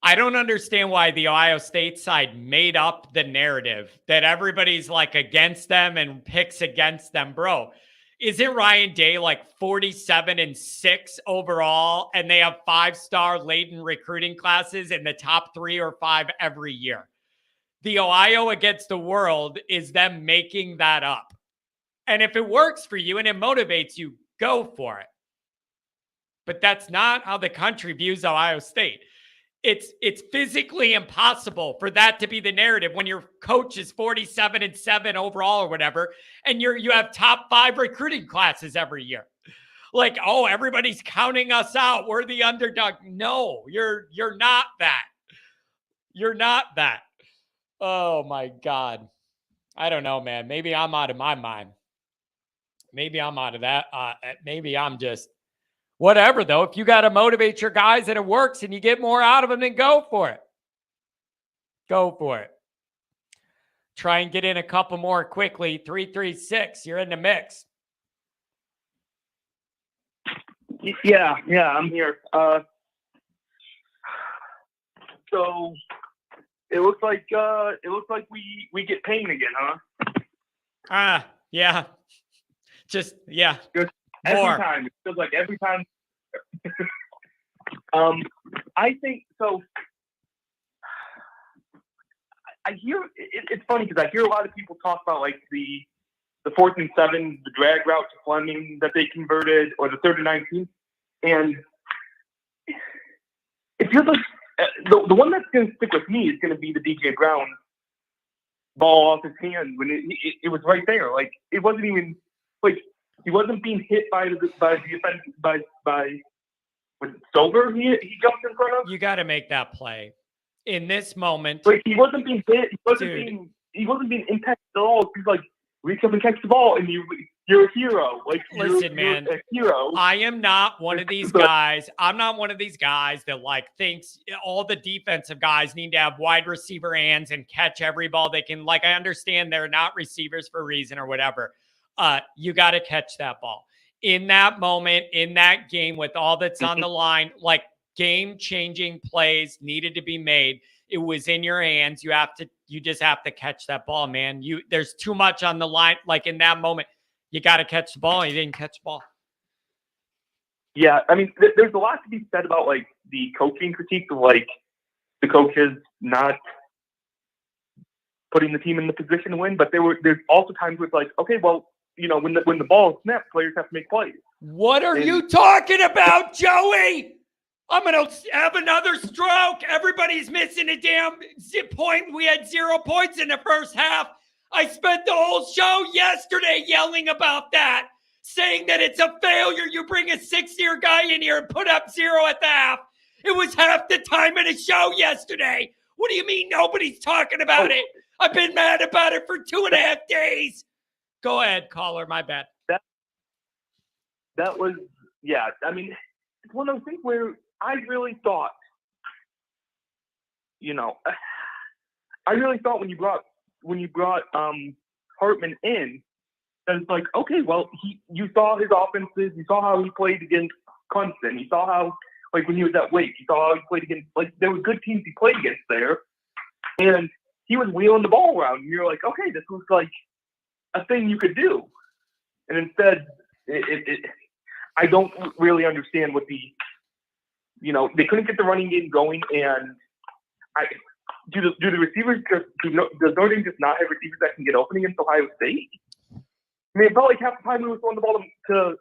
I don't understand why the Ohio State side made up the narrative that everybody's like against them and picks against them. Bro, isn't Ryan Day like 47-6 overall, and they have 5-star laden recruiting classes in the top 3 or 5 every year? The Ohio against the world is them making that up. And if it works for you and it motivates you, go for it. But that's not how the country views Ohio State. It's physically impossible for that to be the narrative when your coach is 47-7 overall or whatever, and you have top 5 recruiting classes every year. Like, oh, everybody's counting us out. We're the underdog. No, you're not that. You're not that. Oh my God. I don't know, man. Maybe I'm out of my mind. Maybe I'm out of that. Maybe I'm just whatever, though. If you got to motivate your guys and it works and you get more out of them, then go for it. Go for it. Try and get in a couple more quickly. 336. You're in the mix. Yeah, I'm here. So it looks like we get Payne again, huh? Yeah. Just yeah. Every More. time. It feels like every time. I think so. I hear it's funny because I hear a lot of people talk about like the 4th and 7, the drag route to Fleming that they converted, or the 3rd and 19, and it feels like the one that's going to stick with me is going to be the DJ Brown ball off his hand when it was right there. Like it wasn't even like he wasn't being hit by the defense by when Stover he jumped in front of. You got to make that play in this moment. Like he wasn't being hit. He wasn't being impacted at all. He's like, reach up and catch the ball, and you're a hero. Like, listen, man, you're a hero. I am not one of these guys. I'm not one of these guys that like thinks all the defensive guys need to have wide receiver hands and catch every ball they can. Like, I understand they're not receivers for a reason or whatever. You got to catch that ball in that moment, in that game with all that's on the line. Like, game-changing plays needed to be made. It was in your hands. You just have to catch that ball, man. There's too much on the line. Like in that moment, you got to catch the ball. And you didn't catch the ball. Yeah. I mean, there's a lot to be said about like the coaching critique of like the coaches not putting the team in the position to win. But there's also times where it's like, okay, well, you know, when the ball is snapped, players have to make plays. What are you talking about, Joey? I'm going to have another stroke. Everybody's missing a damn point. We had 0 points in the first half. I spent the whole show yesterday yelling about that, saying that it's a failure. You bring a 6-year guy in here and put up 0 at the half. It was half the time of the show yesterday. What do you mean nobody's talking about it? I've been mad about it for 2.5 days. Go ahead, caller. My bad. That was, yeah. I mean, it's one of those things where I really thought, you know, when you brought Hartman in, that it's like, okay, well, you saw his offenses, you saw how he played against Clemson, you saw how, like, when he was at Wake, you saw how he played against, like, there were good teams he played against there, and he was wheeling the ball around, and you're like, okay, this was like a thing you could do, and instead, I don't really understand what you know, they couldn't get the running game going, and do the receivers does Notre Dame just not have receivers that can get open against Ohio State? I mean, it felt like half the time we were throwing the ball to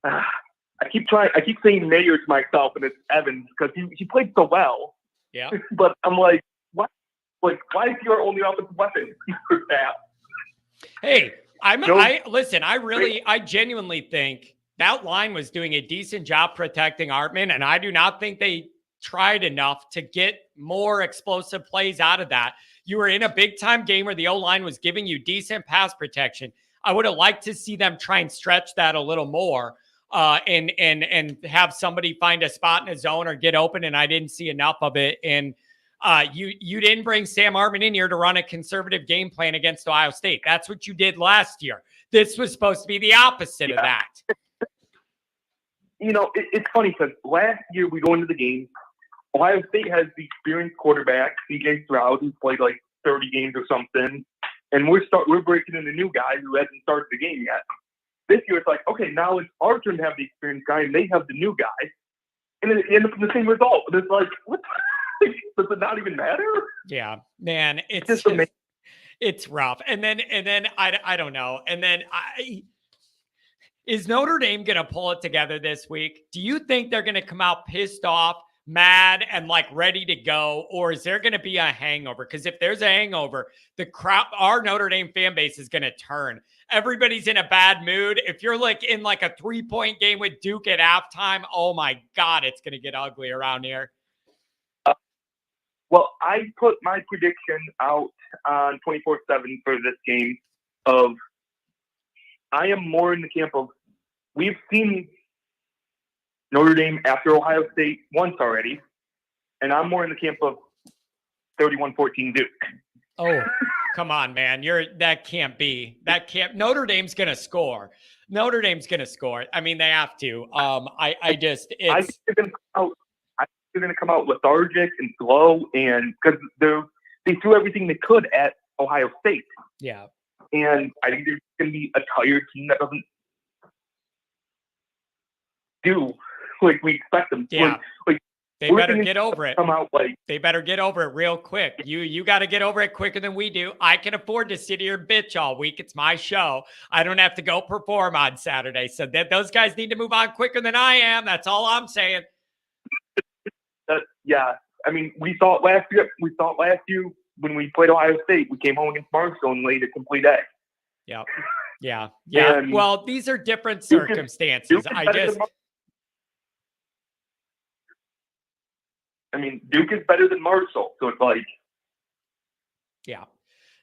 I I keep saying Mayer to myself, and it's Evans because he played so well. Yeah. But I'm like, what? Like, why is he our only offensive weapon for that? Hey, listen, I genuinely think that line was doing a decent job protecting Artman, and I do not think they tried enough to get more explosive plays out of that. You were in a big time game where the O-line was giving you decent pass protection. I would have liked to see them try and stretch that a little more, and have somebody find a spot in a zone or get open, and I didn't see enough of it. And you didn't bring Sam Hartman in here to run a conservative game plan against Ohio State. That's what you did last year. This was supposed to be the opposite of that. You know, it's funny because last year we go into the game, Ohio State has the experienced quarterback, CJ Stroud, who's played like 30 games or something, and we're breaking in a new guy who hasn't started the game yet. This year it's like, okay, now it's our turn to have the experienced guy, and they have the new guy, and then it ends up in the same result. But it's like, what? Does it not even matter? Yeah, man, it's rough. And then I don't know. And then is Notre Dame going to pull it together this week? Do you think they're going to come out pissed off, mad, and like ready to go? Or is there going to be a hangover? Because if there's a hangover, the crowd, our Notre Dame fan base is going to turn. Everybody's in a bad mood. If you're like in like a 3-point game with Duke at halftime, oh my God, it's going to get ugly around here. Well, I put my prediction out on 24/7 for this game I am more in the camp of, we've seen Notre Dame after Ohio State once already, and I'm more in the camp of 31-14 Duke. Oh, come on, man. That can't be. Notre Dame's going to score. Notre Dame's going to score. I mean, they have to. I think they're going to come out lethargic and slow, and because they threw everything they could at Ohio State. Yeah. And I think there's going to be a tired team that doesn't do like we expect them. Yeah. Like they better get over it. Come out like they better get over it real quick. You got to get over it quicker than we do. I can afford to sit here and bitch all week. It's my show. I don't have to go perform on Saturday. So those guys need to move on quicker than I am. That's all I'm saying. Yeah. I mean, we saw it last year. When we played Ohio State, we came home against Marshall and laid a complete egg. Yeah. And well, these are different circumstances. Duke is better than Marshall, so it's like, yeah.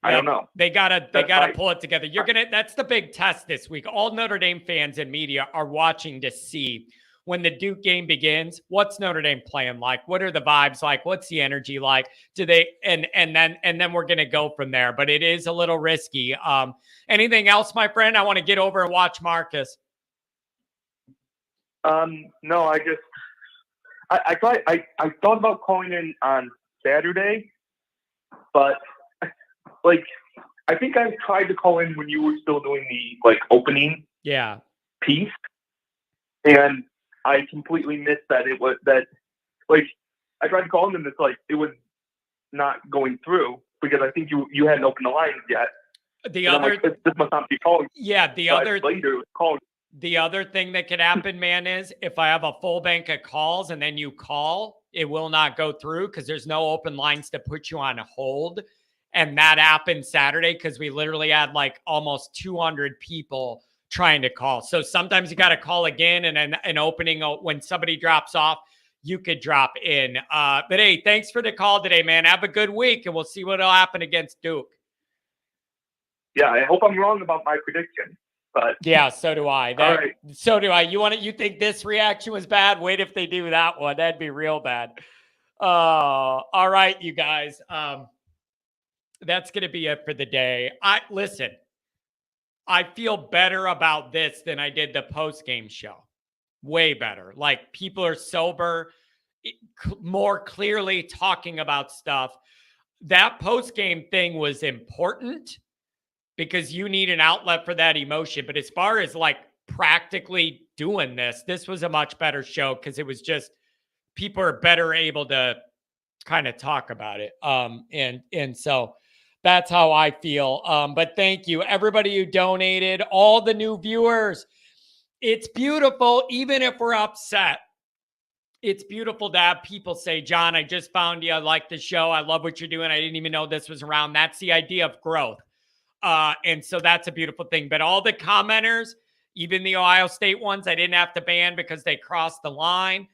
I don't know. They gotta pull it together. That's the big test this week. All Notre Dame fans and media are watching to see when the Duke game begins, what's Notre Dame playing like? What are the vibes like? What's the energy like? Do they and then we're gonna go from there. But it is a little risky. Anything else, my friend? I want to get over and watch Marcus. No, I thought about calling in on Saturday, but like I think I tried to call in when you were still doing the opening piece, and I completely missed that I tried to call in and it's like it was not going through because I think you hadn't opened the lines yet. This must not be calling. Yeah, the other thing that could happen, man, is if I have a full bank of calls and then you call, it will not go through because there's no open lines to put you on hold. And that happened Saturday because we literally had like almost 200 people trying to call. So sometimes you got to call again, and then an opening when somebody drops off, you could drop in. But hey, thanks for the call today, man. Have a good week, and we'll see what'll happen against Duke. Yeah, I hope I'm wrong about my prediction. But yeah, so do I. All right. So do I. You think this reaction was bad? Wait if they do that one. That'd be real bad. All right, you guys. That's gonna be it for the day. Listen. I feel better about this than I did the post-game show. Way better. Like people are sober, more clearly talking about stuff. That post-game thing was important because you need an outlet for that emotion. But as far as like practically doing this was a much better show because it was just people are better able to kind of talk about it. And so that's how I feel. But thank you, everybody who donated, all the new viewers. it's beautiful, even if we're upset. It's beautiful to have people say, John, I just found you. I like the show. I love what you're doing. I didn't even know this was around. That's the idea of growth. And so that's a beautiful thing. But all the commenters, even the Ohio State ones, I didn't have to ban because they crossed the line.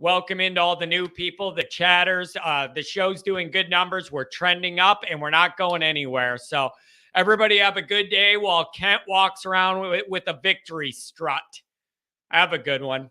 Welcome into all the new people, the chatters. The show's doing good numbers. We're trending up and we're not going anywhere. So everybody have a good day while Kent walks around with a victory strut. Have a good one.